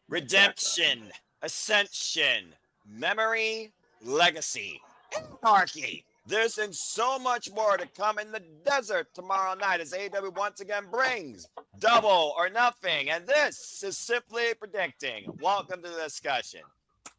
Redemption, ascension, memory, legacy, anarchy. This and so much more to come in the desert tomorrow night as AEW once again brings Double or Nothing. And this is Simply Predicting. Welcome to the discussion.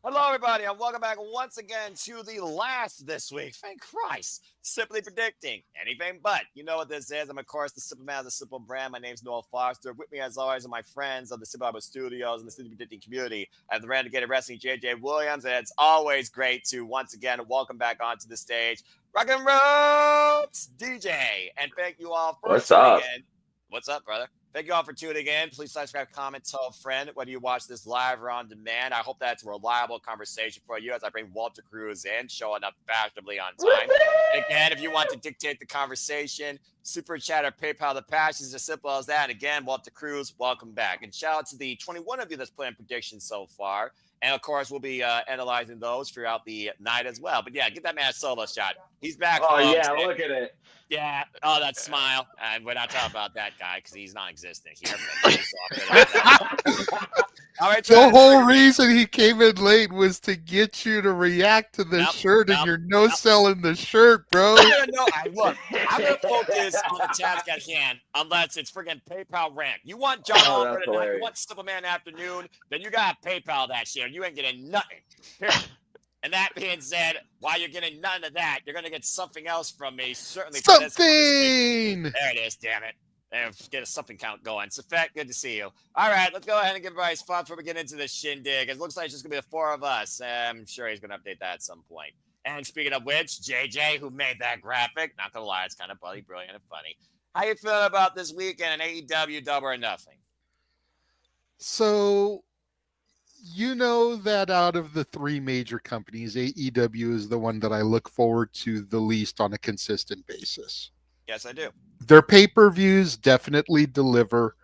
Hello, everybody, and welcome back once again to the last this week. Thank Christ. Simply Predicting anything but. You know what this is. I'm, of course, the Simple Man of the Simple Brand. My name's Noel Foster. With me, as always, are my friends of the Simple Albert Studios and the Simply Predicting community. I have the Renegade Wrestling, JJ Williams, and it's always great to once again welcome back onto the stage Rock and Rhodes DJ. And thank you all for tuning in. What's up, brother? Thank you all for tuning in. Please subscribe, comment, tell a friend whether you watch this live or on demand. I hope that's a reliable conversation for you as I bring Walter Cruz in, showing up fashionably on time. And again, if you want to dictate the conversation, Super Chat or PayPal the Passion is as simple as that. And again, Walter Cruz, welcome back. And shout out to the 21 of you that's playing predictions so far. And, of course, we'll be analyzing those throughout the night as well. But, yeah, get that man a solo shot. He's back. Oh, yeah, look at it. Yeah. Oh, that smile. And we're not talking about that guy because he's non-existent here. All right, the whole reason he came in late was to get you to react to the shirt, and you're no-selling the shirt, bro. Look, I'm going to focus on the task at hand unless it's friggin' PayPal rant. You want John Oliver tonight, you want Superman Afternoon, then you got to PayPal that shit. You ain't getting nothing. Period. And that being said, while you're getting none of that, you're going to get something else from me. Certainly. Something! There it is, damn it. And get a something count going. So, Fat, good to see you. All right, let's go ahead and give everybody a spot before we get into this shindig. It looks like it's just going to be the four of us. I'm sure he's going to update that at some point. And speaking of which, JJ, who made that graphic, not going to lie, it's kind of bloody brilliant and funny. How you feeling about this weekend in AEW Double or Nothing? So, you know that out of the three major companies, AEW is the one that I look forward to the least on a consistent basis. Yes, I do. Their pay-per-views definitely deliver,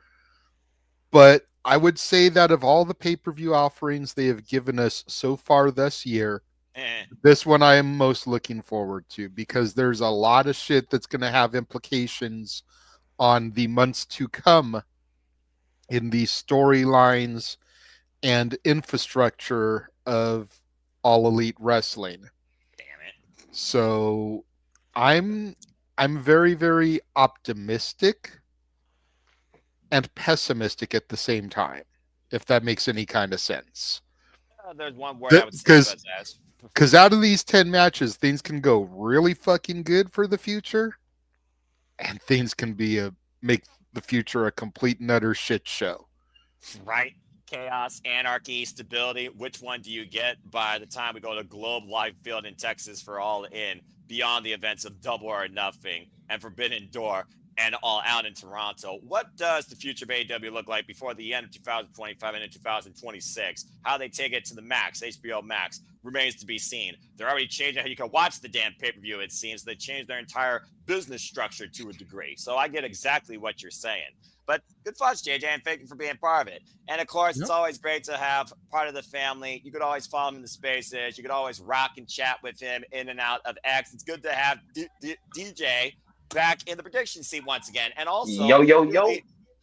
but I would say that of all the pay-per-view offerings they have given us so far this year, this one I am most looking forward to because there's a lot of shit that's going to have implications on the months to come in the storylines and infrastructure of All Elite Wrestling. Damn it. So I'm very, very optimistic and pessimistic at the same time, if that makes any kind of sense. There's one word I would say as. Because out of these 10 matches, things can go really fucking good for the future, and things can be make the future a complete and utter shit show. Right. Chaos, anarchy, stability. Which one do you get by the time we go to Globe Life Field in Texas for All In, beyond the events of Double or Nothing and Forbidden Door and All Out in Toronto? What does the future of AEW look like before the end of 2025 and in 2026? How they take it to the Max, HBO Max, remains to be seen. They're already changing how you can watch the damn pay-per-view, it seems. They changed their entire business structure to a degree. So I get exactly what you're saying. But good thoughts, JJ, and thank you for being part of it. And, of course, It's always great to have part of the family. You could always follow him in the spaces. You could always rock and chat with him in and out of X. It's good to have DJ back in the prediction seat once again. And also,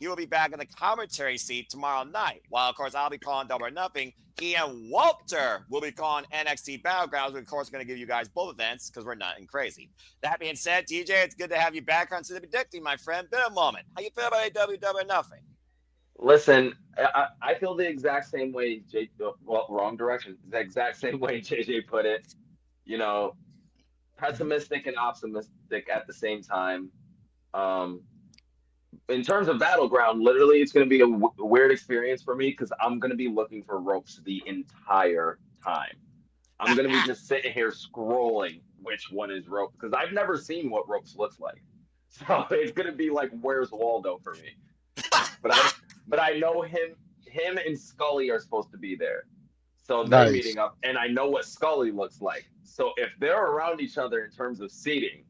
he will be back in the commentary seat tomorrow night. While, of course, I'll be calling Double or Nothing. He and Walter will be calling NXT Battlegrounds. We're, of course, going to give you guys both events because we're nut and crazy. That being said, DJ, it's good to have you back on Simply Predicting, my friend. Been a moment. How you feel about AEW Double or Nothing? Listen, I feel the exact same way. Well, wrong direction. The exact same way JJ put it. You know, pessimistic and optimistic at the same time. In terms of Battleground, literally, it's going to be a weird experience for me because I'm going to be looking for ropes the entire time. I'm going to be just sitting here scrolling which one is rope because I've never seen what ropes looks like. So it's going to be like, where's Waldo for me? But I know him and Scully are supposed to be there. So they're meeting up, and I know what Scully looks like. So if they're around each other in terms of seating,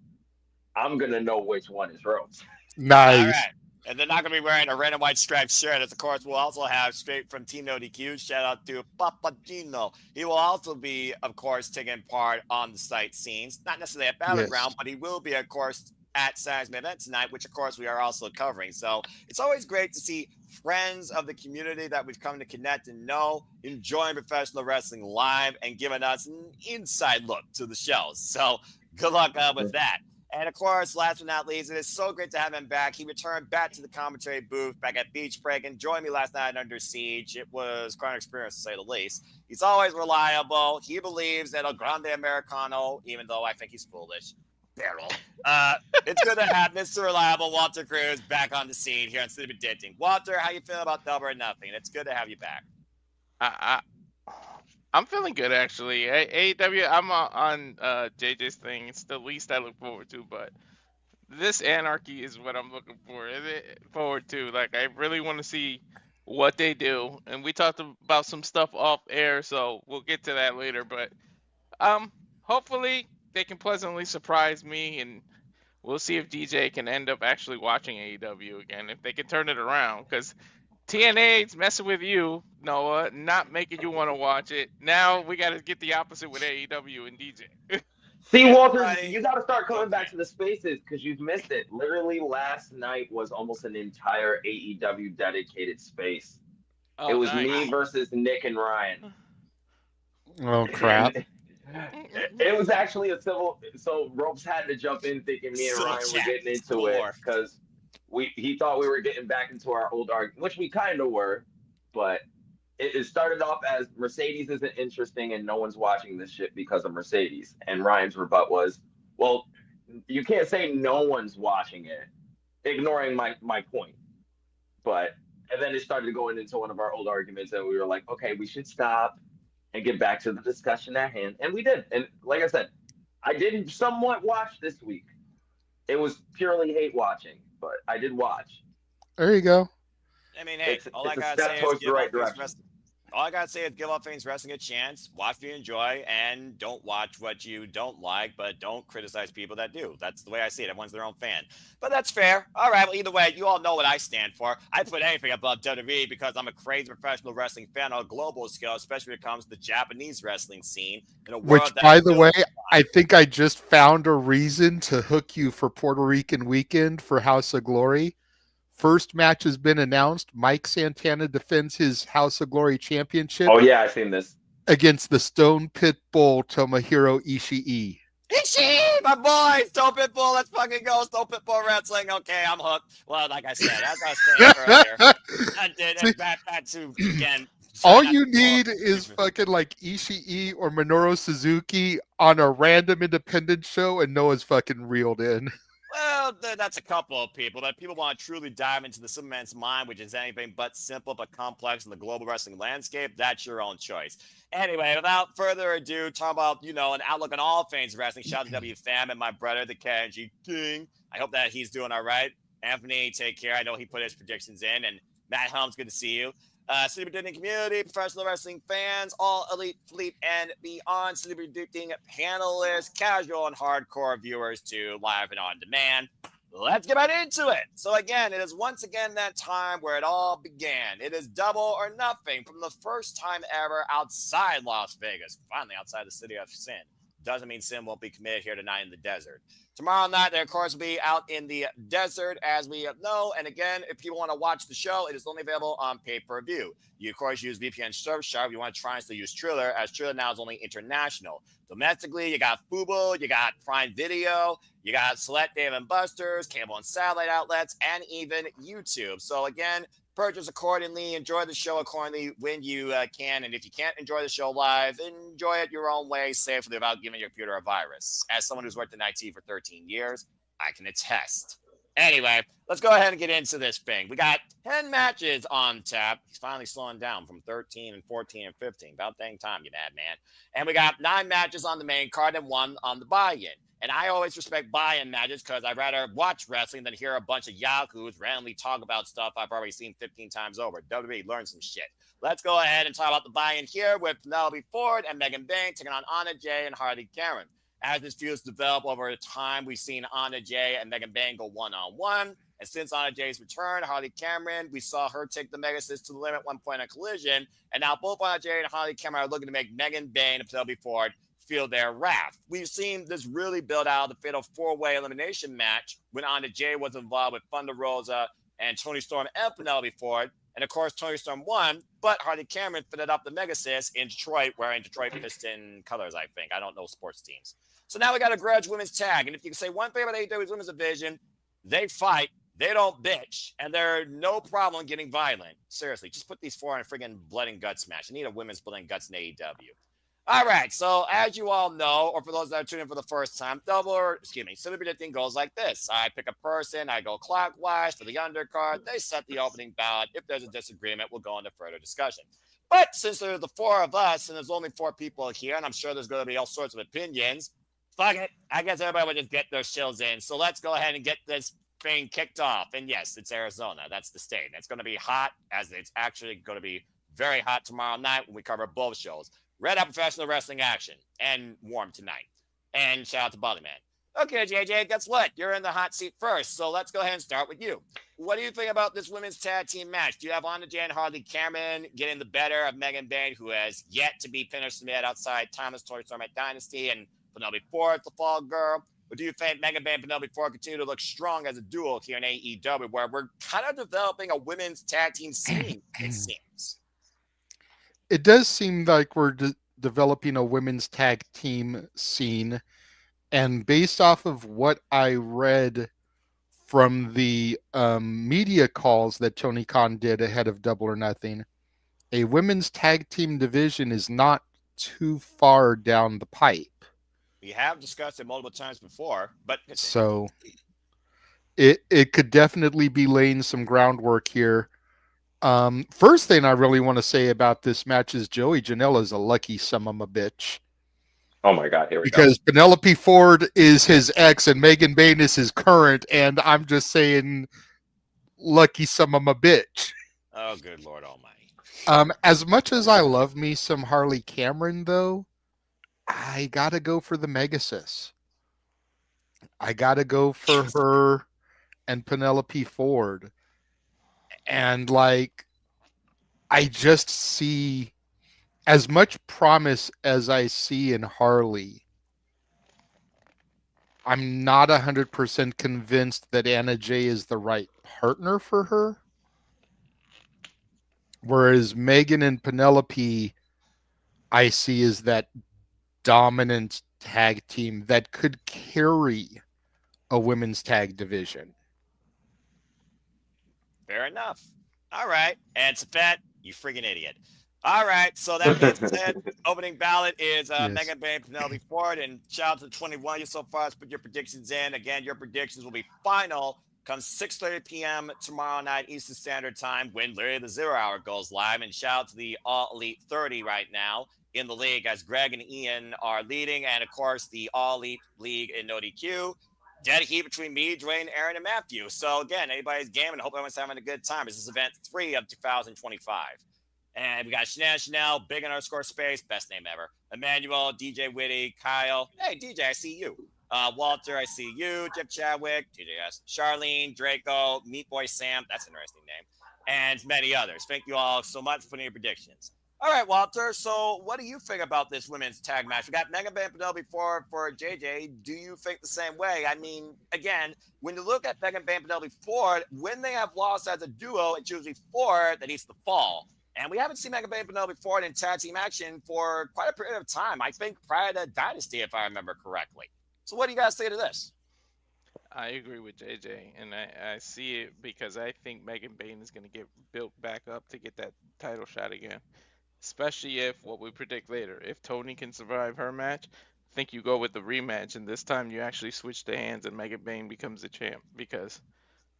I'm going to know which one is Rhodes. Nice. All right. And they're not going to be wearing a red and white striped shirt. As, of course, we'll also have straight from Team No DQ. Shout out to Papagino. He will also be, of course, taking part on the sight scenes. Not necessarily at Battleground, but he will be, of course, at Saturday's main event tonight, which of course we are also covering. So it's always great to see friends of the community that we've come to connect and know enjoying professional wrestling live and giving us an inside look to the shows. So good luck with that. And of course, last but not least, it is so great to have him back. He returned back to the commentary booth back at Beach Break and joined me last night Under Siege. It was quite an experience, to say the least. He's always reliable. He believes that El Grande Americano, even though I think he's foolish. Barrel. It's good to have Mr. Reliable Walter Cruz back on the scene here on Sleepy Dating. Walter, how you feel about Double or Nothing? It's good to have you back. I'm feeling good, actually. AEW, I'm on JJ's thing. It's the least I look forward to, but this anarchy is what I'm looking forward to. Like, I really want to see what they do. And we talked about some stuff off air, so we'll get to that later. But hopefully they can pleasantly surprise me, and we'll see if DJ can end up actually watching AEW again, if they can turn it around. Because TNA's messing with you, Noah, not making you want to watch it. Now we got to get the opposite with AEW and DJ. See, Walter, you got to start coming back to the spaces because you've missed it. Literally, last night was almost an entire AEW dedicated space. It was me versus Nick and Ryan. Oh, crap. It was actually a civil. So Ropes had to jump in thinking me and Ryan were getting into it because he thought we were getting back into our old argument, which we kind of were, but it started off as Mercedes isn't interesting and no one's watching this shit because of Mercedes. And Ryan's rebut was, well, you can't say no one's watching it, ignoring my point. And then it started going into one of our old arguments, and we were like, okay, we should stop and get back to the discussion at hand. And we did. And like I said, I did somewhat watch this week. It was purely hate watching, but I did watch. There you go. I mean, hey, all I gotta say is give All Things Wrestling a chance. Watch what you enjoy, and don't watch what you don't like, but don't criticize people that do. That's the way I see it. Everyone's their own fan. But that's fair. All right, well, either way, you all know what I stand for. I put anything above WWE because I'm a crazy professional wrestling fan on a global scale, especially when it comes to the Japanese wrestling scene. In a world which, by the way, I think I just found a reason to hook you for Puerto Rican Weekend for House of Glory. First match has been announced. Mike Santana defends his House of Glory championship. Oh, yeah, I've seen this. Against the Stone Pit Bull, Tomohiro Ishii. Ishii, my boy! Stone Pit Bull, let's fucking go. Stone Pit Bull Wrestling. Okay, I'm hooked. Well, like I said, as I was saying earlier, I did back to, again, all you need is fucking like Ishii or Minoru Suzuki on a random independent show, and Noah's fucking reeled in. Well, that's a couple of people. But people want to truly dive into the Superman's mind, which is anything but simple but complex in the global wrestling landscape. That's your own choice. Anyway, without further ado, talk about, an outlook on all things wrestling. Shout out to W Fam and my brother, the KNG King. I hope that he's doing all right. Anthony, take care. I know he put his predictions in. And Matt Helms, good to see you. Sleepy Dating community, professional wrestling fans, all elite, fleet, and beyond. Sleepy Dating panelists, casual and hardcore viewers too, live and on demand. Let's get right into it. So again, it is once again that time where it all began. It is Double or Nothing from the first time ever outside Las Vegas. Finally outside the city of sin. Doesn't mean sin won't be committed here tonight in the desert. Tomorrow night, they, of course, will be out in the desert, as we know. And again, if you want to watch the show, it is only available on pay-per-view. You, of course, use VPN Surfshark. If you want to try and still use Triller, as Triller now is only international. Domestically, you got Fubo, you got Prime Video, you got select Dave & Buster's, cable and satellite outlets, and even YouTube. So, again, purchase accordingly, enjoy the show accordingly when you can. And if you can't enjoy the show live, enjoy it your own way safely without giving your computer a virus. As someone who's worked in IT for 13 years, I can attest. Anyway, let's go ahead and get into this thing. We got 10 matches on tap. He's finally slowing down from 13 and 14 and 15. About dang time, you madman. And we got 9 matches on the main card and 1 on the buy-in. And I always respect buy-in matches because I'd rather watch wrestling than hear a bunch of yahoos randomly talk about stuff I've already seen 15 times over. WWE, learn some shit. Let's go ahead and talk about the buy-in here with Penelope Ford and Megan Bayne taking on Anna Jay and Harley Cameron. As this feud's developed over time, we've seen Anna Jay and Megan Bayne go one-on-one. And since Anna Jay's return, Harley Cameron, we saw her take the Megasis to the limit at one point on Collision. And now both Anna Jay and Harley Cameron are looking to make Megan Bayne and Penelope Ford feel their wrath. We've seen this really build out the fatal four-way elimination match when Anna Jay was involved with Thunder Rosa and Toni Storm and Penelope Ford. And of course, Toni Storm won, but Hardy Cameron fitted up the Megasis in Detroit, wearing Detroit Piston colors, I think. I don't know sports teams. So now we got a grudge women's tag. And if you can say one thing about AEW's women's division, they fight, they don't bitch, and they're no problem getting violent. Seriously, just put these four in a friggin' blood and guts match. I need a women's blood and guts in AEW. All right, so as you all know, or for those that are tuning in for the first time, Silly Predicting goes like this. I pick a person, I go clockwise for the undercard, they set the opening ballot. If there's a disagreement, we'll go into further discussion. But since there's the four of us, and there's only four people here, and I'm sure there's going to be all sorts of opinions, fuck it. I guess everybody would just get their shills in. So let's go ahead and get this thing kicked off. And yes, it's Arizona. That's the state. And it's going to be hot, as it's actually going to be very hot tomorrow night when we cover both shows. Red Hot Professional Wrestling action and warm tonight. And shout out to Bullyman. Okay, JJ, guess what? You're in the hot seat first, so let's go ahead and start with you. What do you think about this women's tag team match? Do you have Anna Jay and Harley Cameron getting the better of Megan Bayne, who has yet to be finished submitted outside Thomas Toni Storm at Dynasty, and Penelope Ford, the fall girl? Or do you think Megan Bayne and Penelope Ford continue to look strong as a duo here in AEW, where we're kind of developing a women's tag team scene, it seems? It does seem like we're developing a women's tag team scene. And based off of what I read from the media calls that Tony Khan did ahead of Double or Nothing, a women's tag team division is not too far down the pipe. We have discussed it multiple times before, but so it could definitely be laying some groundwork here. First thing I really want to say about this match is Joey Janela is a lucky son of a bitch. Oh my God, here we go. Because Penelope Ford is his ex and Megan Bayne is his current, and I'm just saying, lucky son of a bitch. Oh, good Lord Almighty. As much as I love me some Harley Cameron, though, I gotta go for the Megasis. I gotta go for her and Penelope Ford. And like, I just see as much promise as I see in Harley. I'm not 100% convinced that Anna Jay is the right partner for her. Whereas Megan and Penelope, I see as that dominant tag team that could carry a women's tag division. Fair enough. All right. And Safet, you friggin' idiot. All right. So that being said, opening ballot is Megan Bayne, Penelope Ford, and shout out to the 21 you so far. Let's put your predictions in. Again, your predictions will be final come 6:30 p.m. tomorrow night Eastern Standard Time when literally the 0 hour goes live. And shout out to the All Elite 30 right now in the league as Greg and Ian are leading. And of course, the All Elite League in No DQ. Dead heat between me, Dwayne, Aaron, and Matthew. So again, anybody's game, and I hope everyone's having a good time. This is event 3 of 2025. And we got Chanel, Big _ Space, best name ever. Emmanuel, DJ Witty, Kyle. Hey, DJ, I see you. Walter, I see you. Jeff Chadwick, DJS. Charlene, Draco, Meat Boy Sam. That's an interesting name. And many others. Thank you all so much for putting your predictions. All right, Walter. So what do you think about this women's tag match? We got Megan Bayne, Penelope Ford for JJ. Do you think the same way? I mean, again, when you look at Megan Bayne, Penelope Ford, when they have lost as a duo, it's usually Ford that needs to fall. And we haven't seen Megan Bayne and Penelope Ford in tag team action for quite a period of time. I think prior to Dynasty, if I remember correctly. So what do you guys say to this? I agree with JJ, and I see it because I think Megan Bayne is going to get built back up to get that title shot again. Especially if, what we predict later, if Toni can survive her match, I think you go with the rematch, and this time you actually switch the hands and Megan Bayne becomes the champ, because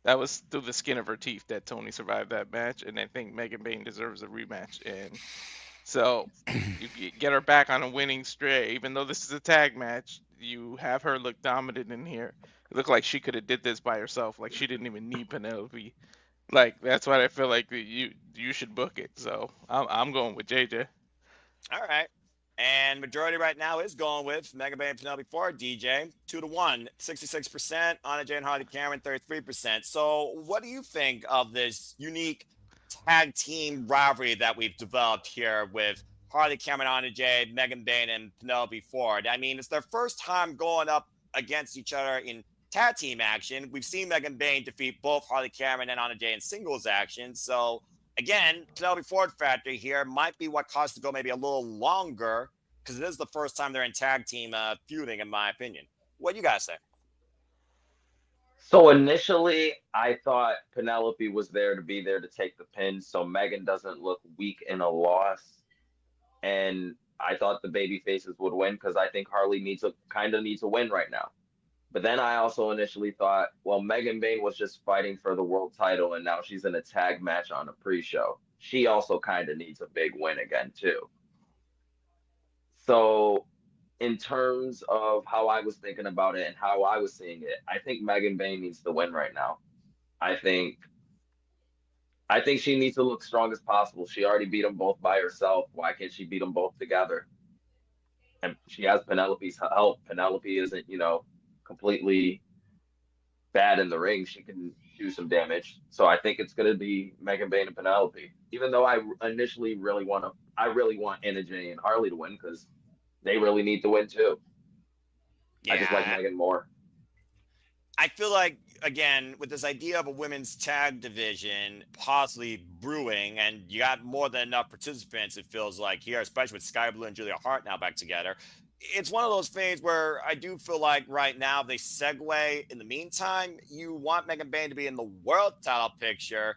that was through the skin of her teeth that Toni survived that match, and I think Megan Bayne deserves a rematch. And so you get her back on a winning streak. Even though this is a tag match, you have her look dominant in here. It looked like she could have did this by herself, like she didn't even need Penelope. Like, that's why I feel like you should book it. So I'm going with JJ. All right. And majority right now is going with Megan Bayne, Penelope Ford, DJ. 2-1, 66%. Anna Jay and Hardy Cameron, 33%. So what do you think of this unique tag team rivalry that we've developed here with Harley Cameron, Anna Jay, Megan Bayne, and Penelope Ford. I mean, it's their first time going up against each other in tag team action. We've seen Megan Bayne defeat both Harley Cameron and Anna Jay in singles action. So again, Penelope Ford factor here might be what caused to go maybe a little longer because it is the first time they're in tag team feuding, in my opinion. What do you guys say? So initially, I thought Penelope was there to be there to take the pin, so Megan doesn't look weak in a loss. And I thought the baby faces would win because I think Harley needs a win right now. But then I also initially thought, well, Megan Bayne was just fighting for the world title, and now she's in a tag match on a pre-show. She also kind of needs a big win again too. So in terms of how I was thinking about it and how I was seeing it, I think Megan Bayne needs the win right now. I think she needs to look strong as possible. She already beat them both by herself. Why can't she beat them both together? And she has Penelope's help. Penelope isn't, completely bad in the ring. She can do some damage. So I think it's going to be Megan Bayne and Penelope. Even though I initially really want Anna Jay and Harley to win because they really need to win too. Yeah. I just like Megan more. I feel like, again, with this idea of a women's tag division possibly brewing, and you got more than enough participants, it feels like here, especially with Sky Blue and Julia Hart now back together. It's one of those things where I do feel like right now they segue. In the meantime, you want Megan Bayne to be in the world title picture.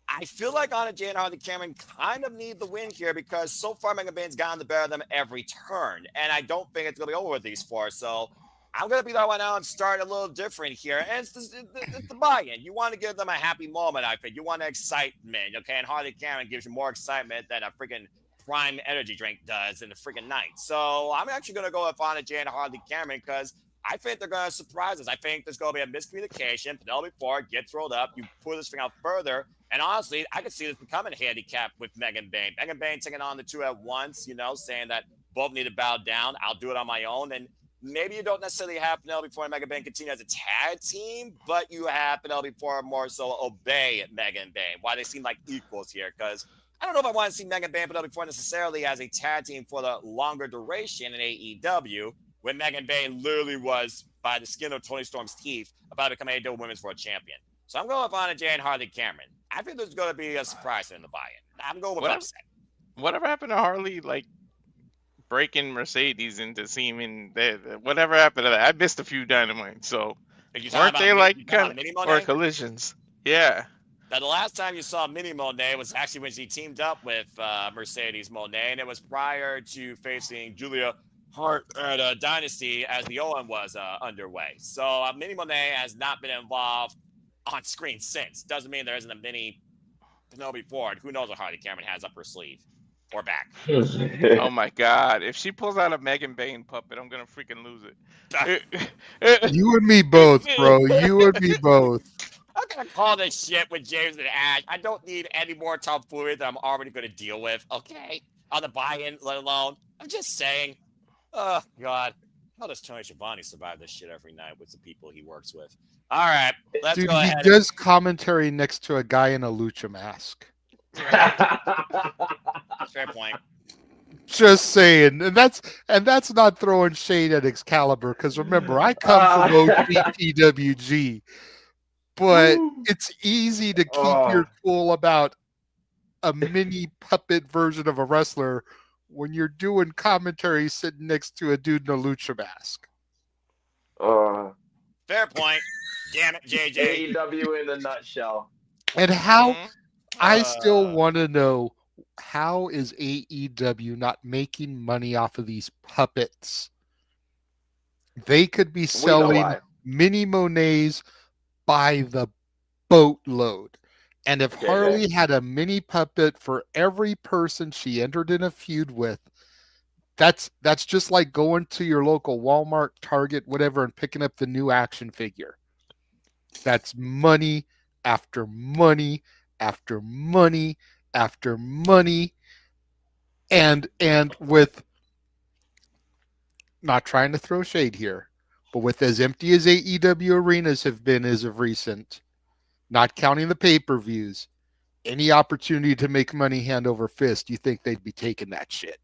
I feel like Anna Jay and Harley Cameron kind of need the win here because so far Megan Bayne's gotten the better of them every turn, and I don't think it's going to be over with these four. So I'm going to be that one now and start a little different here. And it's the buy-in. You want to give them a happy moment, I think. You want excitement, okay? And Harley Cameron gives you more excitement than a freaking Prime energy drink does in the freaking night. So I'm actually going to go with Anna Jay and Harley Cameron because I think they're going to surprise us. I think there's going to be a miscommunication. Penelope Ford gets rolled up. You pull this thing out further. And honestly, I could see this becoming a handicap with Megan Bayne. Megan Bayne taking on the two at once, saying that both need to bow down. I'll do it on my own. And maybe you don't necessarily have Penelope Ford and Megan Bayne continue as a tag team, but you have Penelope Ford more so obey Megan Bayne. Why they seem like equals here? Because I don't know if I want to see Megan Bayne and Penelope Ford necessarily as a tag team for the longer duration in AEW, when Megan Bayne literally was, by the skin of Toni Storm's teeth, about to become AEW Women's World Champion. So I'm going with Anna Jay and Harley Cameron. I think there's going to be a surprise in the buy-in. I'm going with upset. Whatever happened to Harley, breaking Mercedes into seeming whatever happened to that? I missed a few Dynamite, so weren't they kind of or collisions? Yeah. Now, the last time you saw Mini Monet was actually when she teamed up with Mercedes Monet, and it was prior to facing Julia Hart at Dynasty as the Owen was underway. So Mini Monet has not been involved on screen since. Doesn't mean there isn't a mini Penelope Ford. Who knows what Harley Cameron has up her sleeve or back. Oh my God. If she pulls out a Megan Bayne puppet, I'm going to freaking lose it. You and me both, bro. You and me both. I'm going to call this shit with James and Ash. I don't need any more tomfoolery that I'm already going to deal with, okay? On the buy-in, let alone. I'm just saying. Oh, God. How does Tony Schiavone survive this shit every night with the people he works with? All right. Let's go ahead. He does commentary next to a guy in a lucha mask. Fair point. Just saying. And that's not throwing shade at Excalibur, because remember, I come from OPPWG. But it's easy to keep your cool about a mini puppet version of a wrestler when you're doing commentary sitting next to a dude in a lucha mask. Fair point. Damn it, JJ. AEW in a nutshell. And how I still want to know, how is AEW not making money off of these puppets? They could be selling mini Monets by the boatload. And if Harley had a mini puppet for every person she entered in a feud with, that's just like going to your local Walmart, Target, whatever, and picking up the new action figure. That's money after money after money after money. And with, not trying to throw shade here, but with as empty as AEW arenas have been as of recent, not counting the pay-per-views, any opportunity to make money hand over fist, you think they'd be taking that shit.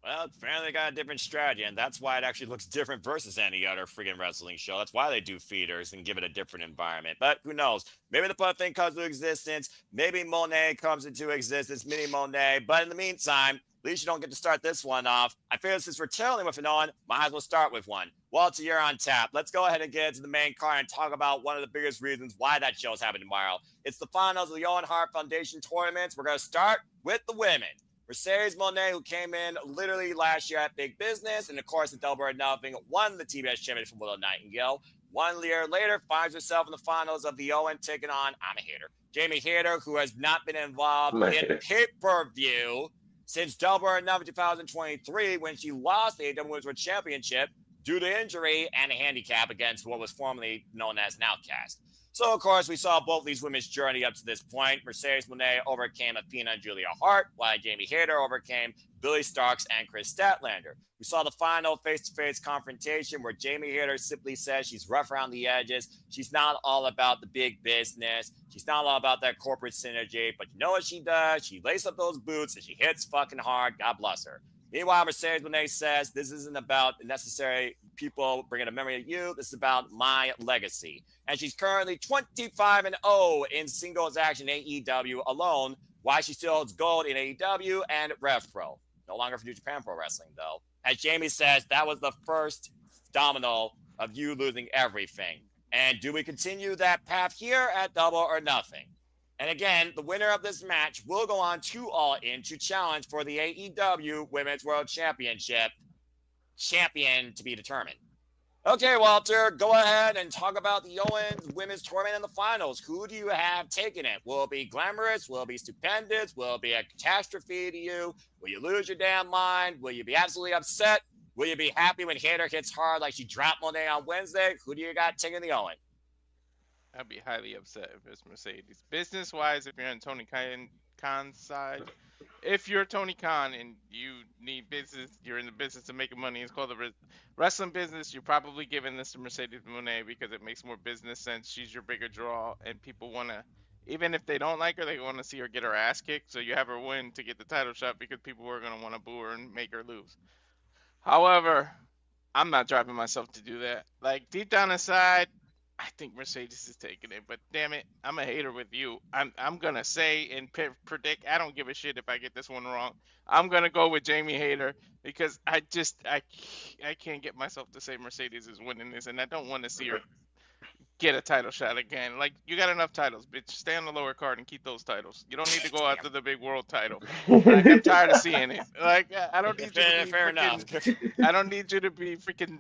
Well, apparently they got a different strategy, and that's why it actually looks different versus any other freaking wrestling show. That's why they do feeders and give it a different environment. But who knows? Maybe the Puff thing comes to existence. Maybe Monet comes into existence, Mini Monet. But in the meantime, at least you don't get to start this one off. I feel since we're trailing with an on, might as well start with one. Walter, you're on tap. Let's go ahead and get into the main card and talk about one of the biggest reasons why that show's happening tomorrow. It's the finals of the Owen Hart Foundation tournaments. We're going to start with the women. Mercedes Moné, who came in literally last year at Big Business, and of course, the Double or Nothing, won the TBS Championship from Willow Nightingale. 1 year later, finds herself in the finals of the Owen, taking on, I'm a hater, Jamie Hayter, who has not been involved in pay-per-view since Double or Nothing 2023, when she lost the AEW Women's World Championship due to injury and a handicap against what was formerly known as an outcast. So, of course, we saw both these women's journey up to this point. Mercedes Moné overcame Athena and Julia Hart, while Jamie Hayter overcame Billy Starks and Chris Statlander. We saw the final face-to-face confrontation where Jamie Hayter simply says she's rough around the edges. She's not all about the big business. She's not all about that corporate synergy. But you know what she does? She laces up those boots and she hits fucking hard. God bless her. Meanwhile, Mercedes Moné says this isn't about necessary people bringing a memory of you. This is about my legacy. And she's currently 25-0 in singles action AEW alone, while she still holds gold in AEW and Rev Pro. No longer for New Japan Pro Wrestling, though. As Jamie says, that was the first domino of you losing everything. And do we continue that path here at Double or Nothing? And again, the winner of this match will go on to All In to challenge for the AEW Women's World Championship. Champion to be determined. Okay, Walter, go ahead and talk about the Owens Women's Tournament in the finals. Who do you have taking it? Will it be glamorous? Will it be stupendous? Will it be a catastrophe to you? Will you lose your damn mind? Will you be absolutely upset? Will you be happy when Hayter hits hard like she dropped Monet on Wednesday? Who do you got taking the Owen? I'd be highly upset if it's Mercedes. Business-wise, if you're on Tony Khan's side, if you're Tony Khan and you need business, you're in the business of making money. It's called the wrestling business. You're probably giving this to Mercedes Moné because it makes more business sense. She's your bigger draw, and people want to, even if they don't like her, they want to see her get her ass kicked. So you have her win to get the title shot because people are going to want to boo her and make her lose. However, I'm not driving myself to do that. Like, deep down inside, I think Mercedes is taking it, but damn it, I'm a hater with you. I'm gonna say and predict. I don't give a shit if I get this one wrong. I'm gonna go with Jamie Hayter because I can't get myself to say Mercedes is winning this, and I don't want to see her get a title shot again. Like, you got enough titles, bitch. Stay on the lower card and keep those titles. You don't need to go after the big world title. Like, I'm tired of seeing it. Like, I don't need you to be fair enough. I don't need you to be freaking,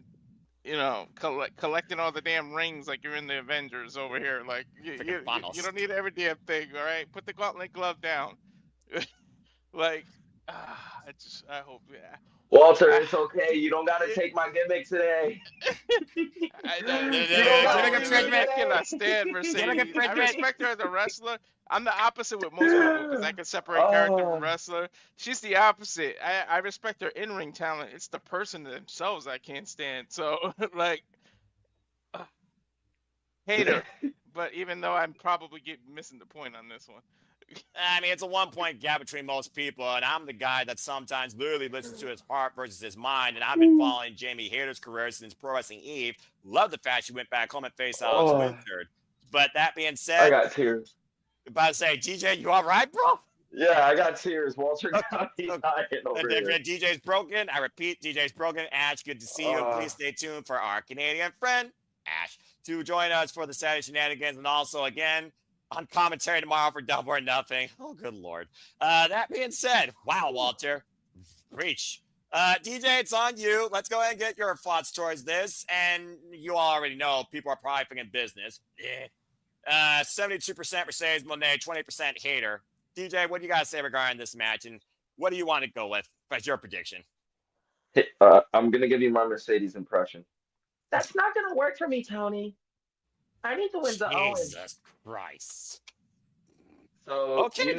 collecting all the damn rings like you're in the Avengers over here. Like, you don't need every damn thing, all right? Put the gauntlet glove down. Like, I hope, yeah. Walter, it's okay. You don't got to take my gimmick today. I cannot stand Mercedes. I respect her as a wrestler. I'm the opposite with most people because I can separate character from wrestler. She's the opposite. I respect her in-ring talent. It's the person themselves I can't stand. So, like, hate her. But even though I'm probably missing the point on this one. I mean, it's a 1 point gap between most people, and I'm the guy that sometimes literally listens to his heart versus his mind, and I've been following Jamie Hayter's career since Pro Wrestling Eve. Love the fact she went back home and faced Alex Winter. But that being said, I got tears. About to say, DJ, you all right, bro? Yeah, I got tears. Walter got me dying over here. DJ's broken. I repeat, DJ's broken. Ash, good to see you. Please stay tuned for our Canadian friend, Ash, to join us for the Saturday Shenanigans, and also, again, on commentary tomorrow for Double or Nothing. Oh, good Lord. That being said, wow, Walter. Reach. DJ, it's on you. Let's go ahead and get your thoughts towards this. And you all already know people are probably thinking business. 72% Mercedes Moné, 20% Hayter. DJ, what do you got to say regarding this match? And what do you want to go with as your prediction? I'm going to give you my Mercedes impression. That's not going to work for me, Tony. I need to win the Owens. Jesus Christ. So, okay,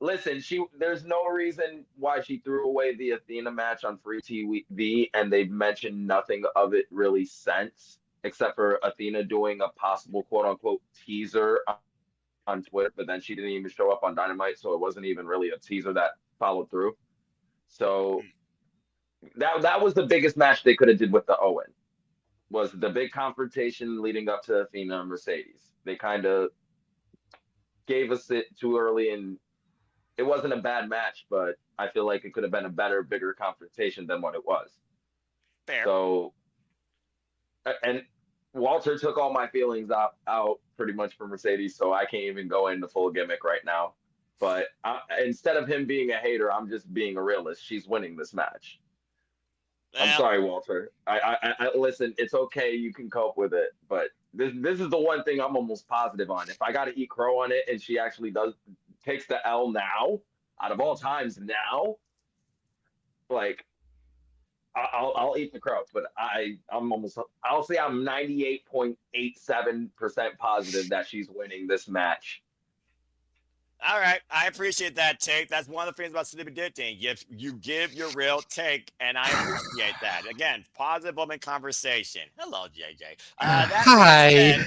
listen, there's no reason why she threw away the Athena match on free TV, and they've mentioned nothing of it really since, except for Athena doing a possible quote-unquote teaser on Twitter, but then she didn't even show up on Dynamite, so it wasn't even really a teaser that followed through. So that was the biggest match they could have did with the Owen. Was the big confrontation leading up to Athena and Mercedes. They kind of gave us it too early, and it wasn't a bad match, but I feel like it could have been a better, bigger confrontation than what it was. Fair. So, and Walter took all my feelings out pretty much for Mercedes, so I can't even go into full gimmick right now. But instead of him being a hater, I'm just being a realist. She's winning this match. I'm sorry, Walter. I listen. It's okay. You can cope with it, but this is the one thing I'm almost positive on. If I got to eat crow on it, and she actually takes the L now, out of all times now, like I'll eat the crow. But I'll say I'm 98.87% positive that she's winning this match. All right, I appreciate that take. That's one of the things about Sleepy Ditting. You give your real take, and I appreciate that. Again, positive woman conversation. Hello, JJ. Hi.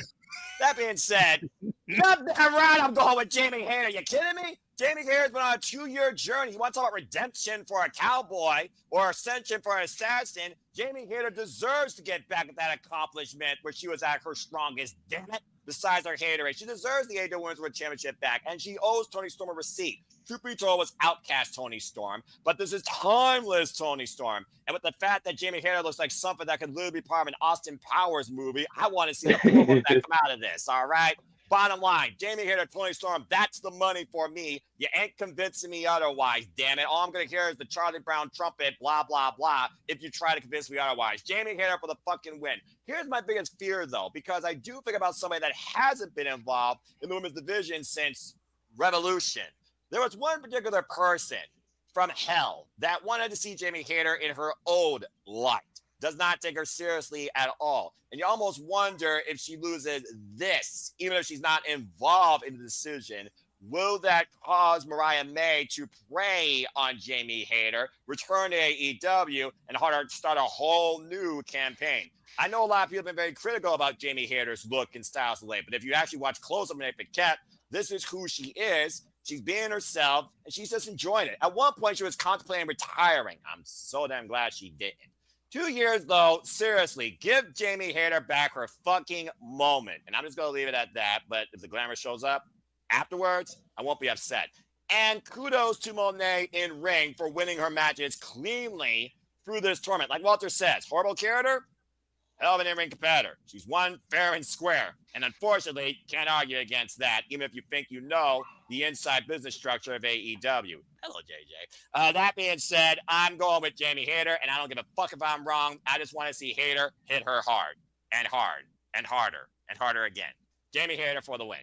That being said, not that right. I'm going with Jamie Hayter. You kidding me? Jamie Hayter's been on a 2-year journey. You want to talk about redemption for a cowboy or ascension for an assassin? Jamie Hayter deserves to get back at that accomplishment where she was at her strongest. Damn it. Besides her haterade, she deserves the AEW Women's World Championship back, and she owes Toni Storm a receipt. Truth be told, was outcast Toni Storm, but this is timeless Toni Storm. And with the fact that Jamie Hayter looks like something that could literally be part of an Austin Powers movie, I want to see the promo that come out of this, all right? Bottom line, Jamie Hayter, Toni Storm, that's the money for me. You ain't convincing me otherwise, damn it. All I'm going to hear is the Charlie Brown trumpet, blah, blah, blah, if you try to convince me otherwise. Jamie Hayter for the fucking win. Here's my biggest fear, though, because I do think about somebody that hasn't been involved in the women's division since Revolution. There was one particular person from hell that wanted to see Jamie Hayter in her old light. Does not take her seriously at all. And you almost wonder if she loses this, even if she's not involved in the decision, will that cause Mariah May to prey on Jamie Hayter, return to AEW, and start a whole new campaign? I know a lot of people have been very critical about Jamie Hayter's look and style today, but if you actually watch close up and Paquette, this is who she is. She's being herself, and she's just enjoying it. At one point, she was contemplating retiring. I'm so damn glad she didn't. 2 years, though, seriously, give Jamie Hayter back her fucking moment. And I'm just going to leave it at that. But if the glamour shows up afterwards, I won't be upset. And kudos to Monet in ring for winning her matches cleanly through this tournament. Like Walter says, horrible character, hell of an in-ring competitor. She's won fair and square. And unfortunately, can't argue against that, even if you think you know the inside business structure of AEW. Hello, JJ. That being said, I'm going with Jamie Hayter, and I don't give a fuck if I'm wrong. I just want to see Hayter hit her hard and hard and harder and harder again. Jamie Hayter for the win.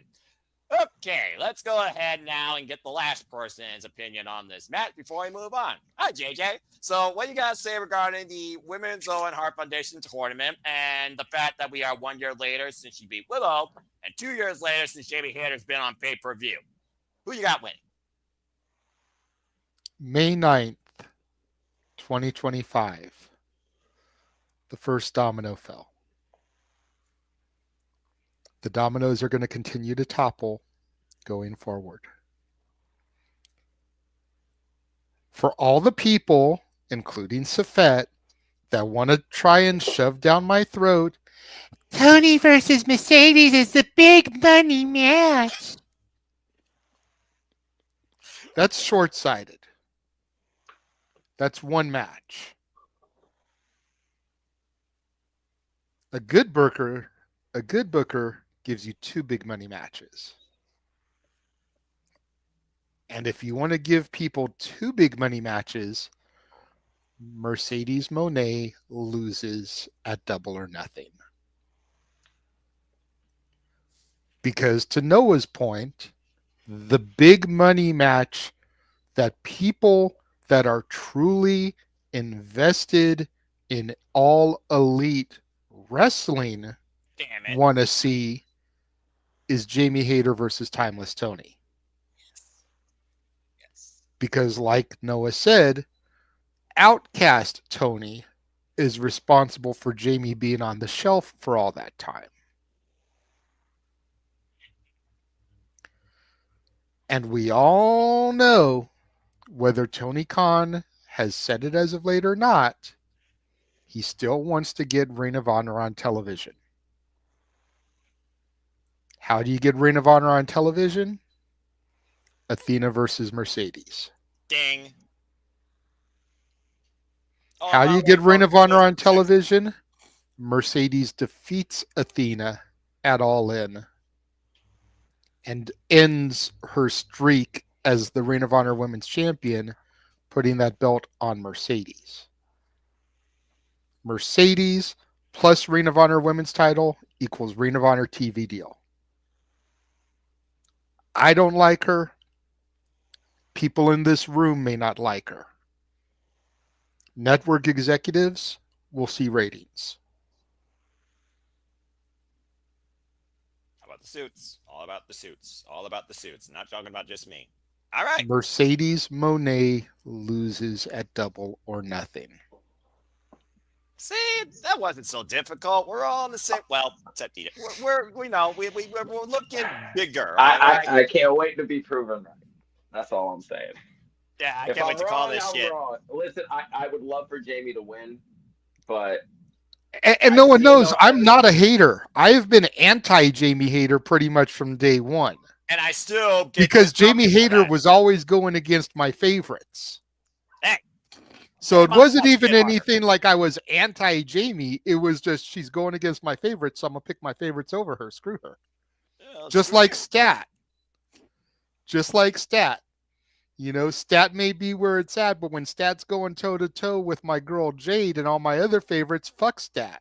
Okay, let's go ahead now and get the last person's opinion on this match before we move on. Hi, JJ. So what you got to say regarding the Women's Owen Hart Foundation tournament and the fact that we are 1 year later since she beat Willow and 2 years later since Jamie Hayter's been on pay-per-view? Who you got winning? May 9th, 2025. The first domino fell. The dominoes are going to continue to topple going forward. For all the people, including Safette, that want to try and shove down my throat, Toni versus Mercedes is the big money match. That's short-sighted. That's one match. A good booker gives you two big money matches. And if you want to give people two big money matches, Mercedes Moné loses at Double or Nothing. Because to Noah's point, the big money match that people that are truly invested in all elite wrestling want to see is Jamie Hayter versus Timeless Toni. Yes. Because like Noah said, Outcast Toni is responsible for Jamie being on the shelf for all that time. And we all know, whether Tony Khan has said it as of late or not, he still wants to get Ring of Honor on television. How do you get Ring of Honor on television? Athena versus Mercedes. Ding. All How do you about get one Ring vote of for Honor those on protected. television? Mercedes defeats Athena at All In and ends her streak as the Ring of Honor Women's Champion, putting that belt on Mercedes. Mercedes plus Ring of Honor Women's title equals Ring of Honor TV deal. I don't like her. People in this room may not like her. Network executives will see ratings. How about the suits? All about the suits. All about the suits. Not talking about just me. All right. Mercedes Moné loses at Double or Nothing. See, that wasn't so difficult. We're all in the same. Well, except DJ. We're looking bigger. All right. I can't wait to be proven right. That's all I'm saying. Yeah, I If can't I'm wait to call wrong, this I'm shit. wrong. Listen, I would love for Jamie to win, but And no one knows I'm every- not a hater. I've been anti-Jamie Hayter pretty much from day one. And I still get Because Jamie disrupted by Hayter that. was always going against my favorites. Hey. So it Hey, wasn't Mom, even get harder. anything like I was anti-Jamie. It was just she's going against my favorites, so I'm going to pick my favorites over her. Screw her. Yeah, Just screw like you. Stat. Just like Stat. You know, Stat may be where it's at, but when Stat's going toe-to-toe with my girl Jade and all my other favorites, fuck Stat.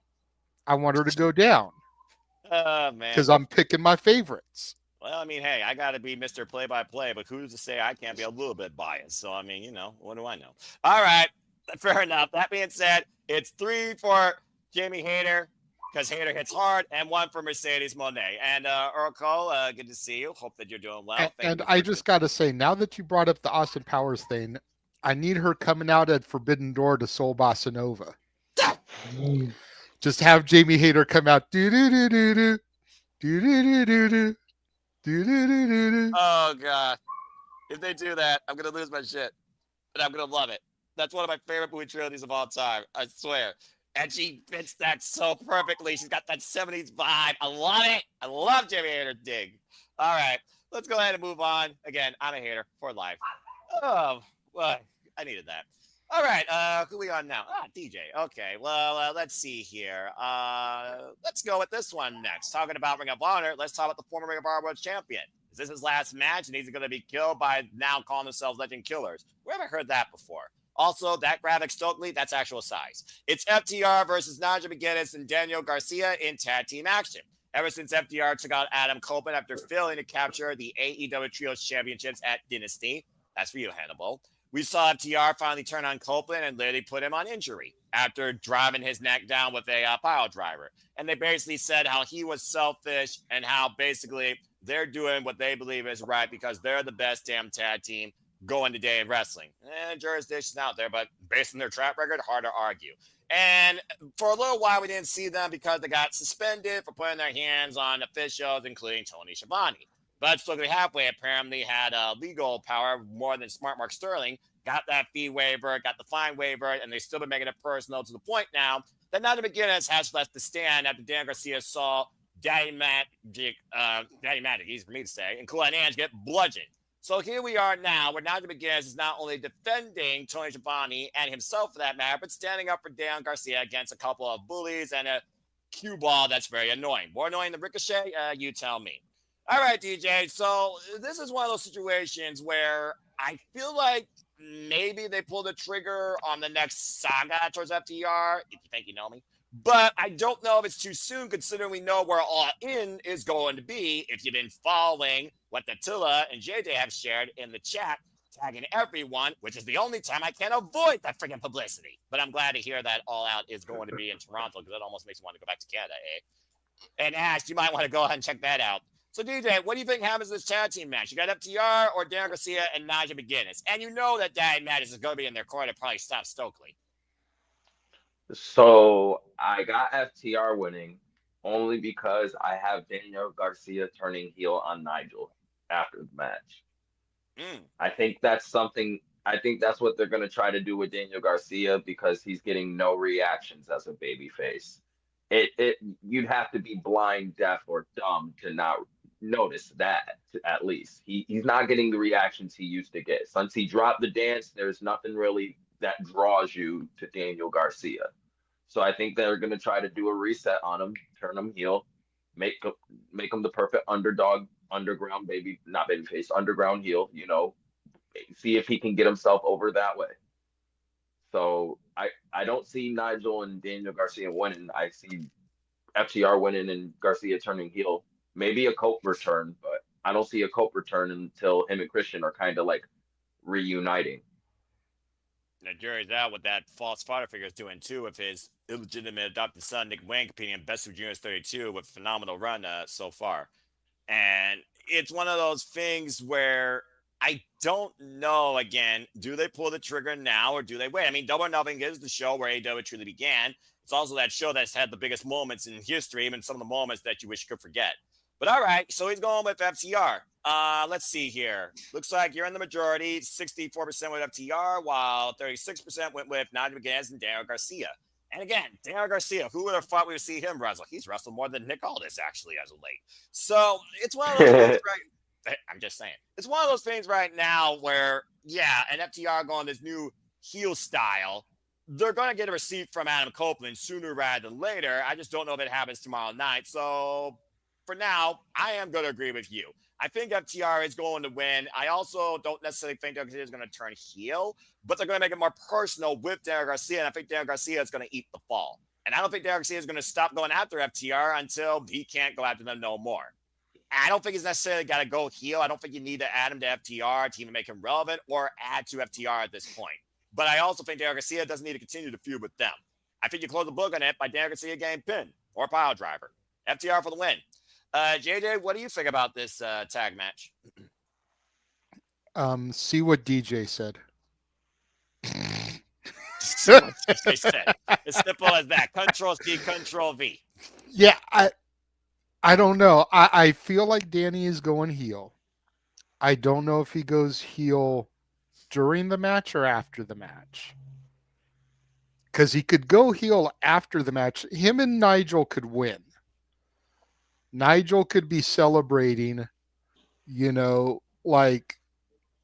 I want her to go down Oh, man. because I'm picking my favorites. Well, I mean, hey, I got to be Mr. Play-by-Play, but who's to say I can't be a little bit biased? So, I mean, you know, what do I know? All right. Fair enough. That being said, it's 3 for Jamie Hayter because Hayter hits hard, and 1 for Mercedes Moné. And Earl Cole, good to see you. Hope that you're doing well. Thank And you I for- just got to say, now that you brought up the Austin Powers thing, I need her coming out at Forbidden Door to Soul Bossa Nova. Just have Jamie Hayter come out. Do-do-do-do-do. Do-do-do-do-do. Do-do-do-do-do. Oh, God. If they do that, I'm going to lose my shit. And I'm going to love it. That's one of my favorite movie trilogies of all time. I swear. And she fits that so perfectly. She's got that 70s vibe. I love it. I love Jamie Hayter dig. All right. Let's go ahead and move on. Again, I'm a hater for life. Oh, well, I needed that. All right. Who are we on now? DJ. Okay. Well, let's see here. Let's go with this one next. Talking about Ring of Honor, let's talk about the former Ring of Honor World Champion. Is this his last match and he's going to be killed by now calling themselves Legend Killers? We haven't heard that before. Also, that graphic Stokely, that's actual size. It's FTR versus Nigel McGuinness and Daniel Garcia in tag team action. Ever since FTR took out Adam Copeland after failing to capture the AEW Trios Championships at Dynasty, that's for you, Hannibal, we saw FTR finally turn on Copeland and literally put him on injury after driving his neck down with a pile driver. And they basically said how he was selfish and how basically they're doing what they believe is right because they're the best damn tag team going today in wrestling. Jurisdictions out there, but based on their track record, hard to argue. And for a little while, we didn't see them because they got suspended for putting their hands on officials, including Tony Schiavone. But Stokely Halfway apparently had legal power more than Smart Mark Sterling, got that fee waiver, got the fine waiver, and they've still been making it personal to the point now that Nigel McGuinness has left the stand after Dan Garcia saw Daddy Magic, easy for me to say, and Cool and Ange get bludgeoned. So here we are now, where Nigel McGuinness is not only defending Tony Schiavone and himself for that matter, but standing up for Dan Garcia against a couple of bullies and a cue ball that's very annoying. More annoying than Ricochet? You tell me. All right, DJ. So this is one of those situations where I feel like maybe they pulled the trigger on the next saga towards FTR, if you think you know me. But I don't know if it's too soon, considering we know where All In is going to be. If you've been following what Attila and JJ have shared in the chat, tagging everyone, which is the only time I can avoid that freaking publicity. But I'm glad to hear that All Out is going to be in Toronto because that almost makes me want to go back to Canada, eh? And Ash, you might want to go ahead and check that out. So, DJ, what do you think happens in this tag team match? You got FTR or Dan Garcia and Nigel McGuinness. And you know that Daddy Mattis is going to be in their corner to probably stop Stokely. So I got FTR winning only because I have Daniel Garcia turning heel on Nigel after the match. I think that's something. I think that's what they're going to try to do with Daniel Garcia because he's getting no reactions as a babyface. It you'd have to be blind, deaf, or dumb to not notice that. At least he's not getting the reactions he used to get since he dropped the dance. There's nothing really that draws you to Daniel Garcia. So I think they're going to try to do a reset on him, turn him heel, make make him the perfect underdog, underground baby, not baby face, underground heel. See if he can get himself over that way. So I don't see Nigel and Daniel Garcia winning. I see FTR winning and Garcia turning heel. Maybe a Cope return, but I don't see a Cope return until him and Christian are kind of like reuniting. The jury's out what that false father figure is doing too, with his illegitimate adopted son Nick Wayne competing in Best of Juniors 32 with a phenomenal run so far. And it's one of those things where I don't know, again, do they pull the trigger now or do they wait? I mean, Double or Nothing is the show where AEW truly began. It's also that show that's had the biggest moments in history, even some of the moments that you wish you could forget. But all right, so he's going with FTR. Let's see here. Looks like you're in the majority, 64% with FTR, while 36% went with Nigel McGuinness and Daniel Garcia. And again, Daniel Garcia, who would have thought we would see him wrestle? He's wrestled more than Nick Aldis, actually, as of late. So it's one of those things, right? I'm just saying. It's one of those things right now where, yeah, and FTR going this new heel style. They're going to get a receipt from Adam Copeland sooner rather than later. I just don't know if it happens tomorrow night. So for now, I am going to agree with you. I think FTR is going to win. I also don't necessarily think Garcia is going to turn heel, but they're going to make it more personal with Daniel Garcia, and I think Daniel Garcia is going to eat the fall. And I don't think Daniel Garcia is going to stop going after FTR until he can't go after them no more. I don't think he's necessarily got to go heel. I don't think you need to add him to FTR to even make him relevant or add to FTR at this point. But I also think Daniel Garcia doesn't need to continue to feud with them. I think you close the book on it by Daniel Garcia getting pinned or pile driver. FTR for the win. JJ, what do you think about this tag match? See what DJ said. See what DJ said. As simple as that. Control C, Control V. Yeah, I don't know. I feel like Danny is going heel. I don't know if he goes heel during the match or after the match. Because he could go heel after the match. Him and Nigel could win. Nigel could be celebrating, like,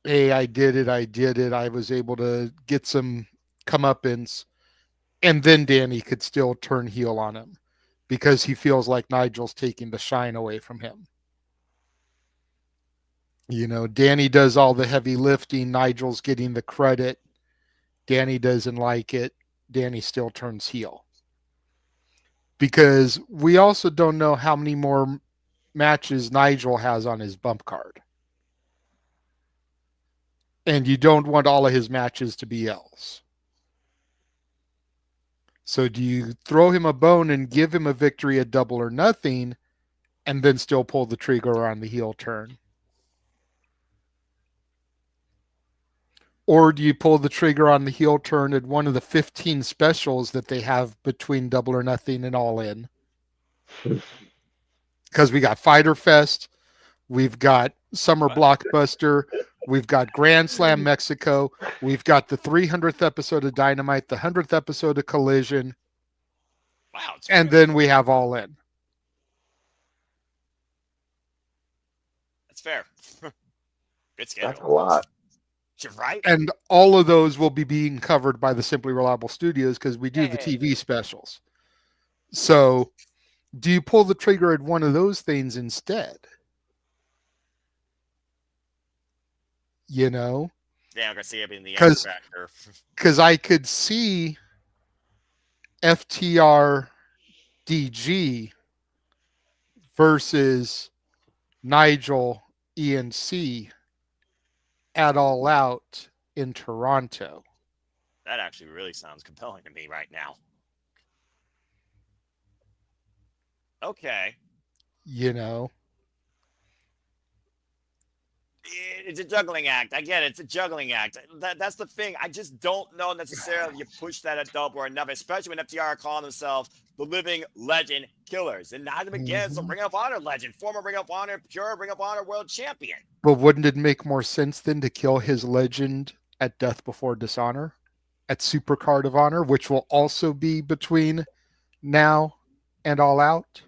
hey, I did it. I was able to get some comeuppance. And then Danny could still turn heel on him because he feels like Nigel's taking the shine away from him. Danny does all the heavy lifting. Nigel's getting the credit. Danny doesn't like it. Danny still turns heel. Because we also don't know how many more matches Nigel has on his bump card. And you don't want all of his matches to be L's. So do you throw him a bone and give him a victory at Double or Nothing and then still pull the trigger on the heel turn? Or do you pull the trigger on the heel turn at one of the 15 specials that they have between Double or Nothing and All In? Because we got Fighter Fest, we've got Summer Blockbuster, we've got Grand Slam Mexico, we've got the 300th episode of Dynamite, the 100th episode of Collision. Wow. And then we have All In. That's fair. Good schedule. That's a lot. You're right. And all of those will be being covered by the Simply Reliable Studios because we do the TV specials. So do you pull the trigger at one of those things instead? Yeah, Garcia being the X factor. Because I could see FTR DG versus Nigel ENC at All Out in Toronto. That actually really sounds compelling to me right now. Okay. It's a juggling act. I get it. It's a juggling act. That's the thing. I just don't know necessarily you push that a double or enough, especially when FTR are calling themselves the living legend killers. And Nigel McGuinness is a Ring of Honor legend, former Ring of Honor, pure Ring of Honor world champion. But wouldn't it make more sense then to kill his legend at Death Before Dishonor, at Supercard of Honor, which will also be between now and All Out?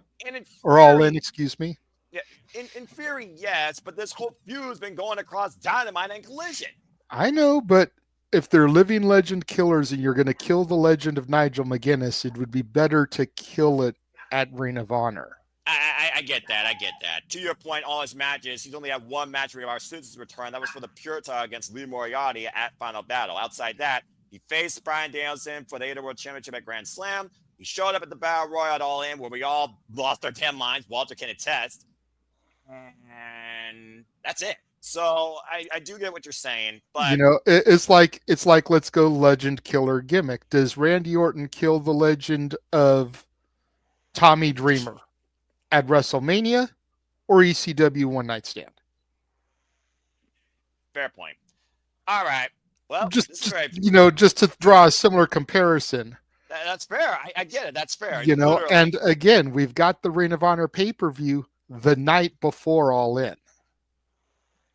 Or All In, excuse me. Yeah, in theory, yes, but this whole feud's been going across Dynamite and Collision. I know, but if they're living legend killers and you're going to kill the legend of Nigel McGuinness, it would be better to kill it at Ring of Honor. I get that. I get that. To your point, all his matches, he's only had one match where since his return. That was for the Pure Title against Lee Moriarty at Final Battle. Outside that, he faced Bryan Danielson for the AEW World Championship at Grand Slam. He showed up at the Battle Royal at All In, where we all lost our damn minds. Walter can attest. And that's it. So I do get what you're saying, but you know, it's like let's go legend killer gimmick. Does Randy Orton kill the legend of Tommy Dreamer at WrestleMania or ECW One Night Stand? Fair point. All right. Well, just to draw a similar comparison. That's fair. I get it. That's fair. You know, literally. And again, we've got the Ring of Honor pay-per-view the night before All In.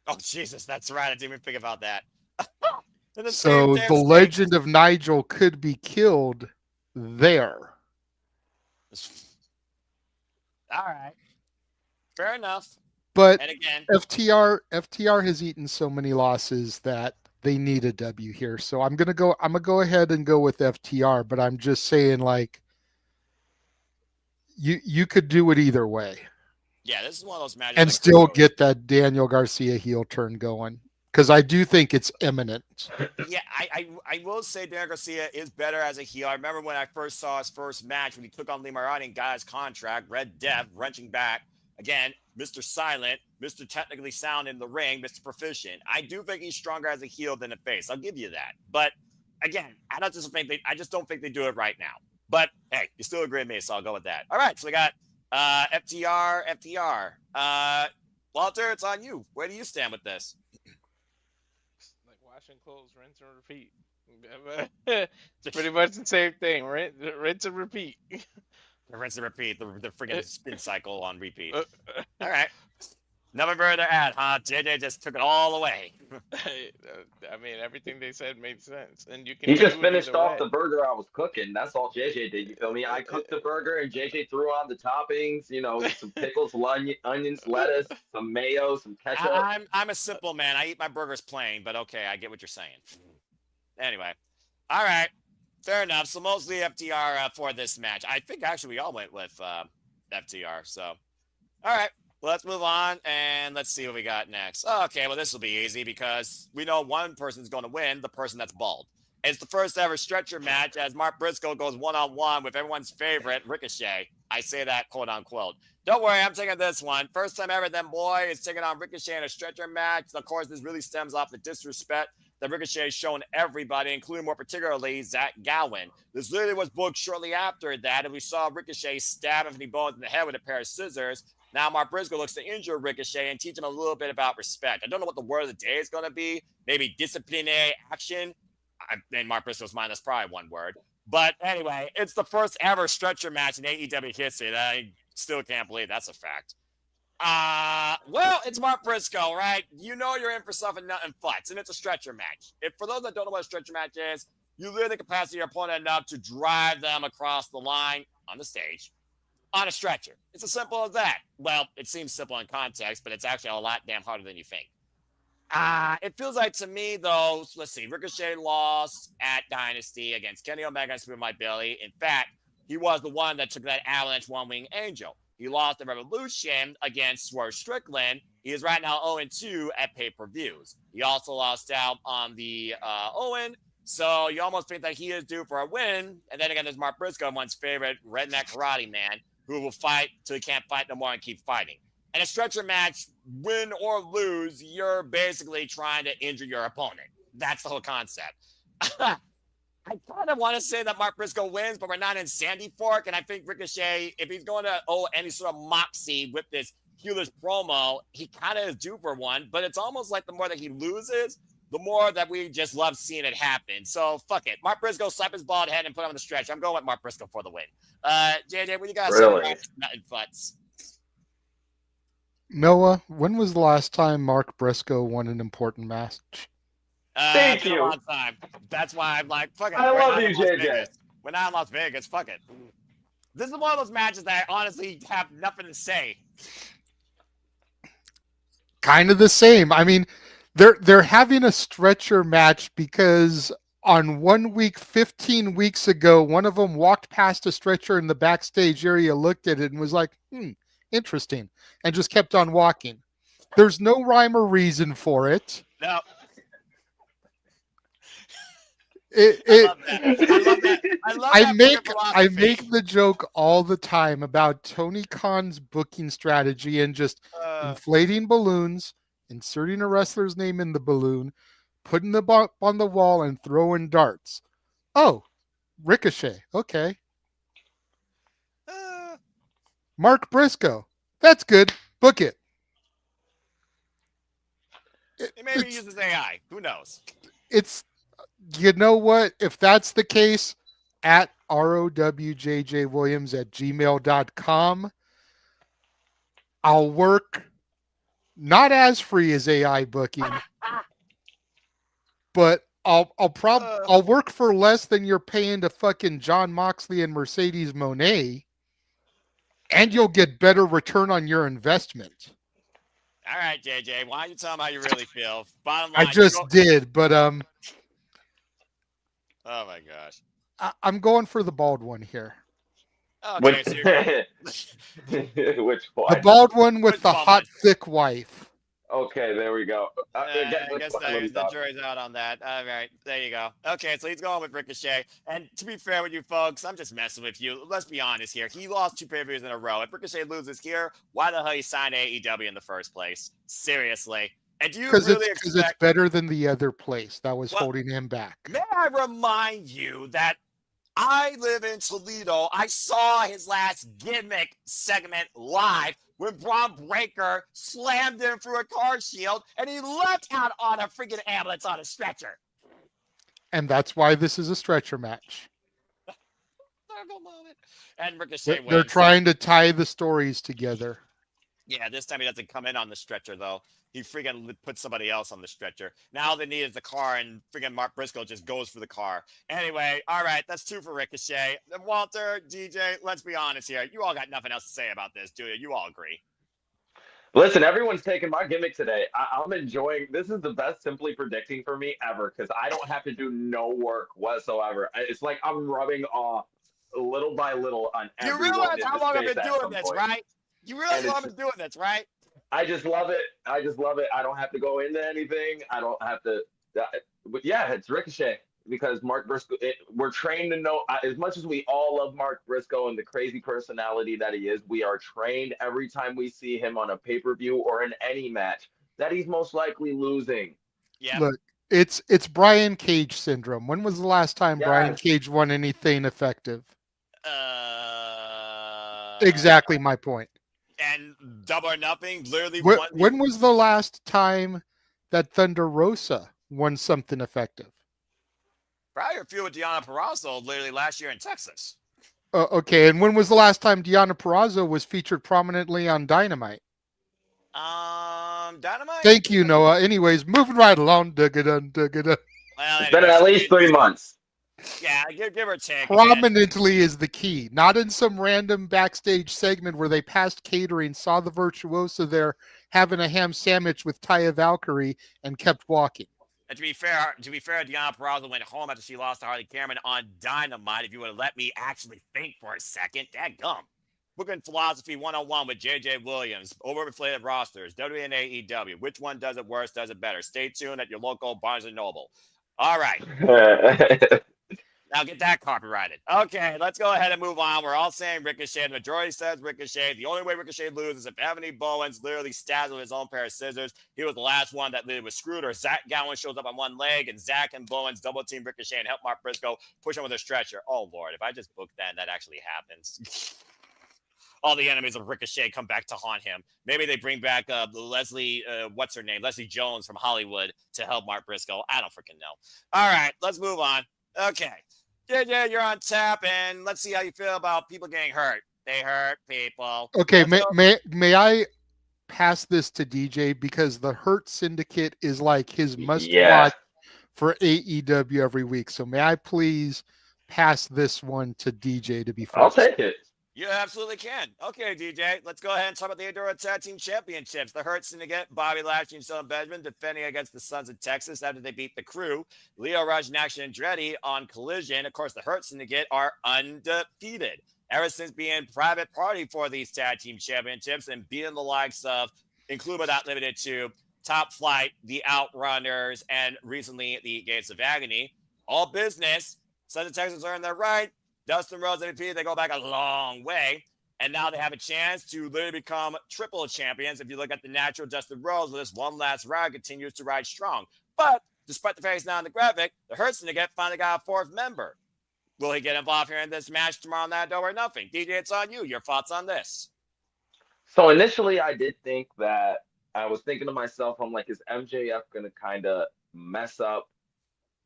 Oh, Jesus, that's right. I didn't even think about that. So the legend of Nigel could be killed there. All right. Fair enough. But and again, FTR has eaten so many losses that they need a W here. So I'm gonna go ahead and go with FTR, but I'm just saying, like, you could do it either way. Yeah, this is one of those matches. And still get that Daniel Garcia heel turn going. Because I do think it's imminent. Yeah, I will say Daniel Garcia is better as a heel. I remember when I first saw his first match when he took on Lee Moriarty and got his contract, Red Death, wrenching back. Again, Mr. Silent, Mr. Technically Sound in the ring, Mr. Proficient. I do think he's stronger as a heel than a face. I'll give you that. But again, I just don't think they do it right now. But hey, you still agree with me, so I'll go with that. All right, so we got FTR. Walter, it's on you. Where do you stand with this? Like washing clothes, rinse and repeat. It's pretty much the same thing. Rinse and repeat. Rinse and repeat. The friggin' spin cycle on repeat. All right. Never further add, huh? JJ just took it all away. I mean, everything they said made sense, and you can. He just finished off the burger I was cooking. That's all JJ did. You feel me? I cooked the burger, and JJ threw on the toppings. You know, some pickles, onions, lettuce, some mayo, some ketchup. I'm a simple man. I eat my burgers plain, but okay, I get what you're saying. Anyway, all right, fair enough. So mostly FTR for this match. I think actually we all went with FTR. So, all right. Let's move on, and let's see what we got next. Okay, well, this will be easy because we know one person's going to win, the person that's bald. It's the first ever stretcher match as Mark Briscoe goes one-on-one with everyone's favorite, Ricochet. I say that quote-unquote. Don't worry, I'm taking this one. First time ever, then boy is taking on Ricochet in a stretcher match. Of course, this really stems off the disrespect that Ricochet has shown everybody, including more particularly Zach Gowen. This literally was booked shortly after that, and we saw Ricochet stab Anthony Bowens in the head with a pair of scissors. Now Mark Briscoe looks to injure Ricochet and teach him a little bit about respect. I don't know what the word of the day is going to be. Maybe disciplinary action. In Mark Briscoe's mind, that's probably one word. But anyway, it's the first ever stretcher match in AEW history that I still can't believe that's a fact. Well, it's Mark Briscoe, right? You know you're in for something nothing futs, and it's a stretcher match. If for those that don't know what a stretcher match is, you literally the capacity of your opponent enough to drive them across the line on the stage on a stretcher. It's as simple as that. Well, it seems simple in context, but it's actually a lot damn harder than you think. It feels like to me, though, let's see, Ricochet lost at Dynasty against Kenny Omega and Super My Billy. In fact, he was the one that took that Avalanche One-Wing Angel. He lost at Revolution against Swerve Strickland. He is right now 0-2 at pay-per-views. He also lost out on the Owen. So you almost think that he is due for a win. And then again, there's Mark Briscoe, one's favorite redneck karate man, who will fight till he can't fight no more and keep fighting. And a stretcher match, win or lose, you're basically trying to injure your opponent. That's the whole concept. I kind of want to say that Mark Briscoe wins, but we're not in Sandy Fork. And I think Ricochet, if he's going to owe any sort of moxie with this Healer's promo, he kind of is due for one, but it's almost like the more that he loses, the more that we just love seeing it happen. So fuck it. Mark Briscoe slap his bald head and put him on the stretch. I'm going with Mark Briscoe for the win. JJ, what you got to say about nutting butts? Noah, when was the last time Mark Briscoe won an important match? Thank you. A long time. That's why I'm like, fuck it. I love you, JJ. We're not in Las Vegas. Fuck it. This is one of those matches that I honestly have nothing to say. Kind of the same. I mean, they're having a stretcher match because on 1 week, 15 weeks ago, one of them walked past a stretcher in the backstage area, looked at it, and was like, interesting, and just kept on walking. There's no rhyme or reason for it. No. I love that. I make the joke all the time about Tony Khan's booking strategy and just inflating balloons, inserting a wrestler's name in the balloon, putting the bump on the wall, and throwing darts. Oh, Ricochet. Okay. Mark Briscoe. That's good. Book it. Maybe he uses AI. Who knows? You know what? If that's the case, at rowjjwilliams@gmail.com, I'll work not as free as AI booking, but I'll work for less than you're paying to fucking John Moxley and Mercedes Moné, and you'll get better return on your investment. All right, JJ, why don't you tell them how you really feel? Bottom line, I just did, but oh my gosh. I'm going for the bald one here. Okay, Which one? The bald one with the hot, thick wife. Okay, there we go. I guess the jury's out on that. All right, there you go. Okay, so he's going with Ricochet. And to be fair with you folks, I'm just messing with you. Let's be honest here. He lost 2 pay-per-views in a row. If Ricochet loses here, why the hell he signed AEW in the first place? Seriously. And do you really expect... Because it's better than the other place that was holding him back. May I remind you that I live in Toledo. I saw his last gimmick segment live when Braun Breaker slammed him through a car shield and he left out on a freaking ambulance on a stretcher. And that's why this is a stretcher match. And Ricochet wins. They're trying to tie the stories together. Yeah, this time he doesn't come in on the stretcher, though. He freaking puts somebody else on the stretcher. Now all they need is the car, and freaking Mark Briscoe just goes for the car. Anyway, all right, that's 2 for Ricochet. And Walter, DJ, let's be honest here. You all got nothing else to say about this, do you? You all agree. Listen, everyone's taking my gimmick today. I'm enjoying. This is the best Simply Predicting for me ever because I don't have to do no work whatsoever. It's like I'm rubbing off little by little on everyone. You realize how long I've been doing this, right? You realize how long I've been doing this, right? I just love it. I don't have to go into anything. I don't have to. But yeah, it's Ricochet because Mark Briscoe. We're trained to know. As much as we all love Mark Briscoe and the crazy personality that he is, we are trained every time we see him on a pay-per-view or in any match that he's most likely losing. Yeah. Look, it's Brian Cage syndrome. When was the last time Brian Cage won anything effective? Exactly my point. And Double or Nothing literally when was the last time that Thunder Rosa won something effective? Probably a feud with Deonna Purrazzo literally last year in Texas. Okay, and when was the last time Deonna Purrazzo was featured prominently on Dynamite? Dynamite? Thank you, Noah. Anyways, moving right along. Dugga-dun. Well, it's been at least 3 months. Yeah, give or take. Prominently is the key. Not in some random backstage segment where they passed catering, saw the virtuoso there having a ham sandwich with Taya Valkyrie, and kept walking. And to be fair, Deonna Purrazzo went home after she lost to Harley Cameron on Dynamite. If you would have let me actually think for a second, dadgum. Booking Philosophy 101 with JJ Williams. Overinflated rosters. WWE and AEW. Which one does it worse, does it better? Stay tuned at your local Barnes & Noble. All right. Now get that copyrighted. Okay, let's go ahead and move on. We're all saying Ricochet. The majority says Ricochet. The only way Ricochet loses is if Anthony Bowens literally stabs with his own pair of scissors. He was the last one that literally was screwed, or Zach Gowen shows up on one leg, and Zach and Bowens double team Ricochet and help Mark Briscoe push him with a stretcher. Oh, Lord, if I just booked that and that actually happens. all the enemies of Ricochet come back to haunt him. Maybe they bring back Leslie, what's her name? Leslie Jones from Hollywood to help Mark Briscoe. I don't freaking know. All right, let's move on. Okay. JJ, you're on tap, and let's see how you feel about people getting hurt. They hurt people. Okay, may I pass this to DJ, because the Hurt Syndicate is like his must watch for AEW every week. So may I please pass this one to DJ to be first? I'll take it. You absolutely can. Okay, DJ, let's go ahead and talk about the AEW Tag Team Championships. The Hurt Syndicate, Bobby Lashley and Shelton Benjamin defending against the Sons of Texas after they beat the Crew. Leo Rush and Action Andretti on Collision. Of course, the Hurt Syndicate are undefeated ever since being private party for these Tag Team Championships and beating the likes of, including but not limited to, Top Flight, the Outrunners, and recently the Gates of Agony. All business. Sons of Texas earned their right. Dustin, Rhodes, MVP, they go back a long way. And now they have a chance to literally become triple champions. If you look at the natural Dustin Rhodes, with this one last ride, continues to ride strong. But despite the fact he's not in the graphic, the Hurt Syndicate finally got a fourth member. Will he get involved here in this match tomorrow night, or nothing? DJ, it's on you. Your thoughts on this? So initially, I did think that, I was thinking to myself, I'm like, is MJF going to kind of mess up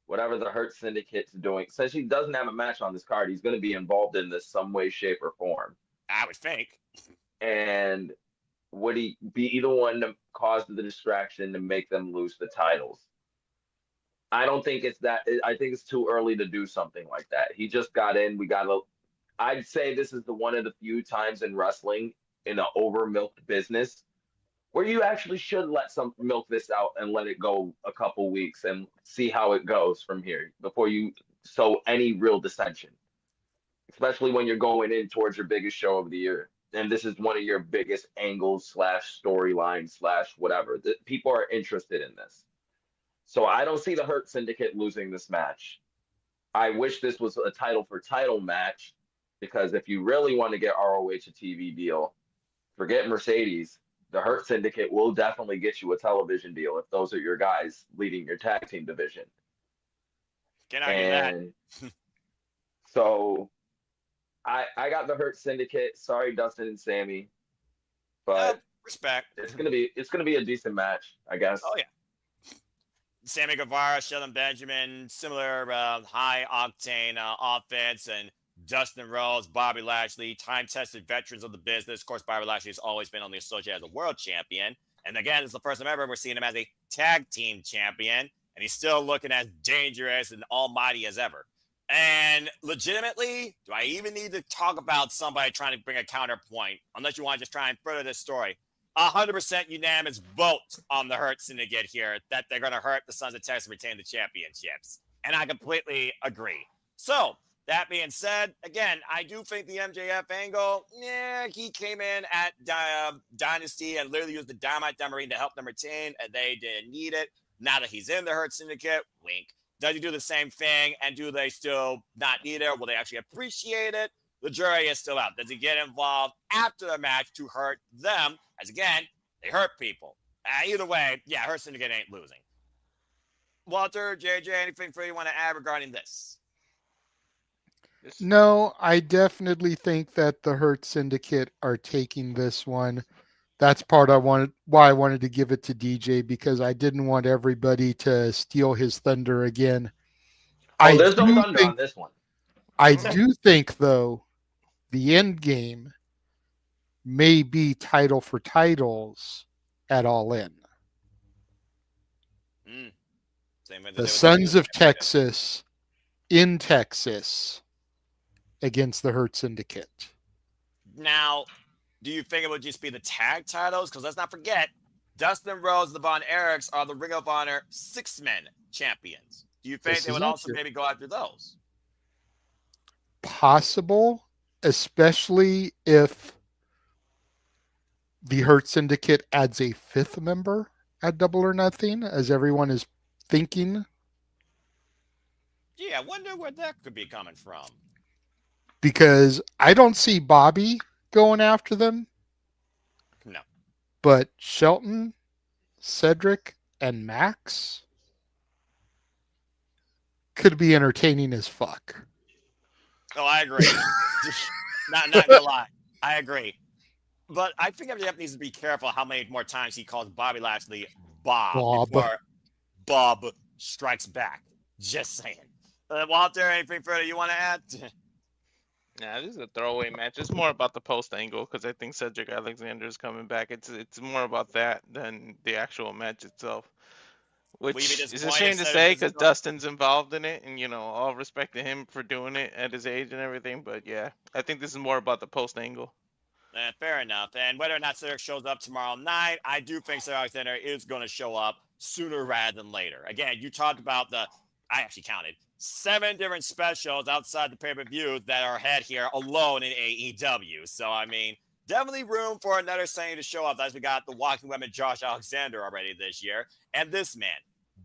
whatever the Hurt Syndicate's doing? Since he doesn't have a match on this card, he's going to be involved in this some way, shape, or form. I would think. And would he be either one to cause the distraction to make them lose the titles? I don't think it's that. I think it's too early to do something like that. He just got in. I'd say this is the one of the few times in wrestling, in an over-milked business, where you actually should milk this out and let it go a couple weeks and see how it goes from here before you sow any real dissension, especially when you're going in towards your biggest show of the year. And this is one of your biggest angles / storylines / whatever. People are interested in this. So I don't see the Hurt Syndicate losing this match. I wish this was a title for title match, because if you really want to get ROH a TV deal, forget Mercedes. The Hurt Syndicate will definitely get you a television deal if those are your guys leading your tag team division. Can I do that? So I got the Hurt Syndicate. Sorry, Dustin and Sammy, but respect. It's gonna be a decent match, I guess. Oh yeah. Sammy Guevara, Shelton Benjamin, similar high octane offense, and Dustin Rhodes, Bobby Lashley, time-tested veterans of the business. Of course, Bobby Lashley has always been on the associate as a world champion. And again, it's the first time ever we're seeing him as a tag team champion. And he's still looking as dangerous and almighty as ever. And legitimately, do I even need to talk about somebody trying to bring a counterpoint? Unless you want to just try and further this story. 100% unanimous vote on the Hurt Syndicate here that they're going to hurt the Sons of Texas and retain the championships. And I completely agree. So, that being said, again, I do think the MJF angle, he came in at Dynasty and literally used the Dynamite Marine to help them retain, and they didn't need it. Now that he's in the Hurt Syndicate, wink. Does he do the same thing, and do they still not need it? Will they actually appreciate it? The jury is still out. Does he get involved after the match to hurt them? As again, they hurt people. Either way, Hurt Syndicate ain't losing. Walter, JJ, anything for you want to add regarding this? No, I definitely think that the Hurt Syndicate are taking this one. That's why I wanted to give it to DJ, because I didn't want everybody to steal his thunder again. There's no thunder on this one. I do think, though, the end game may be title for titles at All In. The Sons of Texas in Texas against the Hurt Syndicate. Now, do you think it would just be the tag titles? Because let's not forget, Dustin Rhodes and the Von Erichs are the Ring of Honor 6-man champions. Do you think they would also maybe go after those? Possible, especially if the Hurt Syndicate adds a 5th member at Double or Nothing, as everyone is thinking. Yeah, I wonder where that could be coming from. Because I don't see Bobby going after them. No. But Shelton, Cedric, and Max could be entertaining as fuck. Oh, I agree. not gonna lie. I agree. But I think MJF needs to be careful how many more times he calls Bobby Lashley Bob Bob. before Bob strikes back. Just saying. Walter, anything further you want to add? Nah, this is a throwaway match. It's more about the post angle because I think Cedric Alexander is coming back. It's more about that than the actual match itself. Will you be Which is a disappointed shame to instead of say because disappointed? Dustin's involved in it, and all respect to him for doing it at his age and everything. But yeah, I think this is more about the post angle. Fair enough. And whether or not Cedric shows up tomorrow night, I do think Cedric Alexander is going to show up sooner rather than later. Again, you talked about I actually counted 7 different specials outside the pay-per-view that are ahead here alone in AEW. So, I mean, definitely room for another Sunny to show up. As we got the Walking Women Josh Alexander already this year. And this man,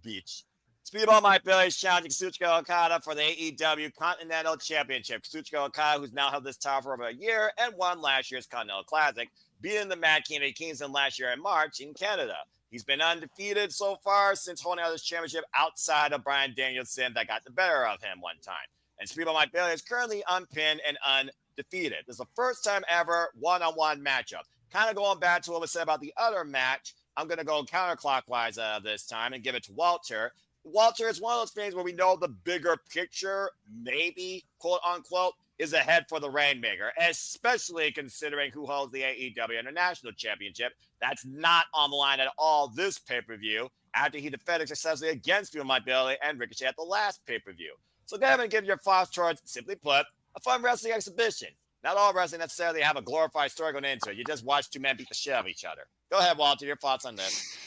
bitch. Speedball Mike Bailey is challenging Kazuchika Okada for the AEW Continental Championship. Kazuchika Okada, who's now held this title for over a year and won last year's Continental Classic, beating the Mad King Eddie Kingston last year in March in Canada. He's been undefeated so far since holding out this championship outside of Bryan Danielson that got the better of him one time. And Speedball Mike Bailey is currently unpinned and undefeated. This is the first time ever one-on-one matchup. Kind of going back to what was said about the other match, I'm going to go counterclockwise this time and give it to Walter. Walter, it's one of those things where we know the bigger picture, maybe, quote unquote, is ahead for the Rainmaker, especially considering who holds the AEW International Championship. That's not on the line at all this pay-per-view after he defended successfully against Speedball Mike Bailey and Ricochet at the last pay-per-view. So go ahead and give your thoughts towards, simply put, a fun wrestling exhibition. Not all wrestling necessarily have a glorified story going into it. You just watch 2 men beat the shit out of each other. Go ahead, Walter, your thoughts on this.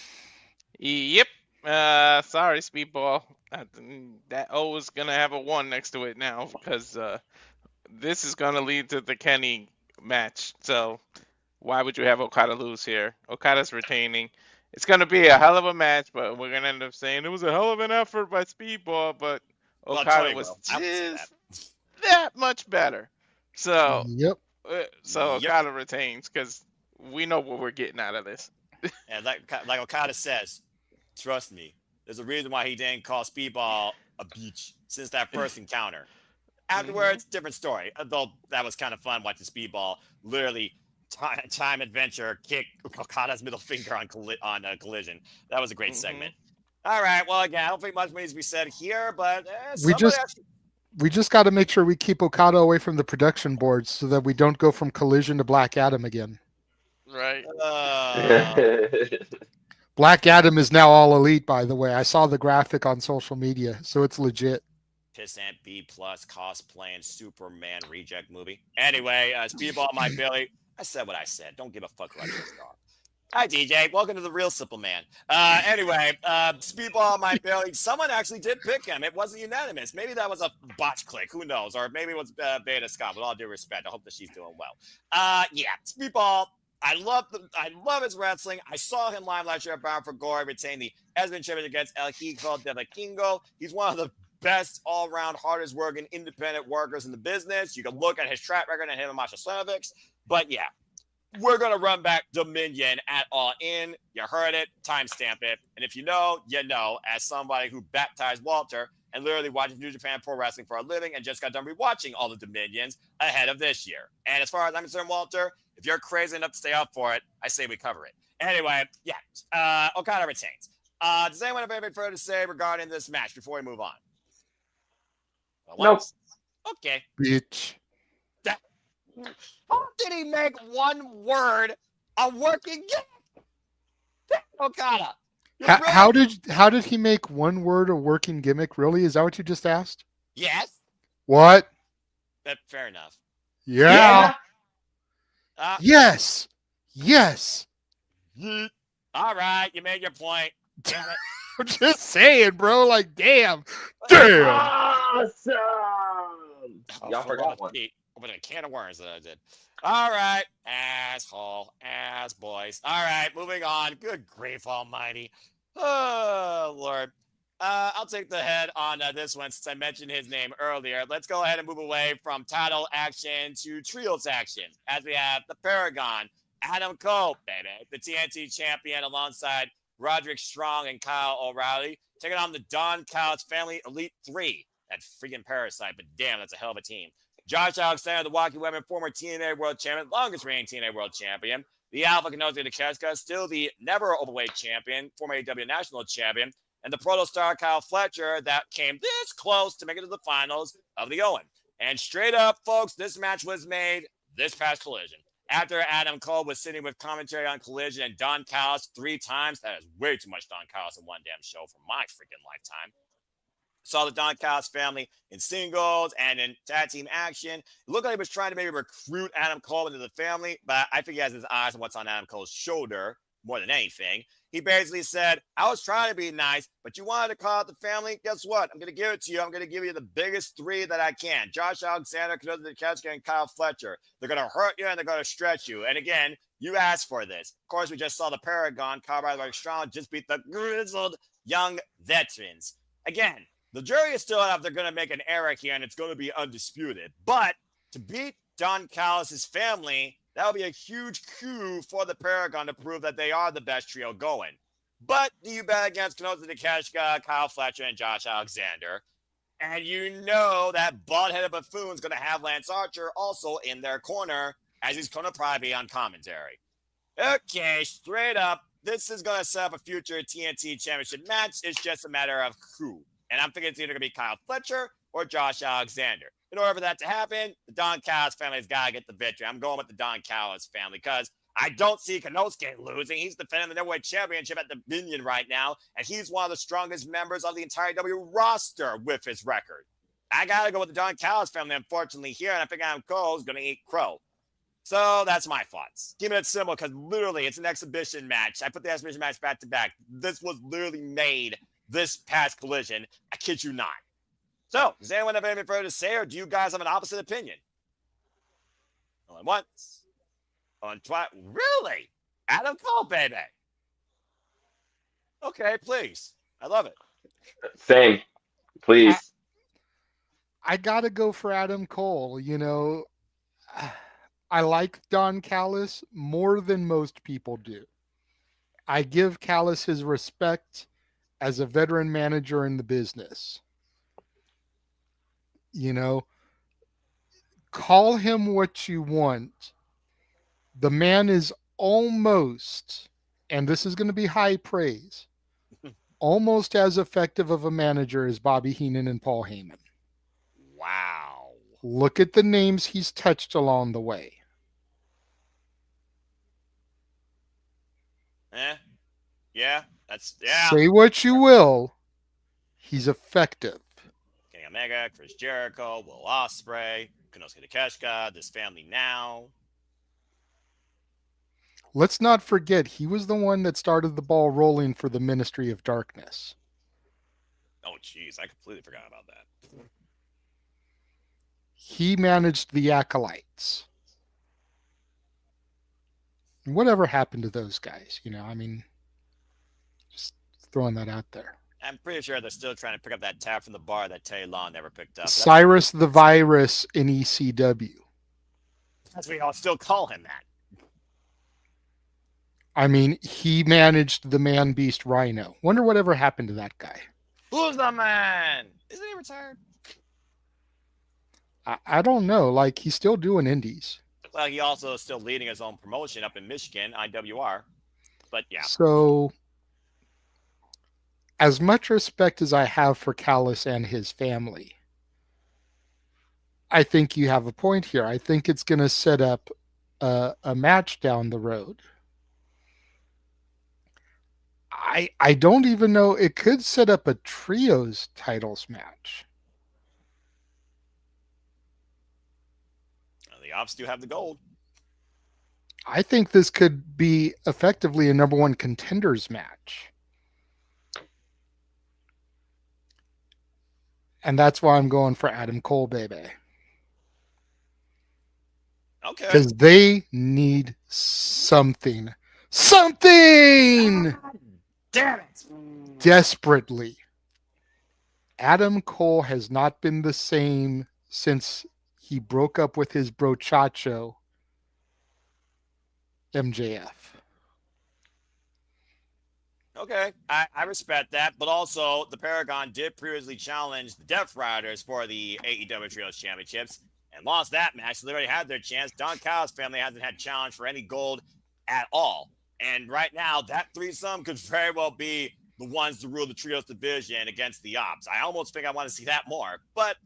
Yep. Sorry, Speedball. That O is gonna have a 1 next to it now because this is gonna lead to the Kenny match. So why would you have Okada lose here? Okada's retaining. It's gonna be a hell of a match, but we're gonna end up saying it was a hell of an effort by Speedball, but Okada was just that much better. So Yep. Okada retains because we know what we're getting out of this. And like Okada says, trust me, there's a reason why he didn't call Speedball a beach since that first encounter. Afterwards, different story. Though that was kind of fun watching Speedball literally time adventure kick Okada's middle finger on Collision. That was a great segment. All right. Well, again, I don't think much needs to be said here, but we just got to make sure we keep Okada away from the production boards so that we don't go from Collision to Black Adam again. Right. Black Adam is now all elite, by the way. I saw the graphic on social media, so it's legit. Pissant B+ cosplaying Superman reject movie. Anyway, Speedball Mike Bailey. I said what I said. Don't give a fuck about this dog. Hi, DJ. Welcome to the Real Simple Man. Anyway, Speedball Mike Bailey. Someone actually did pick him. It wasn't unanimous. Maybe that was a botch click. Who knows? Or maybe it was Beta Scott. With all due respect, I hope that she's doing well. Yeah, Speedball. I love his wrestling. I saw him live last year at Bound for Glory, retain the Esmond Championship against El Hijo de la Kingo. He's one of the best all-around, hardest working independent workers in the business. You can look at his track record and him and Masha Slanovics. But yeah, we're going to run back Dominion at All In. You heard it. Timestamp it. And if you know, you know, as somebody who baptized Walter and literally watches New Japan Pro Wrestling for a living and just got done rewatching all the Dominions ahead of this year. And as far as I'm concerned, Walter, if you're crazy enough to stay up for it, I say we cover it. Anyway, yeah, Okada retains. Does anyone have anything further to say regarding this match before we move on? Nope. Okay. Bitch. How did he make one word a working gimmick? Okada. How did he make one word a working gimmick? Really? Is that what you just asked? Yes. What? Fair enough. Yeah. Yes. Yes. All right, you made your point. Damn it. I'm just saying, bro. Like, damn. Damn. Awesome. Y'all forgot one. Open a can of worms that I did. All right. Ass boys. All right, moving on. Good grief almighty. Oh, Lord. I'll take the head on this one since I mentioned his name earlier. Let's go ahead and move away from title action to trios action as we have the Paragon, Adam Cole, baby, the TNT champion alongside Roderick Strong and Kyle O'Reilly, taking on the Don Couch Family Elite 3. That freaking parasite, but damn, that's a hell of a team. Josh Alexander, the Walkie Women, former TNA World Champion, longest reigning TNA World Champion. The Alpha Konosuke Takeshita, still the never overweight champion, former AEW National Champion. And the Proto Star Kyle Fletcher that came this close to make it to the finals of the Owen. And straight up, folks, this match was made this past Collision. After Adam Cole was sitting with commentary on Collision and Don Callis 3 times. That is way too much Don Callis in one damn show for my freaking lifetime. Saw the Don Callis family in singles and in tag team action. It looked like he was trying to maybe recruit Adam Cole into the family, but I think he has his eyes on what's on Adam Cole's shoulder more than anything. He basically said, I was trying to be nice, but you wanted to call out the family? Guess what? I'm going to give it to you. I'm going to give you the biggest 3 that I can. Josh Alexander, Konosuke Takeshita, and Kyle Fletcher. They're going to hurt you and they're going to stretch you. And again, you asked for this. Of course, we just saw the Paragon, Roderick Strong, just beat the grizzled young veterans. Again, the jury is still out if they're going to make an error here, and it's going to be undisputed. But to beat Don Callis' family, that would be a huge coup for the Paragon to prove that they are the best trio going. But do you bet against Konosuke Takeshita, Kyle Fletcher, and Josh Alexander? And you know that bald-headed buffoon's going to have Lance Archer also in their corner, as he's going to probably be on commentary. Okay, straight up, this is going to set up a future TNT Championship match. It's just a matter of who. And I'm thinking it's either going to be Kyle Fletcher or Josh Alexander. In order for that to happen, the Don Callis family has got to get the victory. I'm going with the Don Callis family because I don't see Konosuke losing. He's defending the Neverweight Championship at the Dominion right now, and he's one of the strongest members of the entire W roster with his record. I got to go with the Don Callis family, unfortunately, here, and I think Adam Cole is going to eat crow. So that's my thoughts. Keep it simple because literally it's an exhibition match. I put the exhibition match back to back. This was literally made this past Collision. I kid you not. So, does anyone have anything further to say, or do you guys have an opposite opinion? Only once. Only twice. Really? Adam Cole, baby. Okay, please. I love it. Same. Please. I got to go for Adam Cole. You know, I like Don Callis more than most people do. I give Callis his respect as a veteran manager in the business. You know, call him what you want. The man is almost, and this is going to be high praise, almost as effective of a manager as Bobby Heenan and Paul Heyman. Wow. Look at the names he's touched along the way. Yeah, yeah. Say what you will, he's effective. Kenny Omega, Chris Jericho, Will Ospreay, Konosuke Takeshita, this family now. Let's not forget, he was the one that started the ball rolling for the Ministry of Darkness. Oh, jeez, I completely forgot about that. He managed the Acolytes. Whatever happened to those guys? You know, I mean, just throwing that out there. I'm pretty sure they're still trying to pick up that tab from the bar that Teddy Long never picked up. Cyrus the Virus in ECW. That's what y'all still call him that. I mean, he managed the Man Beast Rhino. Wonder whatever happened to that guy. Who's the man? Isn't he retired? I don't know. Like, he's still doing indies. Well, he also is still leading his own promotion up in Michigan, IWR. But yeah. So, as much respect as I have for Callis and his family, I think you have a point here. I think it's going to set up a match down the road. I don't even know. It could set up a trios titles match. The Ops do have the gold. I think this could be effectively a number one contenders match. And that's why I'm going for Adam Cole, baby. Okay. Because they need something. Something! Damn it! Desperately. Adam Cole has not been the same since he broke up with his brochacho, MJF. Okay, I respect that, but also the Paragon did previously challenge the Death Riders for the AEW Trios Championships, and lost that match. So they already had their chance. Don Callis family hasn't had challenge for any gold at all. And right now, that threesome could very well be the ones to rule the trios division against the Ops. I almost think I want to see that more, but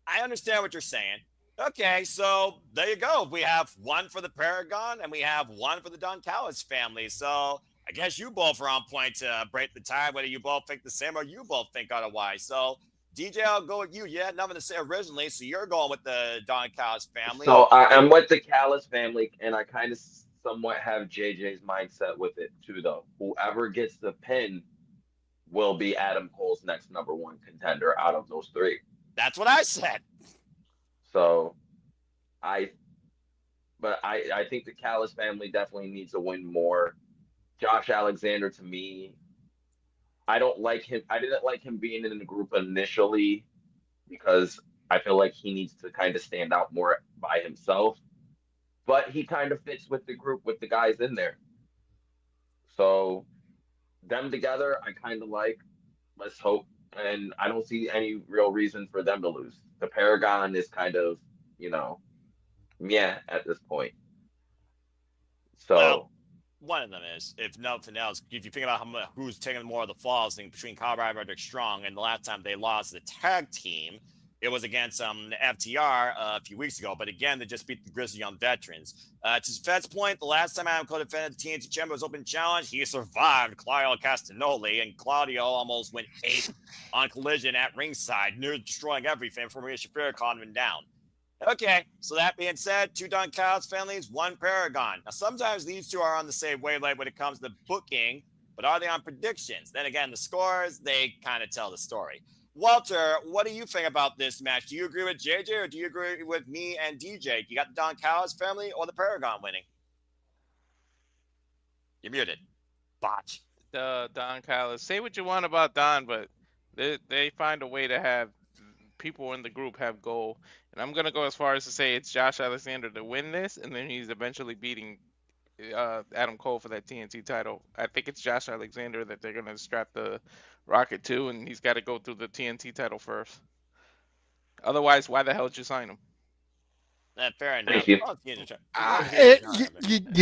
I understand what you're saying. Okay, so there you go. We have one for the Paragon, and we have one for the Don Callis family. So I guess you both are on point to break the tie, whether you both think the same or you both think otherwise. So, DJ, I'll go with you. You had nothing to say originally, so you're going with the Don Callis family. So I'm with the Callis family, and I kind of somewhat have JJ's mindset with it too, though. Whoever gets the pin will be Adam Cole's next number one contender out of those three. That's what I said. So I think the Callis family definitely needs to win more. Josh Alexander, to me, I don't like him. I didn't like him being in the group initially because I feel like he needs to kind of stand out more by himself. But he kind of fits with the group with the guys in there. So them together, I kind of like. Let's hope. And I don't see any real reason for them to lose. The Paragon is kind of, at this point. So. Well, one of them is, if nothing else, if you think about who's taking more of the falls between Colorado and Roderick Strong, and the last time they lost the tag team, it was against FTR a few weeks ago. But again, they just beat the Grizzly Young Veterans. To Fed's point, the last time Adam Cole defended the TNT Champion was open challenge. He survived Claudio Castagnoli, and Claudio almost went 8 on Collision at ringside, near destroying everything from Rhea Shafir calling him down. Okay, so that being said, 2 Don Callis families, 1 Paragon. Now, sometimes these 2 are on the same wavelength when it comes to booking, but are they on predictions? Then again, the scores, they kind of tell the story. Walter, what do you think about this match? Do you agree with JJ or do you agree with me and DJ? You got the Don Callis family or the Paragon winning? You're muted. Botch. Don Callis. Say what you want about Don, but they find a way to have people in the group have goal. And I'm going to go as far as to say it's Josh Alexander to win this, and then he's eventually beating Adam Cole for that TNT title. I think it's Josh Alexander that they're going to strap the Rocket to, and he's got to go through the TNT title first. Otherwise, why the hell did you sign him? Fair enough. You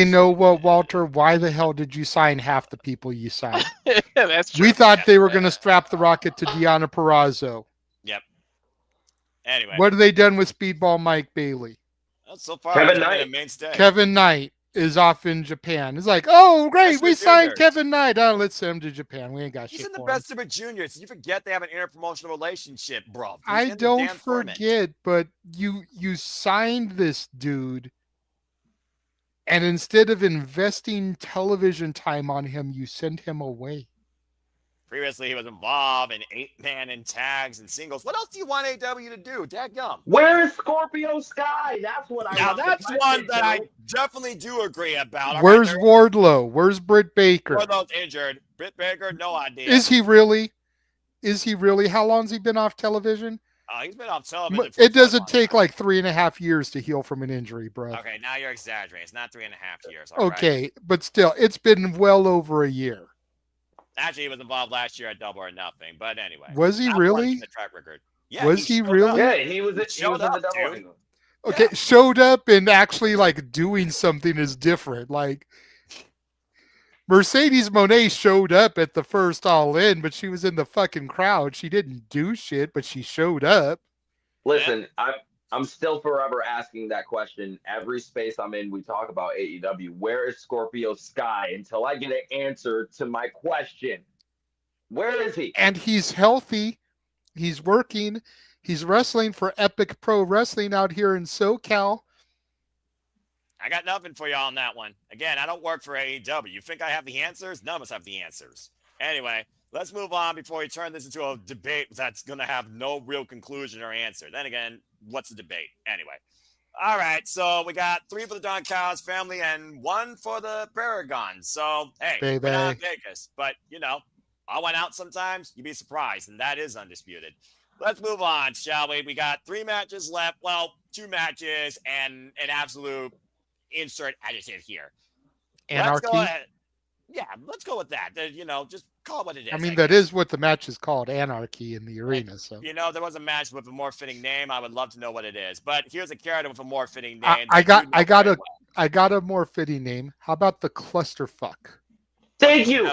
know what, Walter? Why the hell did you sign half the people you signed? That's true. We thought they were going to strap the Rocket to Deonna Purrazzo. Yep. Anyway. What have they done with Speedball Mike Bailey? Well, so far, Kevin it's been Knight. a mainstay. Kevin Knight is off in Japan. It's like, oh, great. Best We Super signed Juniors. Kevin Knight. Oh, let's send him to Japan. We ain't got He's shit in the for Best him. Super Juniors. You forget they have an interpromotional relationship, bro. He's I in the don't damn tournament. forget, but you signed this dude, and instead of investing television time on him, you sent him away. Previously, he was involved in 8-man and tags and singles. What else do you want AEW to do? Dadgum. Where is Scorpio Sky? That's what I Now, want. that's one that I definitely do agree about. Where's Wardlow? Where's Britt Baker? Wardlow's injured. Britt Baker, no idea. Is he really? How long's he been off television? He's been off television. It doesn't take like 3.5 years to heal from an injury, bro. Okay, now you're exaggerating. It's not 3.5 years. Okay, right. but still, it's been well over a year. Actually, he was involved last year at Double or Nothing. But anyway. Was he really? The track record. Yeah, was he really? Yeah, he was in the Double. Dude. Okay, Yeah. showed up and actually like doing something is different. Like Mercedes Moné showed up at the first All In, but she was in the fucking crowd. She didn't do shit, but she showed up. Listen, I'm still forever asking that question. Every space I'm in, we talk about AEW. Where is Scorpio Sky? Until I get an answer to my question. Where is he? And he's healthy. He's working. He's wrestling for Epic Pro Wrestling out here in SoCal. I got nothing for y'all on that one. Again, I don't work for AEW. You think I have the answers? None of us have the answers. Anyway, let's move on before we turn this into a debate that's going to have no real conclusion or answer. Then again, what's the debate? Anyway. All right, so we got 3 for the Don Callis family and 1 for the Paragon. So, hey, Baby. we're not in Vegas. But, I went out sometimes. You'd be surprised, and that is undisputed. Let's move on, shall we? We got 3 matches left. Well, 2 matches and an absolute insert adjective here. Anarchy. Let's go ahead. Yeah, let's go with that. Just call it what it is. I mean, that is what the match is called, Anarchy in the arena. So There was a match with a more fitting name. I would love to know what it is. But here's a character with a more fitting name. I got a more fitting name. How about the Clusterfuck? Thank you.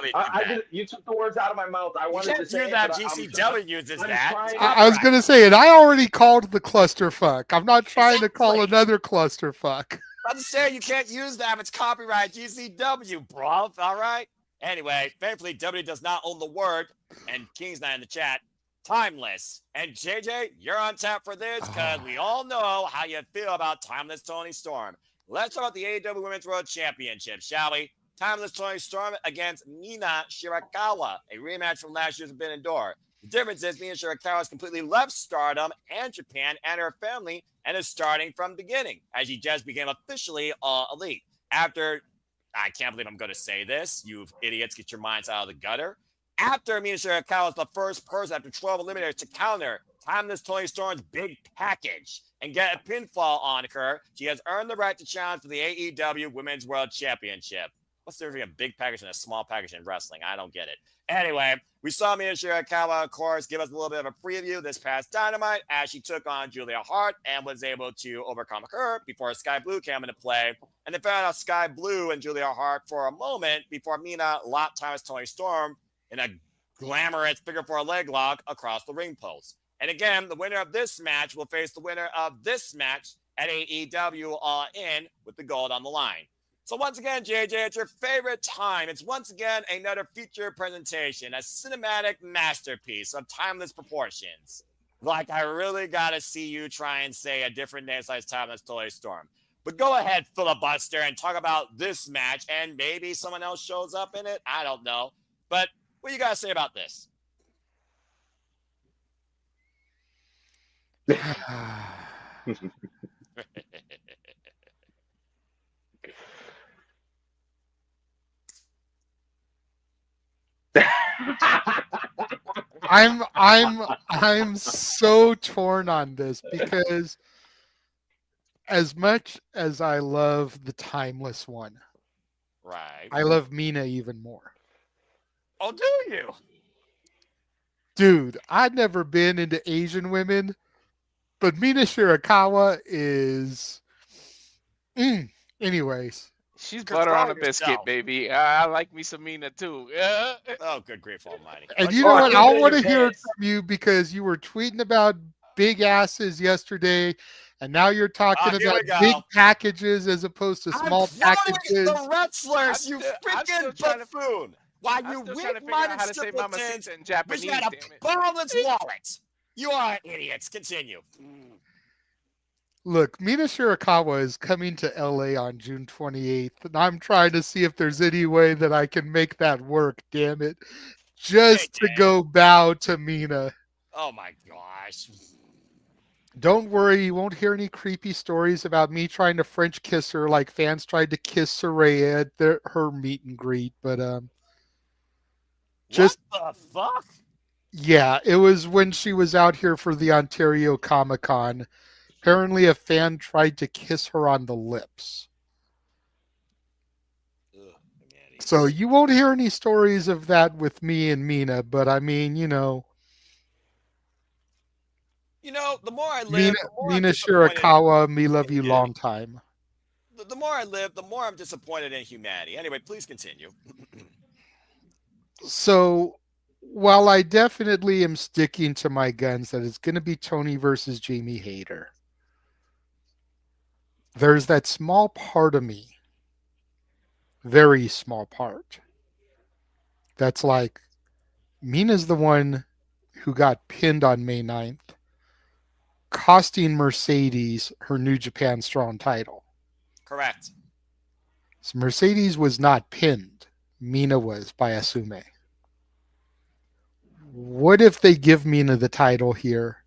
You took the words out of my mouth. I wanted to say that GCW uses that. I was going to say it. I already called the Clusterfuck. I'm not trying to call another Clusterfuck. I'm saying you can't use that if it's copyright GCW, bro. All right. Anyway, thankfully, W does not own the word, and King's not in the chat. Timeless. And JJ, you're on tap for this because we all know how you feel about Timeless Toni Storm. Let's talk about the AEW Women's World Championship, shall we? Timeless Toni Storm against Mina Shirakawa, a rematch from last year's Forbidden Door. The difference is Mina Shirakawa has completely left Stardom and Japan and her family and is starting from the beginning as she just became officially elite. After, I can't believe I'm going to say this, you idiots, get your minds out of the gutter. After Mina Shirakawa was the first person after 12 eliminators to counter Timeless Toni Storm's big package and get a pinfall on her, she has earned the right to challenge for the AEW Women's World Championship. What's the difference between a big package and a small package in wrestling? I don't get it. Anyway, we saw Mina Shirakawa, of course, give us a little bit of a preview this past Dynamite as she took on Julia Hart and was able to overcome her before Sky Blue came into play. And they found out Sky Blue and Julia Hart for a moment before Mina locked Timeless Toni Storm in a glamorous figure four leg lock across the ring post. And again, the winner of this match will face the winner of this match at AEW All In with the gold on the line. So once again, JJ, it's your favorite time. It's once again another feature presentation, a cinematic masterpiece of timeless proportions. Like, I really got to see you try and say a different name besides Timeless Toni Storm. But go ahead, filibuster, and talk about this match, and maybe someone else shows up in it. I don't know. But what do you got to say about this? I'm so torn on this because as much as I love the timeless one, right, I love Mina even more. Oh, do you? Dude, I've never been into Asian women, but Mina Shirakawa is anyways. She's butter on a biscuit, baby. I like me some Mina too. Oh, good grief almighty. And you know what? I want to hear it from you because you were tweeting about big asses yesterday, and now you're talking about big packages as opposed to small packages. The wrestlers, you freaking buffoon. Why you weak-minded simpletons wish you had a bottomless wallet. You are idiots. Continue. Look, Mina Shirakawa is coming to LA on June 28th, and I'm trying to see if there's any way that I can make that work, damn it. Just to go bow to Mina. Oh my gosh. Don't worry, you won't hear any creepy stories about me trying to French kiss her like fans tried to kiss Saraya at her meet and greet, but what the fuck? Yeah, it was when she was out here for the Ontario Comic-Con. Apparently a fan tried to kiss her on the lips. So you won't hear any stories of that with me and Mina, but I mean, the more I live, Mina Shirakawa, me love you long time. The more I live, the more I'm disappointed in humanity. Anyway, please continue. So, while I definitely am sticking to my guns that it's going to be Toni versus Jamie Hayter, there's that small part of me, very small part, that's like, Mina's the one who got pinned on May 9th, costing Mercedes her New Japan Strong title. Correct. So Mercedes was not pinned. Mina was by Asume. What if they give Mina the title here?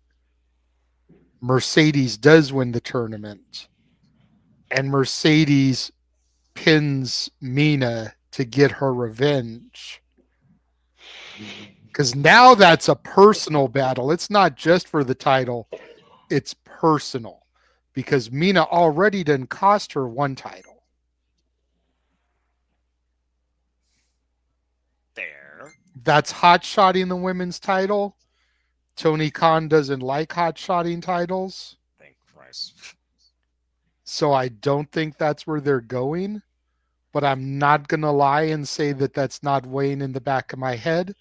Mercedes does win the tournament, and Mercedes pins Mina to get her revenge. Because now that's a personal battle. It's not just for the title. It's personal. Because Mina already didn't cost her one title. that's hot-shotting the women's title. Tony Khan doesn't like hot-shotting titles. Thank Christ. So I don't think that's where they're going. But I'm not going to lie and say that that's not weighing in the back of my head.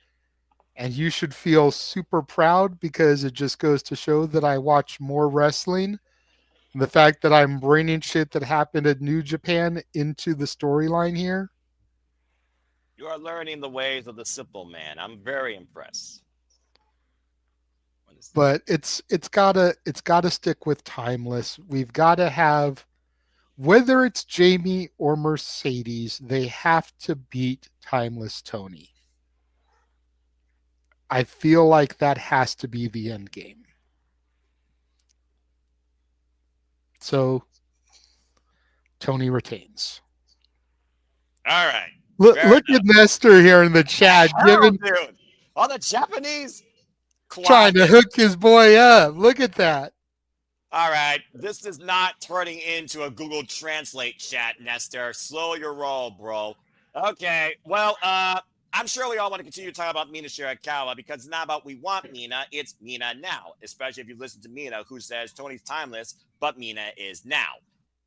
And you should feel super proud because it just goes to show that I watch more wrestling. And the fact that I'm bringing shit that happened at New Japan into the storyline here. You are learning the ways of the simple man. I'm very impressed. But it's gotta stick with timeless. We've got to have, whether it's Jamie or Mercedes, they have to beat Timeless Tony. I feel like that has to be the end game. So Tony retains. All right. Look at Nestor here in the chat, dude. All the Japanese trying to hook his boy up. Look at that. All right. This is not turning into a Google Translate chat, Nestor. Slow your roll, bro. Okay. Well, I'm sure we all want to continue talking about Mina Shirakawa because it's not about we want Mina, it's Mina now, especially if you listen to Mina, who says Tony's timeless, but Mina is now.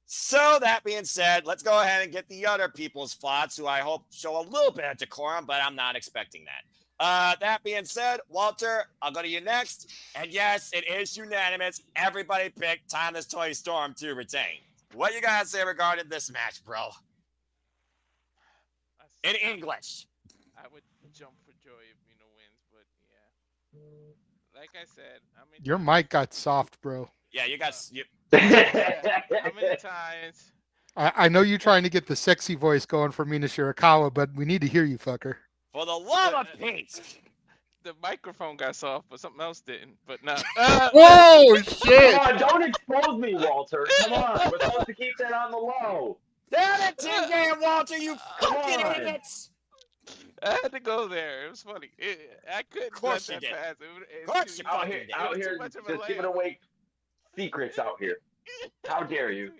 So that being said, let's go ahead and get the other people's thoughts, who I hope show a little bit of decorum, but I'm not expecting that. That being said, Walter, I'll go to you next. And yes, it is unanimous. Everybody picked Timeless Tony Storm to retain. What you guys say regarding this match, bro? In English. I would jump for joy if Mina wins, but yeah. Like I said, your mic got soft, bro. Yeah, you got. How many times? I know you're trying to get the sexy voice going for Mina Shirakawa, but we need to hear you, fucker. For the love of Pete! The microphone got soft, but something else didn't. But no. Whoa, shit! Come on, don't expose me, Walter. Come on, we're supposed to keep that on the low. Damn it, TJ and Walter, you fucking idiots! I had to go there. It was funny. I couldn't. Of course you did. Of course you out fucking did. Out here, just giving away secrets out here. How dare you?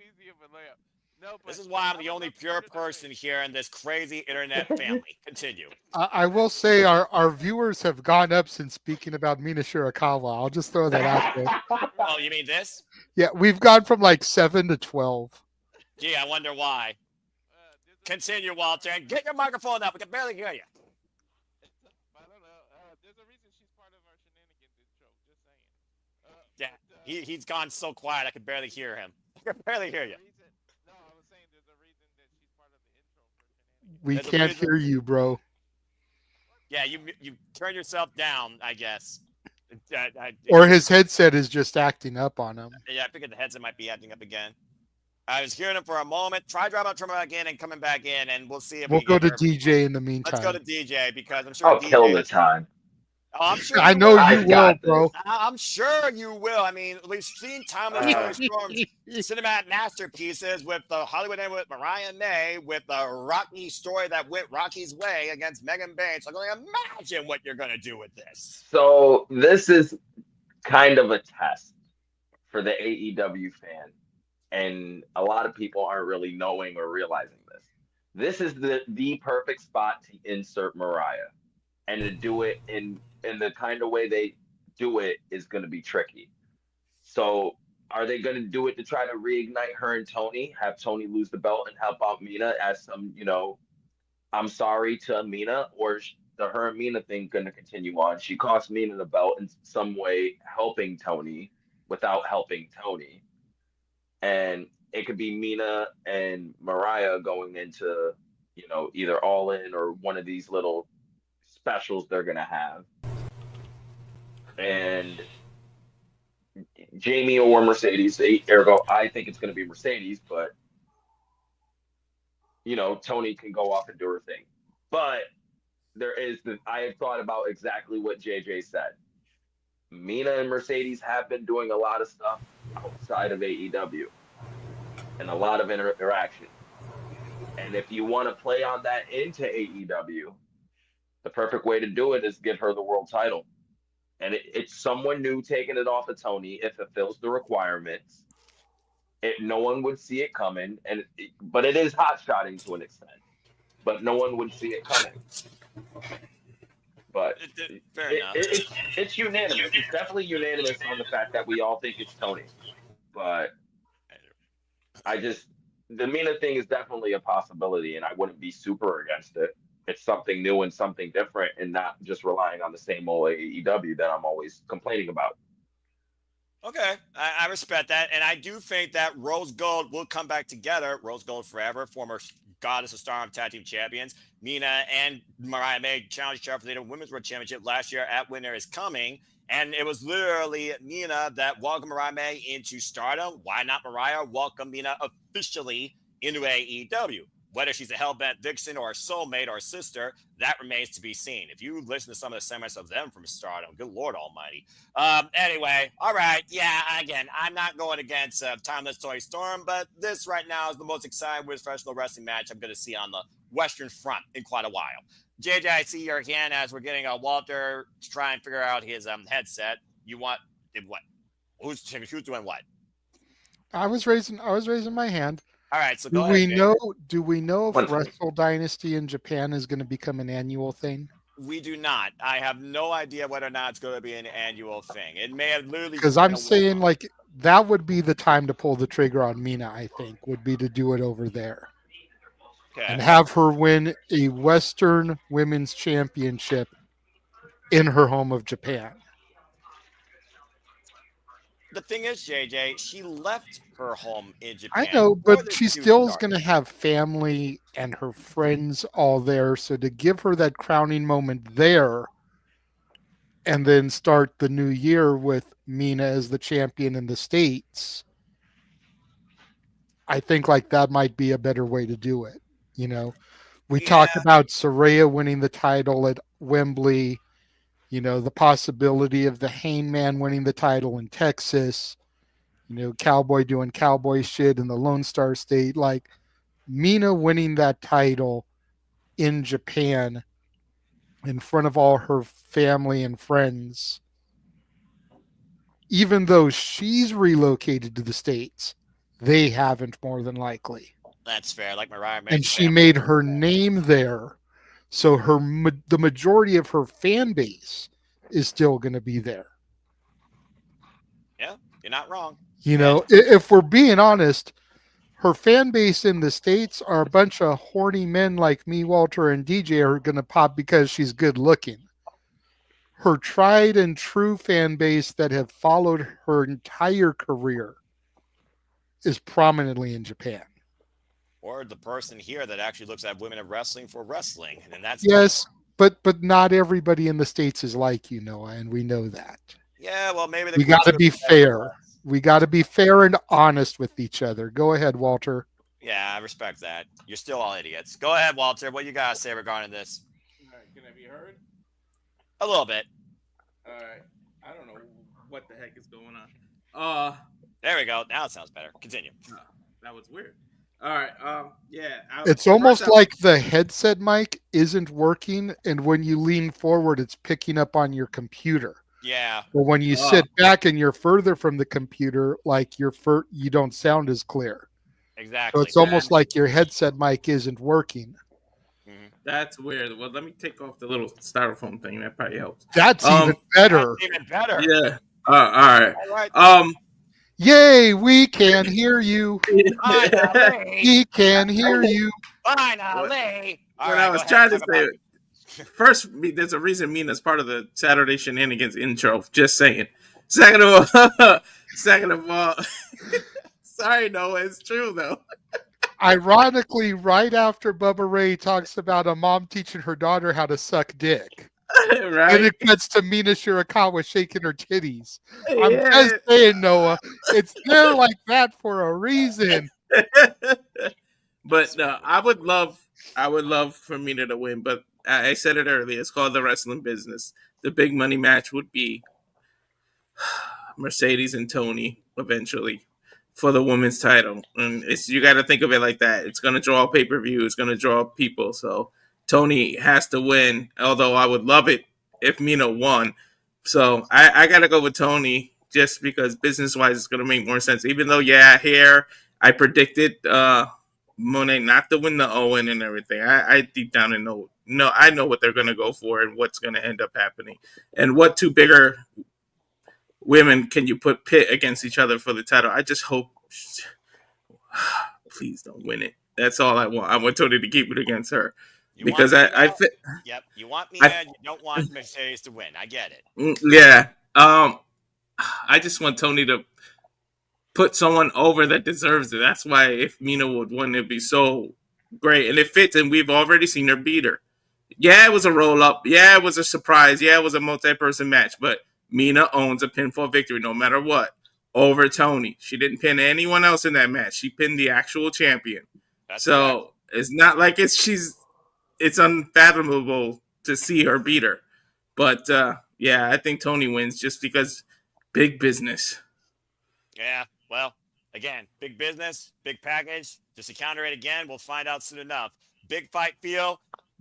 No, this is why I'm the only pure person here in this crazy internet family. Continue. I will say our viewers have gone up since speaking about Mina Shirakawa. I'll just throw that out there. Oh, you mean this? Yeah, we've gone from like 7 to 12. Gee, I wonder why. Continue, Walter, and get your microphone up. We can barely hear you. I don't know. There's a reason she's part of our shenanigans intro. Just saying. Yeah, he's gone so quiet I could barely hear him. I could barely hear you. No, I was saying there's a reason that she's part of the intro for shenanigans. We can't hear you, bro. Yeah, you turn yourself down, I guess. Or his headset is just acting up on him. Yeah, I figured the headset might be acting up again. I was hearing him for a moment. Try dropping out, back in, and coming back in, and we'll see if we'll go to DJ in the meantime. Let's go to DJ because I'm sure I'll DJ kill the time. Oh, I'm sure I know you will, bro. I'm sure you will. I mean, we've seen Timeless Tony Storm's cinematic masterpieces with the Hollywood end with Mariah May, with the Rocky story that went Rocky's way against Megan Bates. I can only imagine what you're going to do with this. So this is kind of a test for the AEW fan. And a lot of people aren't really knowing or realizing this. This is the perfect spot to insert Mariah. And to do it in the kind of way they do it is going to be tricky. So are they going to do it to try to reignite her and Tony, have Tony lose the belt and help out Mina as some, I'm sorry to Mina, or the her and Mina thing going to continue on? She cost Mina the belt in some way, helping Tony without helping Tony. And it could be Mina and Mariah going into, either All In or one of these little specials they're going to have. And Jamie or Mercedes, ergo, I think it's going to be Mercedes, but, Tony can go off and do her thing. But I have thought about exactly what JJ said. Mina and Mercedes have been doing a lot of stuff outside of AEW and a lot of interaction. And if you want to play on that into AEW, the perfect way to do it is give her the world title. And it's someone new taking it off of Tony if it fills the requirements. No one would see it coming, but it is hot-shotting to an extent. But no one would see it coming. But Fair enough. it's unanimous. It's definitely unanimous on the fact that we all think it's Toni. But the Mina thing is definitely a possibility, and I wouldn't be super against it. It's something new and something different, and not just relying on the same old AEW that I'm always complaining about. Okay, I respect that, and I do think that Rose Gold will come back together. Rose Gold forever, former Goddess of Stardom Tag Team Champions. Mina and Mariah May challenged each other for the Women's World Championship last year at Winter is Coming, and it was literally Mina that welcomed Mariah May into Stardom. Why not Mariah welcome Mina officially into AEW? Whether she's a hellbent vixen or a soulmate or a sister, that remains to be seen. If you listen to some of the segments of them from Stardom, good Lord Almighty. Anyway, all right. Yeah, again, I'm not going against Timeless Toni Storm, but this right now is the most exciting women's professional wrestling match I'm going to see on the Western Front in quite a while. JJ, I see your hand as we're getting Walter to try and figure out his headset. You want what? Who's doing what? I was raising my hand. All right, so do we know if Wrestle Dynasty in Japan is going to become an annual thing? We do not. I have no idea whether or not it's going to be an annual thing. It may have literally, because I'm saying like that would be the time to pull the trigger on Mina. I think would be to do it over there, and have her win a Western Women's Championship in her home of Japan. The thing is, JJ, she left her home in Japan. I know, but she still is going to have family and her friends all there. So to give her that crowning moment there and then start the new year with Mina as the champion in the States, I think like that might be a better way to do it. You know, we talked about Saraya winning the title at Wembley. You know, the possibility of the Hangman winning the title in Texas, you know, Cowboy doing cowboy shit in the Lone Star State, like Mina winning that title in Japan in front of all her family and friends, even though she's relocated to the States, they haven't more than likely. That's fair. Like Mariah May. And she made her name there. So the majority of her fan base is still going to be there. Yeah, you're not wrong. You know, if we're being honest, her fan base in the States are a bunch of horny men like me, Walter, and DJ are going to pop because she's good looking. Her tried and true fan base that have followed her entire career is prominently in Japan. Or the person here that actually looks at women in wrestling for wrestling. And that's but not everybody in the States is like you, Noah, and we know that. Yeah, well, maybe we got to be fair. We got to be fair and honest with each other. Go ahead, Walter. Yeah, I respect that. You're still all idiots. Go ahead, Walter. What you got to say regarding this? All right, can I be heard? A little bit. All right. I don't know what the heck is going on. There we go. Now it sounds better. Continue. That was weird. All right. It's almost like the headset mic isn't working, and when you lean forward, it's picking up on your computer. Yeah. But when you sit back and you're further from the computer, like you don't sound as clear. Exactly. So it's almost like your headset mic isn't working. That's weird. Well, let me take off the little styrofoam thing. That probably helps. That's even better. That's even better. Yeah. All right. Yay, we can hear you. We can hear you. Finally. What I was trying to say, first, there's a reason Mina's part of the Saturday Shenanigans intro. Just saying. Second of all, sorry, Noah, it's true, though. Ironically, right after Bubba Ray talks about a mom teaching her daughter how to suck dick. Right. And it gets to Mina Shirakawa shaking her titties. I'm just saying, Noah, it's there like that for a reason. But no, I would love for Mina to win. But I said it earlier. It's called the wrestling business. The big money match would be Mercedes and Toni eventually for the women's title. And you got to think of it like that. It's going to draw pay-per-view. It's going to draw people. So Toni has to win, although I would love it if Mina won. So I got to go with Toni just because business-wise it's going to make more sense. Even though, hair, I predicted Monet not to win the Owen and everything. I deep down and know, no, I know what they're going to go for and what's going to end up happening, and what two bigger women can you put pit against each other for the title? I just hope, please don't win it. That's all I want. I want Toni to keep it against her because Yep, you want Mina, you don't want Mercedes to win. I get it. Yeah. I just want Toni to put someone over that deserves it. That's why if Mina would win, it'd be so great. And it fits, and we've already seen her beat her. Yeah, it was a roll-up. Yeah, it was a surprise. Yeah, it was a multi-person match. But Mina owns a pinfall victory no matter what over Toni. She didn't pin anyone else in that match. She pinned the actual champion. That's so correct. It's not like it's unfathomable to see her beat her. But, yeah, I think Toni wins just because big business. Yeah, well, again, big business, big package. Just to counter it again, we'll find out soon enough. Big fight feel,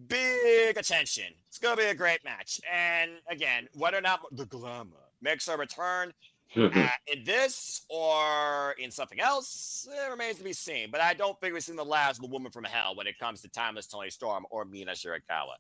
big attention. It's going to be a great match. And, again, whether or not the glamour makes her return in this or in something else, it remains to be seen. But I don't think we've seen the last of the woman from hell when it comes to Timeless Toni Storm or Mina Shirakawa.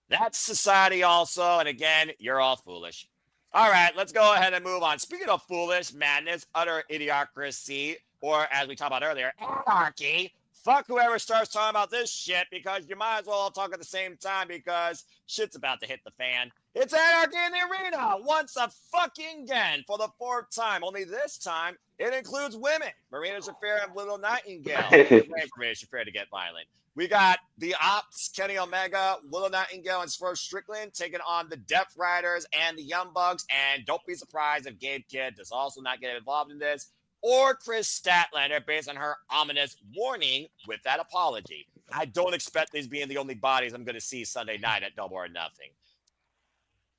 That's society also. And again, you're all foolish. All right, let's go ahead and move on. Speaking of foolish, madness, utter idiocracy, or as we talked about earlier, anarchy. Fuck whoever starts talking about this shit because you might as well all talk at the same time because shit's about to hit the fan. It's anarchy in the arena once a fucking again for the fourth time. Only this time it includes women. Marina Shafir and Little Nightingale. Wait for Marina Shafir to get violent. We got the Ops, Kenny Omega, Willow Nightingale, and Swerve Strickland taking on the Death Riders and the Young Bucks. And don't be surprised if Gabe Kidd does also not get involved in this, or Chris Statlander based on her ominous warning with that apology. I don't expect these being the only bodies I'm going to see Sunday night at Double or Nothing.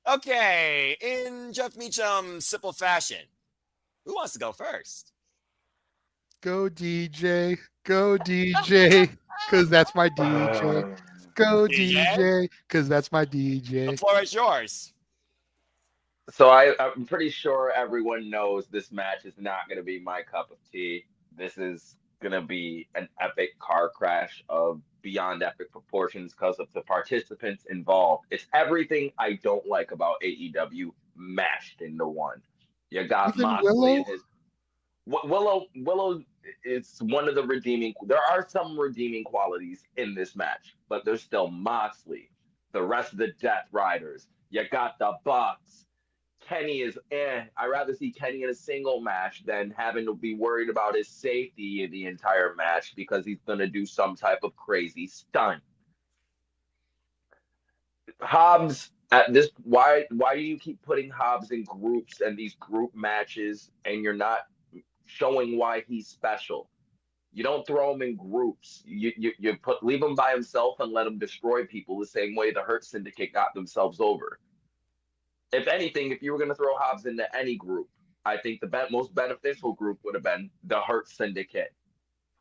Okay, in Jeff Meacham's simple fashion, who wants to go first? Go DJ, go DJ, because that's my DJ. Go DJ, because that's my DJ. The floor is yours. So I'm pretty sure everyone knows this match is not going to be my cup of tea. This is going to be an epic car crash of beyond epic proportions because of the participants involved. It's everything I don't like about AEW mashed into one. You got Moxley and his Willow is one of the redeeming. There are some redeeming qualities in this match, but there's still Moxley, the rest of the Death Riders. You got the Bucks. Kenny is I'd rather see Kenny in a single match than having to be worried about his safety in the entire match because he's going to do some type of crazy stunt. Hobbs at this why do you keep putting Hobbs in groups and these group matches and you're not showing why he's special? You don't throw him in groups. You leave him by himself and let him destroy people the same way the Hurt Syndicate got themselves over. If anything, if you were going to throw Hobbs into any group, I think the most beneficial group would have been the Hurt Syndicate.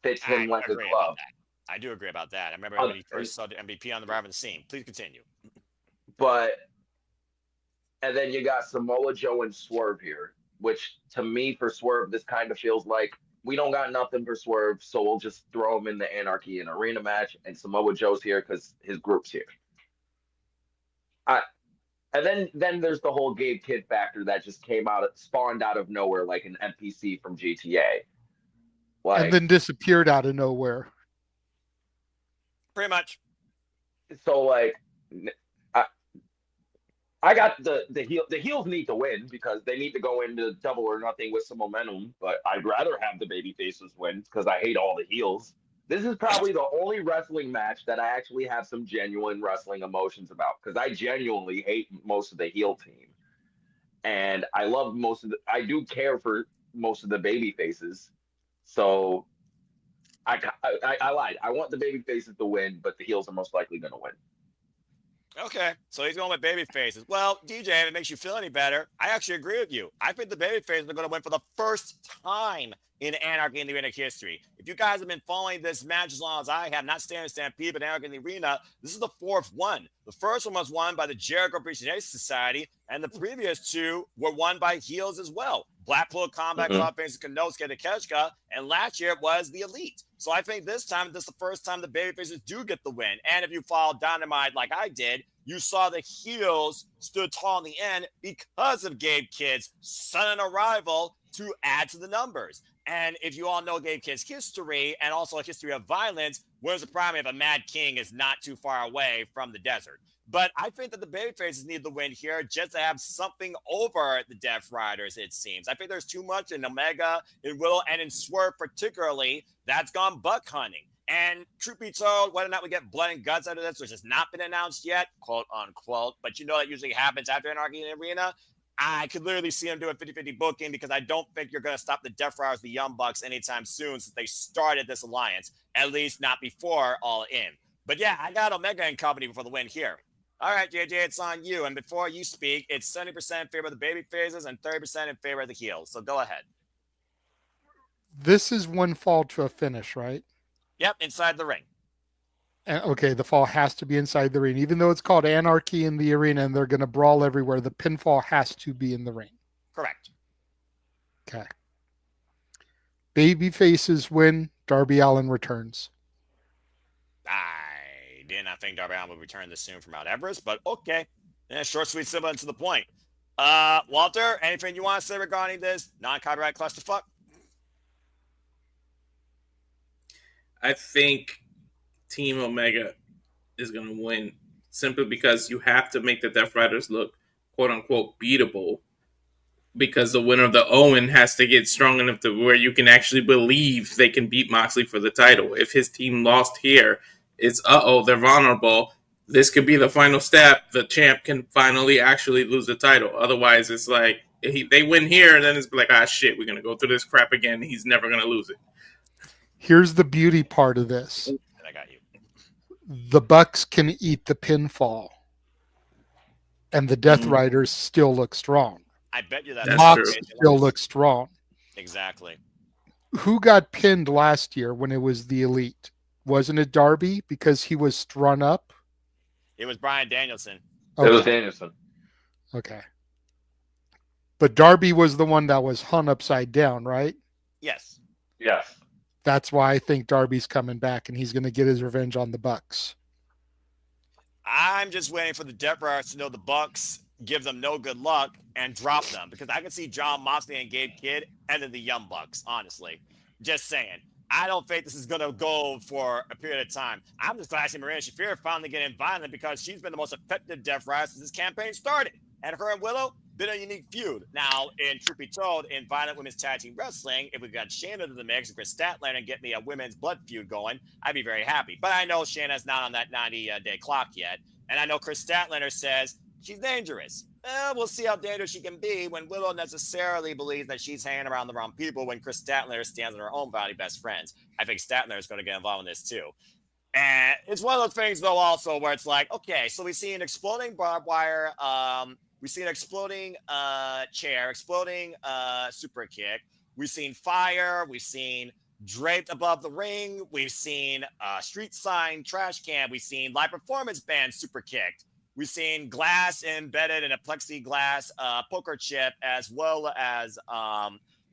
Fits him like a glove. I do agree about that. I remember when he first saw the MVP on the Raven scene. Please continue. And then you got Samoa Joe and Swerve here, which to me, for Swerve, this kind of feels like we don't got nothing for Swerve, so we'll just throw him in the Anarchy and Arena match, and Samoa Joe's here because his group's here. And then there's the whole Gabe Kidd factor that just spawned out of nowhere like an NPC from GTA. And then disappeared out of nowhere. Pretty much. So, I got the heels need to win because they need to go into Double or Nothing with some momentum, but I'd rather have the baby faces win because I hate all the heels. This is probably the only wrestling match that I actually have some genuine wrestling emotions about because I genuinely hate most of the heel team. And I love I do care for most of the baby faces. So I lied. I want the baby faces to win, but the heels are most likely going to win. Okay, so he's going with baby faces. Well, DJ, if it makes you feel any better, I actually agree with you. I think the baby faces are going to win for the first time in Anarchy in the Arena history. If you guys have been following this match as long as I have, not Stand Stampede, but Anarchy in the Arena, this is the fourth one. The first one was won by the Jericho Appreciation Society, and the previous two were won by heels as well. Blackpool Combat Mhm. Club faces Konosuke Takeshita, and last year it was the Elite. So I think this time, this is the first time the babyfaces do get the win. And if you follow Dynamite like I did, you saw the heels stood tall in the end because of Gabe Kidd's sudden arrival to add to the numbers. And if you all know Gabe Kidd's history and also a history of violence, where's the problem if a Mad King is not too far away from the desert? But I think that the babyfaces need the win here just to have something over the Death Riders, it seems. I think there's too much in Omega, in Willow, and in Swerve particularly that's gone buck hunting. And truth be told, whether or not we get blood and guts out of this, which has not been announced yet, quote unquote, but you know that usually happens after Anarchy in the Arena, I could literally see them doing 50-50 booking because I don't think you're going to stop the Death Riders, the Young Bucks, anytime soon since they started this alliance, at least not before All In. But yeah, I got Omega and company for the win here. All right, JJ, it's on you. And before you speak, it's 70% in favor of the baby phases and 30% in favor of the heels. So go ahead. This is one fall to a finish, right? Yep, inside the ring. And, okay, the fall has to be inside the ring. Even though it's called Anarchy in the Arena and they're going to brawl everywhere, the pinfall has to be in the ring. Correct. Okay. Baby faces win. Darby Allin returns. I did not think Darby Allin would return this soon from Mount Everest, but okay. Yeah, short, sweet, simple, and to the point. Walter, anything you want to say regarding this non-copyright clusterfuck? I think Team Omega is going to win simply because you have to make the Death Riders look quote unquote beatable, because the winner of the Owen has to get strong enough to where you can actually believe they can beat Moxley for the title. If his team lost here, it's they're vulnerable. This could be the final step. The champ can finally actually lose the title. Otherwise, it's like they win here, and then it's like, shit, we're going to go through this crap again. He's never going to lose it. Here's the beauty part of this. I got you. The Bucks can eat the pinfall, and the Death Riders still look strong. I bet you That's Mox true. still looks strong. Exactly. Who got pinned last year when it was the Elite? Wasn't it Darby because he was strung up? It was Bryan Danielson. Okay. It was Danielson. Okay. But Darby was the one that was hung upside down, right? Yes. Yes. That's why I think Darby's coming back and he's going to get his revenge on the Bucks. I'm just waiting for the Death Riders to know the Bucks give them no good luck and drop them, because I can see John Moxley and Gabe Kidd and then the Young Bucks, honestly. Just saying. I don't think this is going to go for a period of time. I'm just glad to see Marina Shafir finally getting violent, because she's been the most effective Death Rider since this campaign started. And her and Willow, been a unique feud. Now, in truth be told, in Violent Women's Tag Team Wrestling, if we got Shayna to the mix and Chris Statlander and get me a women's blood feud going, I'd be very happy. But I know Shayna's not on that 90-day clock yet. And I know Chris Statlander says she's dangerous. We'll see how dangerous she can be when Willow necessarily believes that she's hanging around the wrong people when Chris Statlander stands on her own body best friends. I think Statlander is going to get involved in this too. And it's one of those things, though, also where it's like, okay, so we see an exploding barbed wire, we see an exploding chair, exploding super kick. We've seen fire. We've seen draped above the ring. We've seen street sign trash can. We've seen live performance band super kicked. We've seen glass embedded in a plexiglass poker chip, as well as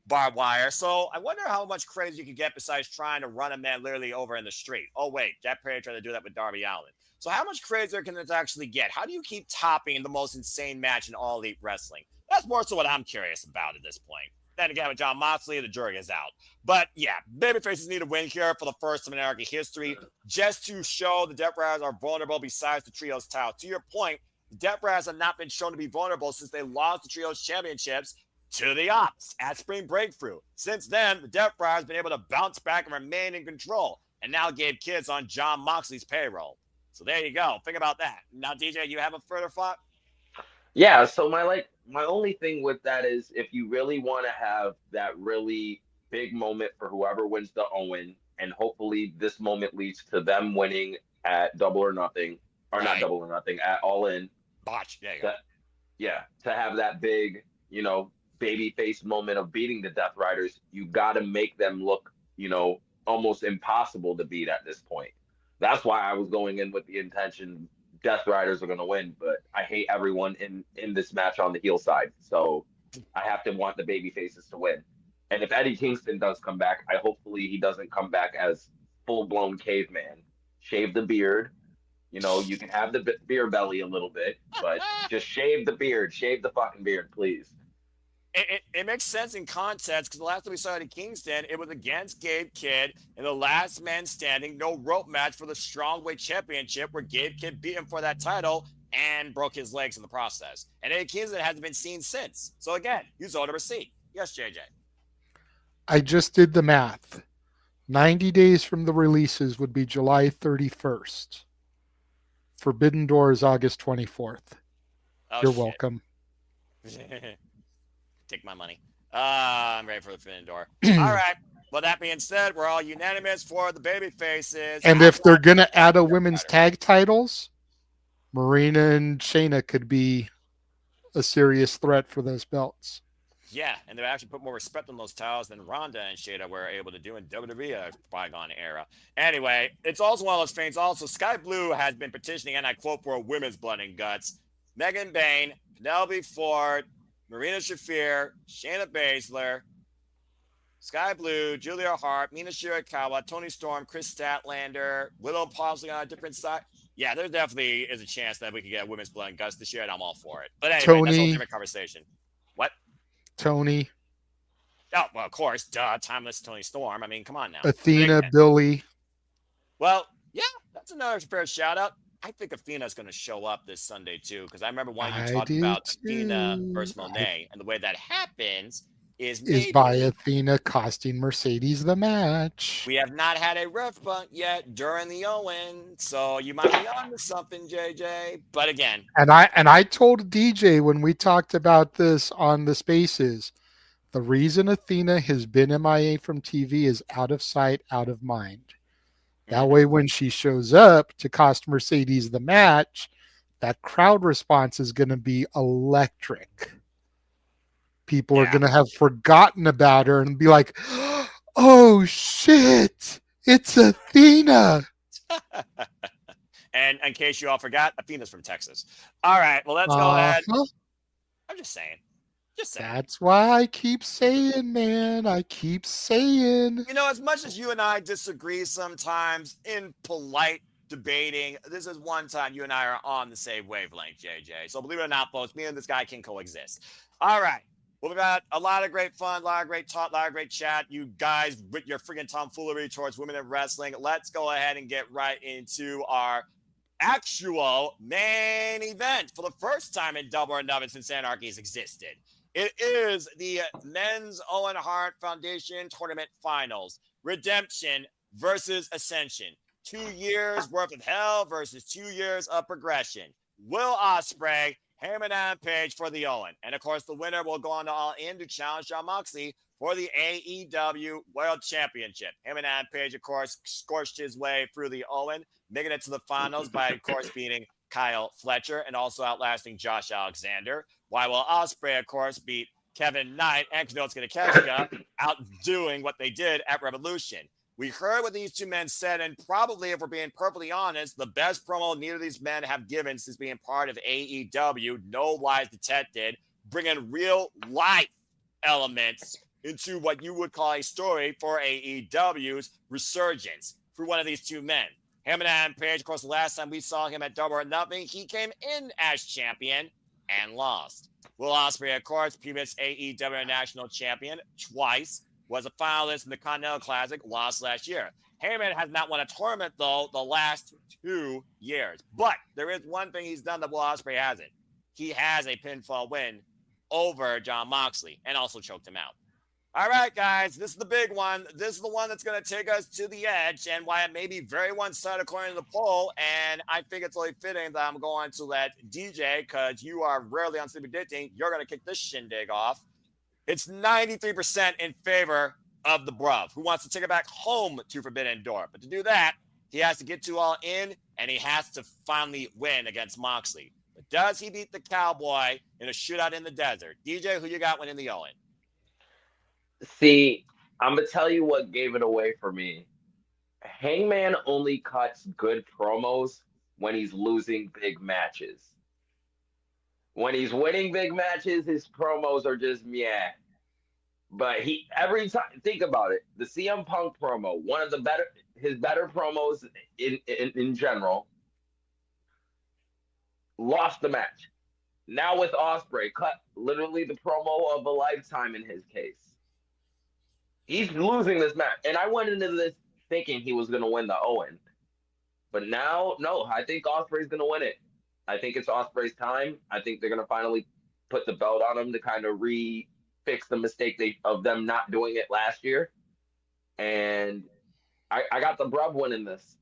barbed wire. So I wonder how much crazy you can get besides trying to run a man literally over in the street. Oh, wait, Jack Perry tried to do that with Darby Allin. So how much crazier can this actually get? How do you keep topping the most insane match in All Elite Wrestling? That's more so what I'm curious about at this point. Then again, with John Moxley, the jury is out. But yeah, babyfaces need a win here for the first time in Anarchy history, just to show the Death Riders are vulnerable besides the Trios title. To your point, the Death Riders have not been shown to be vulnerable since they lost the Trios championships to the Ops at Spring Breakthrough. Since then, the Death Riders have been able to bounce back and remain in control, and now gave kids on John Moxley's payroll. So there you go. Think about that. Now, DJ, you have a further thought? Yeah, so my only thing with that is, if you really want to have that really big moment for whoever wins the Owen, and hopefully this moment leads to them winning at Double or Nothing, or not Double or Nothing, at All In. Botch. There you go. To have that big, baby face moment of beating the Death Riders, you got to make them look, almost impossible to beat at this point. That's why I was going in with the intention Death Riders are going to win, but I hate everyone in this match on the heel side. So I have to want the baby faces to win. And if Eddie Kingston does come back, hopefully he doesn't come back as full blown caveman. Shave the beard. You know, you can have the beer belly a little bit, but just shave the beard. Shave the fucking beard, please. It makes sense in context because the last time we saw it in Kingston, it was against Gabe Kidd in the last man standing, no rope match for the Strongweight Championship where Gabe Kidd beat him for that title and broke his legs in the process. And Eddie Kingston hasn't been seen since. So again, you saw the receipt. Yes, JJ. I just did the math. 90 days from the releases would be July 31st. Forbidden Door is August 24th. Oh, You're shit. welcome. Take my money. I'm ready for the Forbidden Door. All right. Well, that being said, we're all unanimous for the baby faces. And if they're going to add a women's tag titles, Marina and Shayna could be a serious threat for those belts. Yeah, and they actually put more respect on those titles than Ronda and Shayna were able to do in WWE bygone era. Anyway, it's also one of those things. Also, Sky Blue has been petitioning, and I quote, for women's blood and guts. Megan Bain, Penelope Ford, Marina Shafir, Shayna Baszler, Sky Blue, Julia Hart, Mina Shirakawa, Toni Storm, Chris Statlander, Willow possibly on a different side. Yeah, there definitely is a chance that we could get women's blood and guts this year, and I'm all for it. But anyway, that's a whole different conversation. What? Toni. Oh, well, of course. Duh. Timeless Toni Storm. I mean, come on now. Athena, Billy. Well, yeah, that's another fair shout out. I think Athena's going to show up this Sunday, too, because I remember when you talked about Athena versus Monet, and the way that happens is by Athena costing Mercedes the match. We have not had a ref bunt yet during the Owen, so you might be on to something, JJ. But again, and I told DJ when we talked about this on the Spaces, the reason Athena has been MIA from TV is out of sight, out of mind. That way, when she shows up to cost Mercedes the match, that crowd response is going to be electric. People are going to have forgotten about her and be like, oh, shit, it's Athena. And in case you all forgot, Athena's from Texas. All right, well, let's go ahead. I'm just saying. That's why I keep saying, man. I keep saying. You know, as much as you and I disagree sometimes in polite debating, this is one time you and I are on the same wavelength, JJ. So believe it or not, folks, me and this guy can coexist. All right. Well, we've got a lot of great fun, a lot of great talk, a lot of great chat. You guys with your freaking tomfoolery towards women in wrestling. Let's go ahead and get right into our actual main event for the first time in Double or Nothing since Anarchy has existed. It is the Men's Owen Hart Foundation Tournament Finals. Redemption versus Ascension. 2 years worth of hell versus 2 years of progression. Will Ospreay, Heyman and Page for the Owen. And, of course, the winner will go on to All In to challenge Jon Moxley for the AEW World Championship. Heyman and Page, of course, scorched his way through the Owen, making it to the finals by, of course, beating Kyle Fletcher and also outlasting Josh Alexander. While Will Ospreay, of course, beat Kevin Knight and Konosuke Takeshita, outdoing what they did at Revolution. We heard what these two men said, and probably, if we're being perfectly honest, the best promo neither of these men have given since being part of AEW, no lies detected, bringing real life elements into what you would call a story for AEW's resurgence through one of these two men. Heyman and Page, of course, the last time we saw him at Double or Nothing, he came in as champion and lost. Will Ospreay, of course, previous AEW National Champion twice, was a finalist in the Continental Classic, lost last year. Heyman has not won a tournament, though, the last 2 years. But there is one thing he's done that Will Ospreay hasn't. He has a pinfall win over Jon Moxley and also choked him out. All right, guys, this is the big one. This is the one that's going to take us to the edge and why it may be very one-sided according to the poll. And I think it's only fitting that I'm going to let DJ, because you are rarely on sleep predicting, you're going to kick this shindig off. It's 93% in favor of the Bruv, who wants to take it back home to Forbidden Door. But to do that, he has to get to All In, and he has to finally win against Moxley. But does he beat the Cowboy in a shootout in the desert? DJ, who you got winning the Owen? See, I'm going to tell you what gave it away for me. Hangman only cuts good promos when he's losing big matches. When he's winning big matches, his promos are just meh. But he every time think about it, the CM Punk promo, one of the better promos in general, lost the match. Now with Ospreay, cut literally the promo of a lifetime in his case. He's losing this match. And I went into this thinking he was gonna win the Owen. But now, no, I think Ospreay's gonna win it. I think it's Ospreay's time. I think they're gonna finally put the belt on him to kind of fix the mistake of them not doing it last year. And I got the Brub winning this.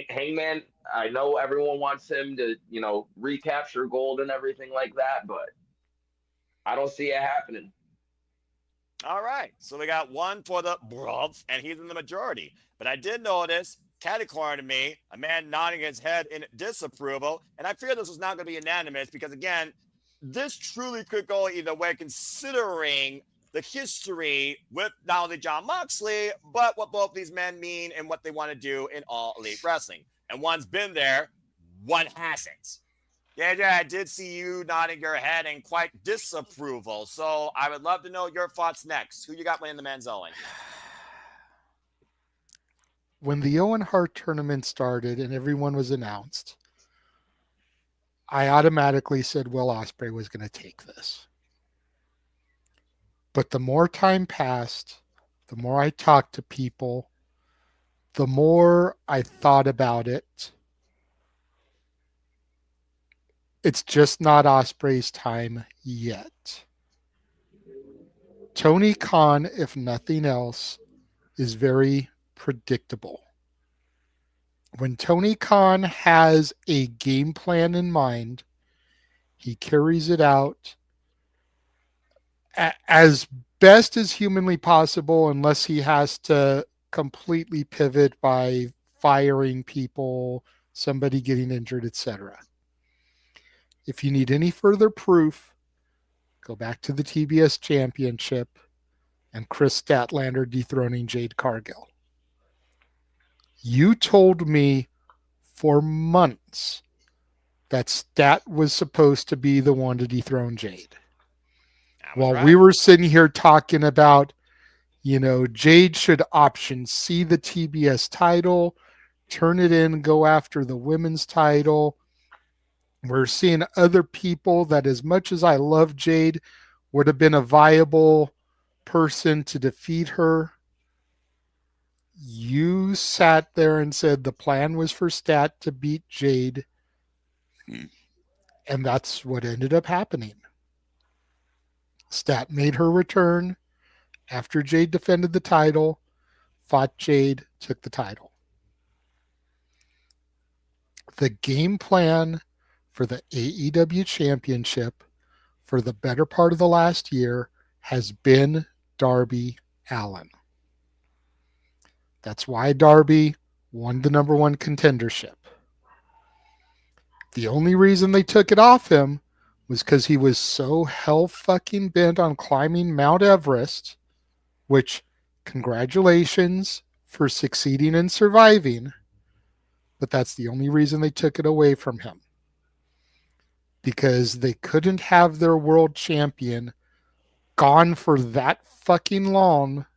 Hangman, I know everyone wants him to, recapture gold and everything like that, but I don't see it happening. All right. So we got one for the Brubs, and he's in the majority. But I did notice, catty corner to me, a man nodding his head in disapproval. And I fear this was not going to be unanimous because, again, this truly could go either way, considering the history with not only Jon Moxley, but what both these men mean and what they want to do in All Elite Wrestling. And one's been there, one hasn't. Yeah, I did see you nodding your head in quite disapproval. So I would love to know your thoughts next. Who you got winning the men's Owen? When the Owen Hart tournament started and everyone was announced, I automatically said Will Ospreay was going to take this. But the more time passed, the more I talked to people, the more I thought about it. It's just not Ospreay's time yet. Tony Khan, if nothing else, is very predictable. When Tony Khan has a game plan in mind, he carries it out as best as humanly possible, unless he has to completely pivot by firing people, somebody getting injured, etc. If you need any further proof, go back to the TBS Championship and Chris Statlander dethroning Jade Cargill. You told me for months that Stat was supposed to be the one to dethrone Jade. While we were sitting here talking about, Jade should option C the TBS title, turn it in, go after the women's title. We're seeing other people that, as much as I love Jade, would have been a viable person to defeat her. You sat there and said the plan was for Stat to beat Jade, and that's what ended up happening. Stat made her return after Jade defended the title, fought Jade, took the title. The game plan for the AEW Championship for the better part of the last year has been Darby Allin. That's why Darby won the number one contendership. The only reason they took it off him was because he was so hell fucking bent on climbing Mount Everest, which, congratulations for succeeding and surviving, but that's the only reason they took it away from him. Because they couldn't have their world champion gone for that fucking long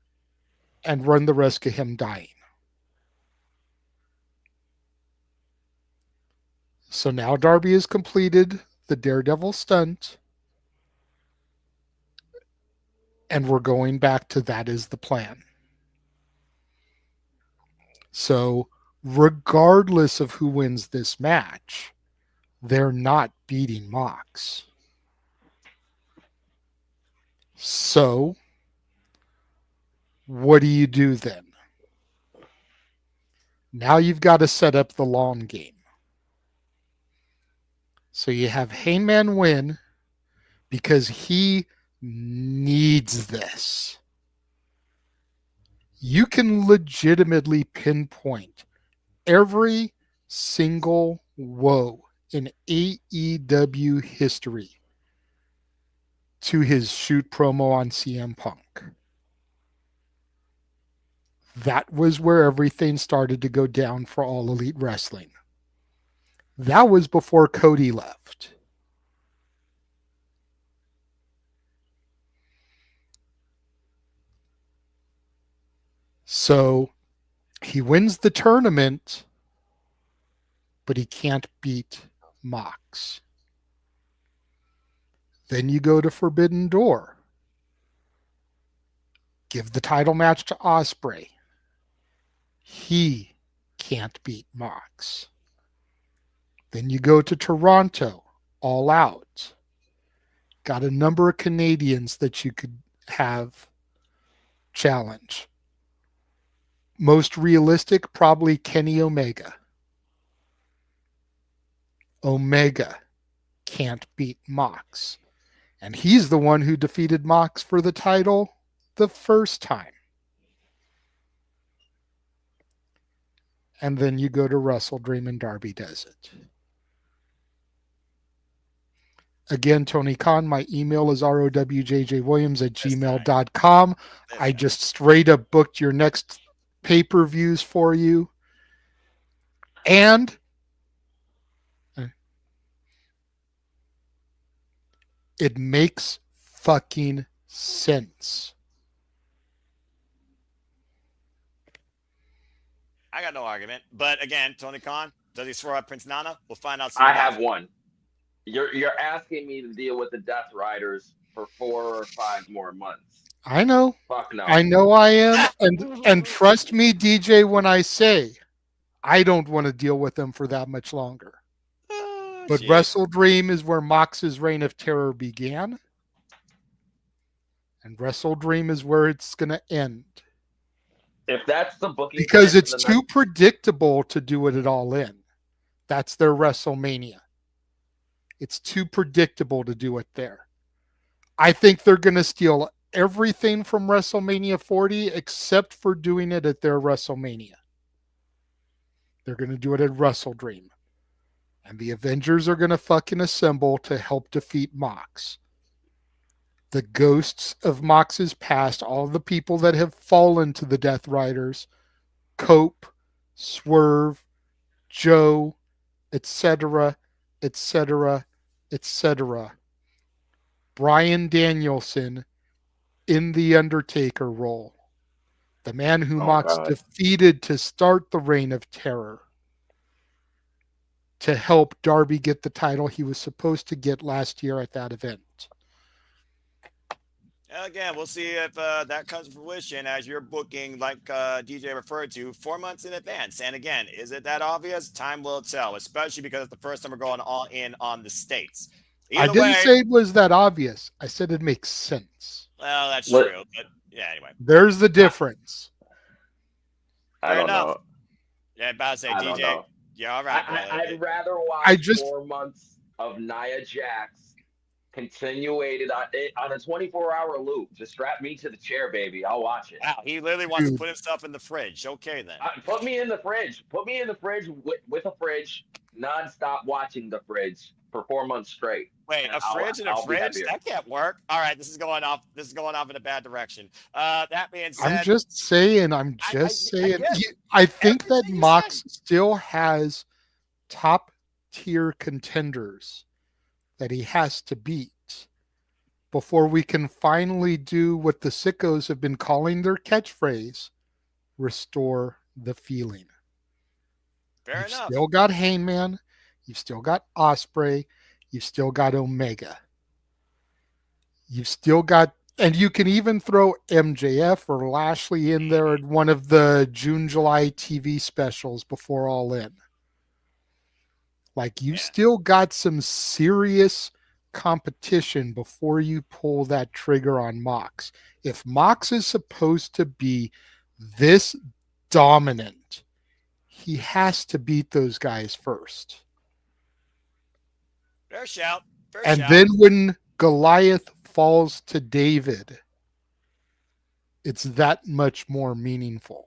and run the risk of him dying. So now Darby has completed the Daredevil stunt, and we're going back to that is the plan. So regardless of who wins this match, they're not beating Mox. So what do you do then? Now you've got to set up the long game. So you have Hangman win because he needs this. You can legitimately pinpoint every single woe in AEW history to his shoot promo on CM Punk. That was where everything started to go down for All Elite Wrestling. That was before Cody left. So he wins the tournament, but he can't beat Mox. Then you go to Forbidden Door. Give the title match to Ospreay. He can't beat Mox. Then you go to Toronto, All Out. Got a number of Canadians that you could have challenge. Most realistic, probably Kenny Omega. Omega can't beat Mox. And he's the one who defeated Mox for the title the first time. And then you go to Wrestle Dream and Darby does it. Again, Tony Khan, my email is rowjjwilliams@gmail.com. I just straight up booked your next pay-per-views for you. And it makes fucking sense. I got no argument. But again, Tony Khan, does he throw out Prince Nana? We'll find out soon. I have one. You're asking me to deal with the Death Riders for 4 or 5 more months. I know. Fuck no. I know I am. And trust me, DJ, when I say I don't want to deal with them for that much longer. But Gee. Wrestle Dream is where Mox's reign of terror began. And Wrestle Dream is where it's going to end. If that's the booking, Because it's too predictable to do it at All In. That's their WrestleMania. It's too predictable to do it there. I think they're going to steal everything from WrestleMania 40 except for doing it at their WrestleMania. They're going to do it at Wrestle Dream. And the Avengers are going to fucking assemble to help defeat Mox. The ghosts of Mox's past, all the people that have fallen to the Death Riders, Cope, Swerve, Joe, etc., etc., etc. Bryan Danielson in the Undertaker role. The man who Mox defeated to start the Reign of Terror. To help Darby get the title he was supposed to get last year at that event. Again, we'll see if that comes to fruition as you're booking, like DJ referred to, 4 months in advance. And again, is it that obvious? Time will tell, especially because it's the first time we're going all in on the States. I didn't say it was that obvious. I said it makes sense. Well, that's true. But yeah, anyway. There's the difference. I don't know. Yeah, about to say, DJ. Yeah, all right. I'd rather watch 4 months of Nia Jax continuated on a 24-hour loop. Just strap me to the chair, baby. I'll watch it. Wow, he literally wants to put himself in the fridge. Okay, then. Put me in the fridge. Put me in the fridge with a fridge, nonstop watching the fridge for 4 months straight. Wait, a fridge and a fridge? That can't work. All right, this is going off in a bad direction. That being said, I'm just saying. I think that Mox still has top tier contenders that he has to beat before we can finally do what the sickos have been calling their catchphrase, restore the feeling. Fair You've enough. Still got Hangman. You've still got Ospreay. You've still got Omega. You've still got, and you can even throw MJF or Lashley in there at one of the June, July TV specials before All In. Like, you still got some serious competition before you pull that trigger on Mox. If Mox is supposed to be this dominant, he has to beat those guys first. Fair shout. Then when Goliath falls to David, it's that much more meaningful.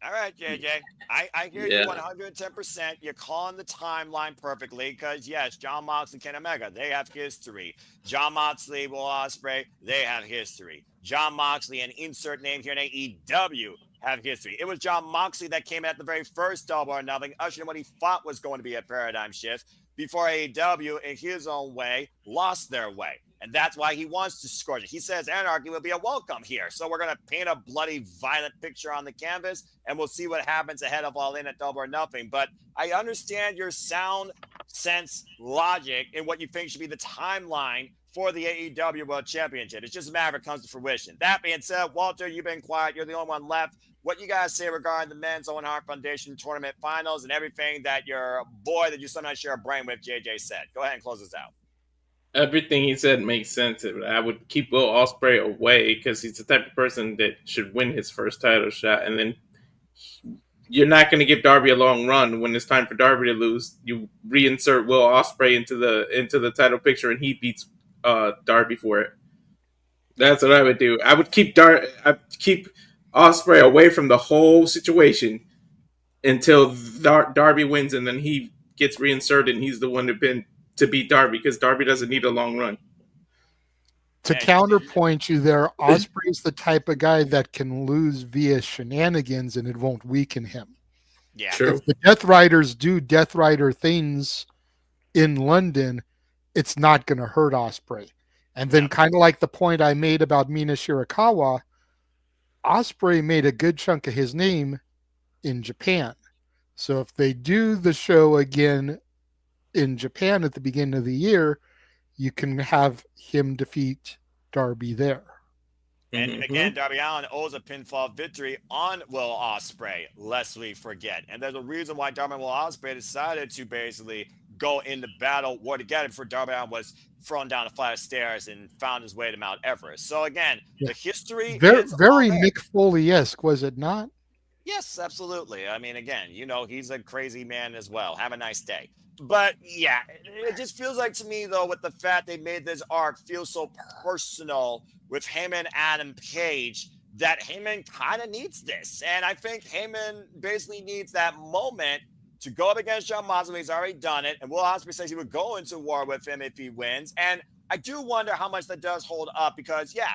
All right, JJ. I hear you 110%. You're calling the timeline perfectly because, yes, Jon Moxley and Kenny Omega, they have history. Jon Moxley, Will Ospreay, they have history. Jon Moxley, and insert name here in AEW, have history. It was Jon Moxley that came at the very first Double or Nothing, ushering what he thought was going to be a paradigm shift before AEW, in his own way, lost their way. And that's why he wants to scourge it. He says anarchy will be a welcome here. So we're going to paint a bloody, violent picture on the canvas, and we'll see what happens ahead of All In at Double or Nothing. But I understand your sound sense logic in what you think should be the timeline for the AEW World Championship. It's just a matter of it comes to fruition. That being said, Walter, you've been quiet. You're the only one left. What you guys say regarding the men's Owen Hart Foundation tournament finals and everything that your boy that you sometimes share a brain with, JJ, said. Go ahead and close this out. Everything he said makes sense. I would keep Will Ospreay away because he's the type of person that should win his first title shot, and then you're not going to give Darby a long run. When it's time for Darby to lose, you reinsert Will Ospreay into the title picture, and he beats Darby for it. That's what I would do. I would keep Ospreay away from the whole situation until Darby wins, and then he gets reinserted, and he's the one to beat Darby because Darby doesn't need a long run. To counterpoint you there, Ospreay's the type of guy that can lose via shenanigans and it won't weaken him. Yeah. True. If the Death Riders do Death Rider things in London, it's not going to hurt Ospreay. And then kind of like the point I made about Mina Shirakawa, Ospreay made a good chunk of his name in Japan. So if they do the show again in Japan at the beginning of the year, you can have him defeat Darby there. And again, Darby Allin owes a pinfall victory on Will Ospreay, lest we forget. And there's a reason why Darby and Will Ospreay decided to basically go into battle war together before Darby Allin was thrown down a flight of stairs and found his way to Mount Everest. So again, the history is very Mick Foley-esque, was it not? Yes, absolutely. I mean, again, he's a crazy man as well. Have a nice day. But yeah, it just feels like to me, though, with the fact they made this arc feel so personal with Heyman, Adam Page, that Heyman kind of needs this. And I think Heyman basically needs that moment to go up against Jon Moxley. He's already done it. And Will Ospreay says he would go into war with him if he wins. And I do wonder how much that does hold up because, yeah,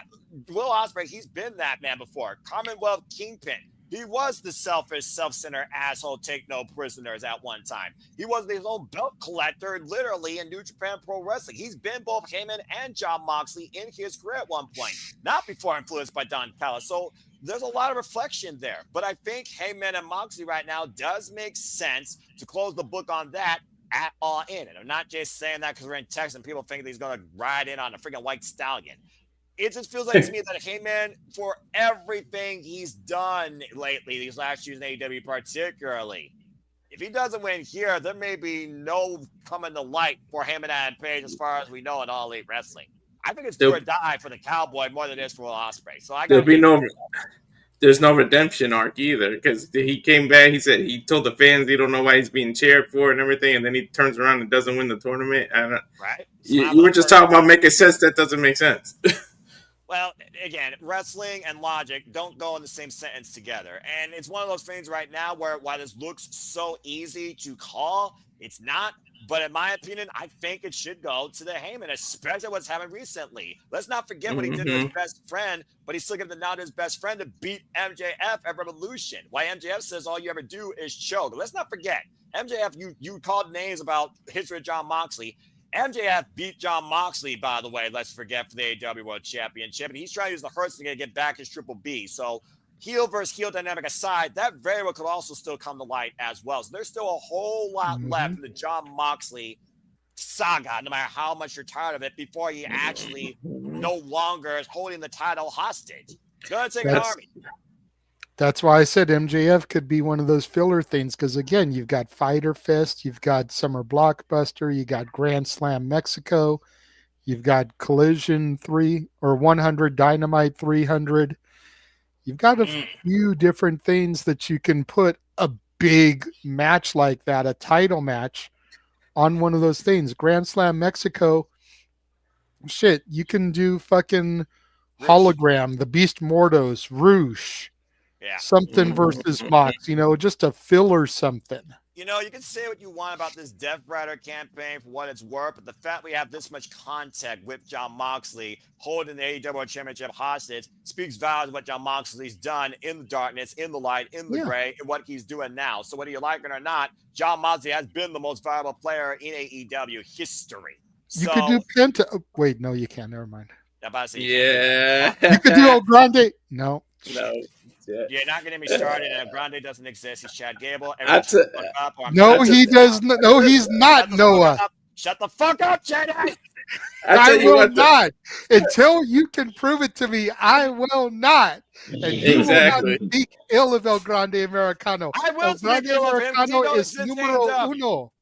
Will Ospreay, he's been that man before. Commonwealth Kingpin. He was the selfish, self-centered asshole, take no prisoners at one time. He was his own belt collector, literally, in New Japan Pro Wrestling. He's been both Heyman and Jon Moxley in his career at one point, not before influenced by Don Callis. So there's a lot of reflection there. But I think Heyman and Moxley right now does make sense to close the book on that at All In. And I'm not just saying that because we're in Texas and people think that he's going to ride in on a freaking white stallion. It just feels like to me that Heyman, for everything he's done lately, these last years in AEW particularly, if he doesn't win here, there may be no coming to light for Heyman and Page as far as we know in All Elite Wrestling. I think it's do or die for the Cowboy more than it is for Will Ospreay. So there's no redemption arc either because he came back. He said he told the fans he don't know why he's being cheered for and everything, and then he turns around and doesn't win the tournament. Right? You were just talking about making sense. That doesn't make sense. Well, again, wrestling and logic don't go in the same sentence together. And it's one of those things right now where while this looks so easy to call, it's not. But in my opinion, I think it should go to the Heyman, especially what's happened recently. Let's not forget what he did to his best friend, but he's still giving the nod to his best friend to beat MJF at Revolution. Why MJF says all you ever do is choke. Let's not forget, MJF, you called names about history of Jon Moxley. MJF beat Jon Moxley, by the way, let's forget, for the AEW World Championship. And he's trying to use the Hurts to get back his Triple B. So heel versus heel dynamic aside, that very well could also still come to light as well. So there's still a whole lot left in the Jon Moxley saga, no matter how much you're tired of it, before he actually no longer is holding the title hostage. It's going to take an army. That's why I said MJF could be one of those filler things because, again, you've got Fyter Fest, you've got Summer Blockbuster, you got Grand Slam Mexico, you've got Collision 3 or 100 Dynamite 300. You've got a few different things that you can put a big match like that, a title match, on one of those things. Grand Slam Mexico, shit, you can do fucking Hologram, the Beast Mortos, Roosh. Yeah. Something versus Mox, just a filler something. You can say what you want about this Death Rider campaign for what it's worth, but the fact we have this much contact with Jon Moxley holding the AEW Championship hostage speaks volumes of what Jon Moxley's done in the darkness, in the light, in the gray, and what he's doing now. So whether you like it or not, Jon Moxley has been the most valuable player in AEW history. You could do Penta. Oh, wait, no, you can't. Never mind. I'm about to say Yeah. You could do El Grande. No. No. Yeah. You're not getting me started. And Grande doesn't exist. He's Chad Gable. I Everyone t- shut the fuck up. Or I'm No, shutting he the fuck does up. not. No, he's not, Shut the Noah. fuck up. Shut the fuck up, Chad. I will not. Until you can prove it to me, I will not. And you Exactly. will not speak ill of El Grande Americano. I will El Grande speak ill of him. Americano Tito is exists numero hands up. uno.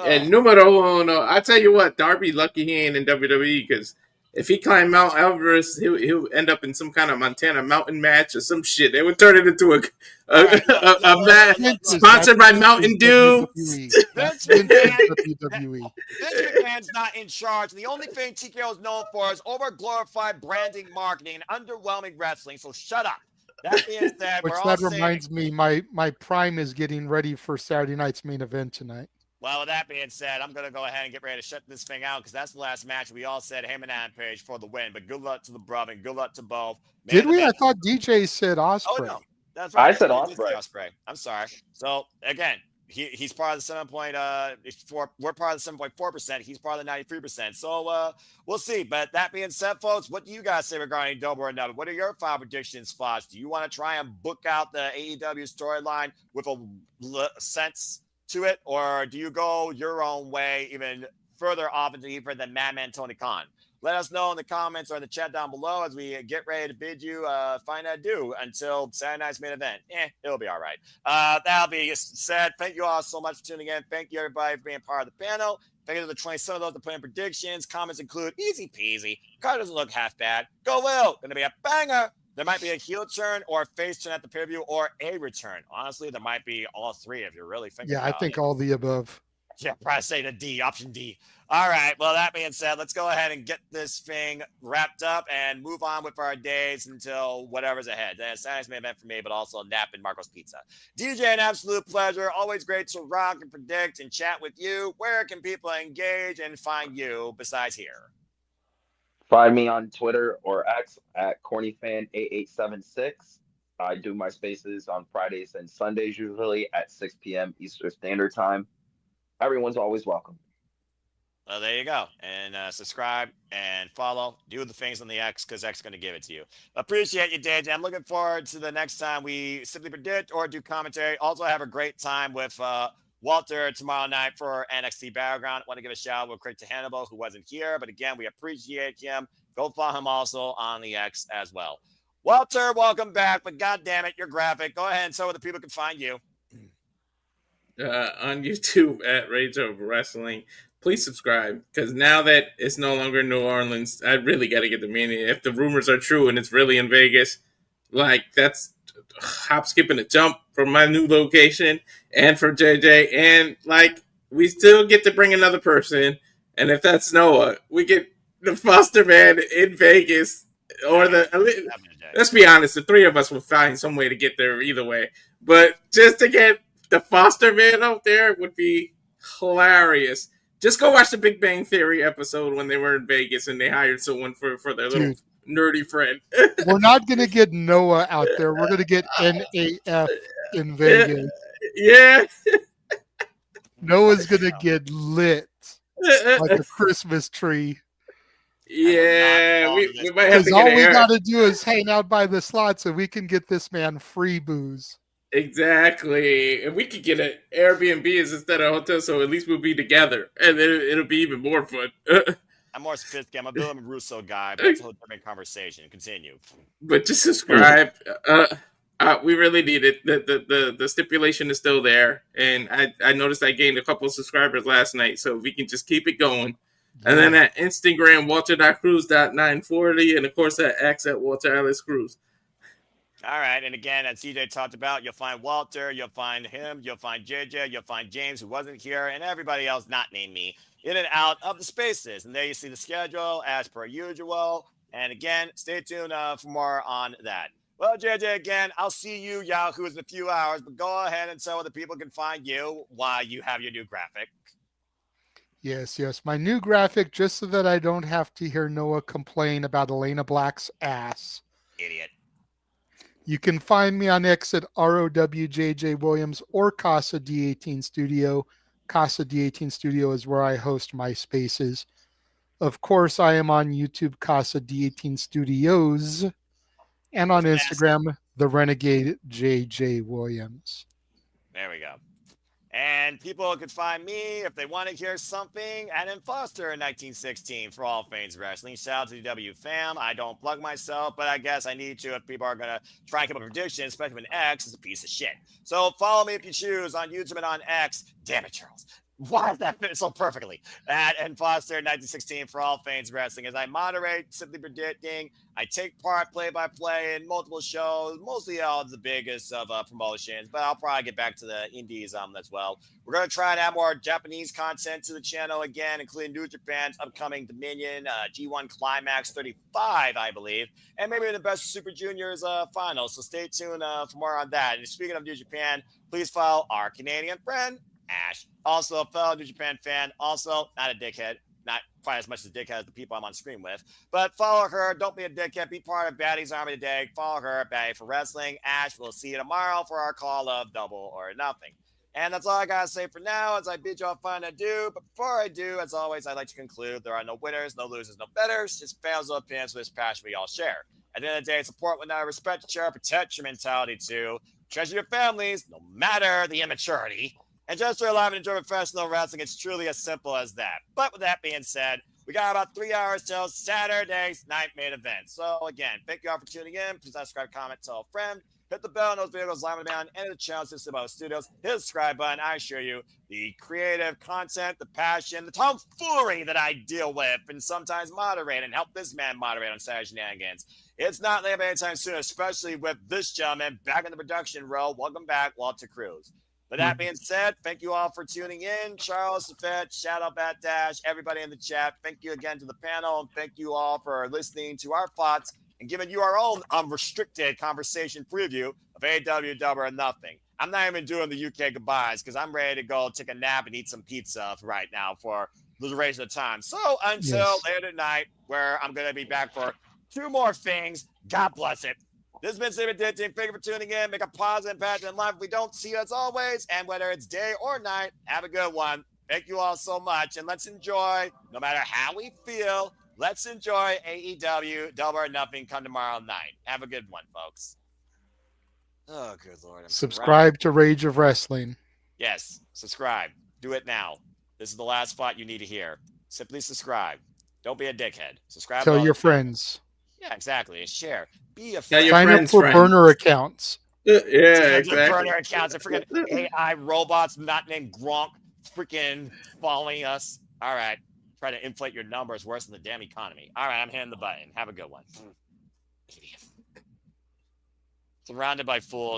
And numero uno, I tell you what, Darby lucky he ain't in WWE because if he climbed Mount Everest, he'll end up in some kind of Montana mountain match or some shit. They would turn it into a match sponsored by Mountain Dew. Vince WWE. Vince McMahon's not in charge. The only thing TKO is known for is over-glorified branding, marketing, and underwhelming wrestling. So shut up. That being said, Which we're all that saying, reminds me, my prime is getting ready for Saturday night's main event tonight. well, with that being said, I'm going to go ahead and get ready to shut this thing out because that's the last match. We all said Heyman and Page for the win, but good luck to the brother and good luck to both. Did we? I thought DJ said Ospreay. Oh, no. That's right. I said He did say Ospreay. Ospreay. I'm sorry. So, again, he's part of the 7.4. We're part of the 7.4%. He's part of the 93%. So, we'll see. But that being said, folks, what do you guys say regarding Double or Nothing? What are your final predictions, thoughts? Do you want to try and book out the AEW storyline with a sense to it, or do you go your own way even further off and deeper than Madman Tony Khan? Let us know in the comments or in the chat down below as we get ready to bid you find adieu until Saturday night's main event. It'll be all right. That'll be said. Thank you all so much for tuning in. Thank you, everybody, for being part of the panel. Thank you to the 27 of those to put in predictions. Comments include easy peasy. Card doesn't look half bad. Go Will. Going to be a banger. There might be a heel turn or a face turn at the pay-per-view or a return. Honestly, there might be all three if you're really thinking about it. I think all the above. Yeah, probably say the D, option D. All right. Well, that being said, let's go ahead and get this thing wrapped up and move on with our days until whatever's ahead. Saturday's main event for me, but also nap and Marco's Pizza. DJ, an absolute pleasure. Always great to rock and predict and chat with you. Where can people engage and find you besides here? Find me on Twitter or X at CornyFan8876. I do my spaces on Fridays and Sundays, usually at 6 p.m. Eastern Standard Time. Everyone's always welcome. Well, there you go. And subscribe and follow. Do the things on the X because X is going to give it to you. Appreciate you, DJ. I'm looking forward to the next time we simply predict or do commentary. Also, have a great time with Walter tomorrow night for NXT Paragon. Want to give a shout out real quick to Hannibal, who wasn't here. But again, we appreciate him. Go follow him also on the X as well. Walter, welcome back. But God damn it, your graphic. Go ahead and so the people can find you. On YouTube at Rage Over Wrestling. Please subscribe, because now that it's no longer New Orleans, I really got to get the meaning. If the rumors are true and it's really in Vegas, like, that's hop, skip, and a jump from my new location and for JJ. And, like, we still get to bring another person. And if that's Noah, we get the foster man in Vegas. Or let's be honest, the three of us will find some way to get there either way. But just to get the foster man out there would be hilarious. Just go watch the Big Bang Theory episode when they were in Vegas and they hired someone for their little nerdy friend. We're not going to get Noah out there. We're going to get NAF in Vegas. Yeah. Noah's going to get lit like a Christmas tree. Yeah, we might have to all get we got to do is hang out by the slot so we can get this man free booze. Exactly. And we could get an Airbnb instead of a hotel, so at least we'll be together. And then it'll be even more fun. I'm more sophisticated. I'm a Bill and Russo guy, but that's a whole different conversation. Continue. But just subscribe. We really need it. The stipulation is still there. And I noticed I gained a couple of subscribers last night, so we can just keep it going. Yeah. And then at Instagram, Walter.Cruz.940, and of course at X at Walter Ellis Cruz. All right, and again, as CJ talked about, you'll find Walter, you'll find him, you'll find JJ, you'll find James, who wasn't here, and everybody else not named me, in and out of the spaces. And there you see the schedule as per usual. And again, stay tuned for more on that. Well, JJ, again, I'll see you, Yahoos, in a few hours, but go ahead and so the people can find you while you have your new graphic. Yes. My new graphic, just so that I don't have to hear Noah complain about Elena Black's ass. Idiot. You can find me on X at ROWJJ Williams or Casa D18 Studio. Casa D18 Studio is where I host my spaces. Of course, I am on YouTube, Casa D18 Studios, and on Instagram, the Renegade JJ Williams. There we go. And people could find me if they want to hear something at M. Foster in 1916 for All Things Wrestling. Shout out to the W fam. I don't plug myself, but I guess I need to if people are going to try and come up with predictions, especially when X is a piece of shit. So follow me if you choose on YouTube and on X. Damn it, Charles. Why does that fit so perfectly? At M. Foster 1916 for All Things Wrestling. As I moderate, simply predicting, I take part play-by-play in multiple shows, mostly all the biggest of promotions, but I'll probably get back to the indies as well. We're going to try and add more Japanese content to the channel again, including New Japan's upcoming Dominion G1 Climax 35, I believe, and maybe the Best Super Juniors final. So stay tuned for more on that. And speaking of New Japan, please follow our Canadian friend, Ash. Also a fellow New Japan fan, also not a dickhead, not quite as much as a dickhead as the people I'm on screen with, but follow her. Don't be a dickhead. Be part of Baddie's Army today. Follow her at Baddie for Wrestling. Ash, we'll see you tomorrow for our call of Double or Nothing. And that's all I got to say for now as I bid y'all fun to do. But before I do, as always, I'd like to conclude there are no winners, no losers, no betters, just fans of opinions with this passion we all share. At the end of the day, support one another, respect, share, protect your mentality too. Treasure your families, no matter the immaturity. And just to alive and enjoy professional wrestling, it's truly as simple as that. But with that being said, we got about 3 hours till Saturday's night main event. So again, thank you all for tuning in. Please subscribe, comment, tell a friend. Hit the bell on those videos live on demand and the channel System of Studios. Hit the subscribe button. I assure you, the creative content, the passion, the tomfoolery that I deal with and sometimes moderate and help this man moderate on Saturday Shenanigans. It's not later anytime soon, especially with this gentleman back in the production role. Welcome back, Walter Cruz. With that being said, thank you all for tuning in. Charles, Fett, shout out Bat Dash, everybody in the chat. Thank you again to the panel, and thank you all for listening to our thoughts and giving you our own unrestricted conversation preview of AEW Double or Nothing. I'm not even doing the UK goodbyes because I'm ready to go take a nap and eat some pizza right now for the duration of time. So until later tonight, where I'm going to be back for 2 more things. God bless it. This has been Syndicate. Thank you for tuning in. Make a positive impact in life. We don't see you as always. And whether it's day or night, have a good one. Thank you all so much. And let's enjoy, no matter how we feel, let's enjoy AEW Double or Nothing come tomorrow night. Have a good one, folks. Oh, good Lord. Subscribe to Rage of Wrestling. Yes, subscribe. Do it now. This is the last thought you need to hear. Simply subscribe. Don't be a dickhead. Subscribe. Tell your friends. Yeah, exactly. Share. Be a Yeah, friend. Sign up for burner accounts. Yeah, exactly. Burner accounts. I forget AI robots not named Gronk freaking following us. All right. Try to inflate your numbers worse than the damn economy. All right, I'm hitting the button. Have a good one. Idiot. Surrounded by fools.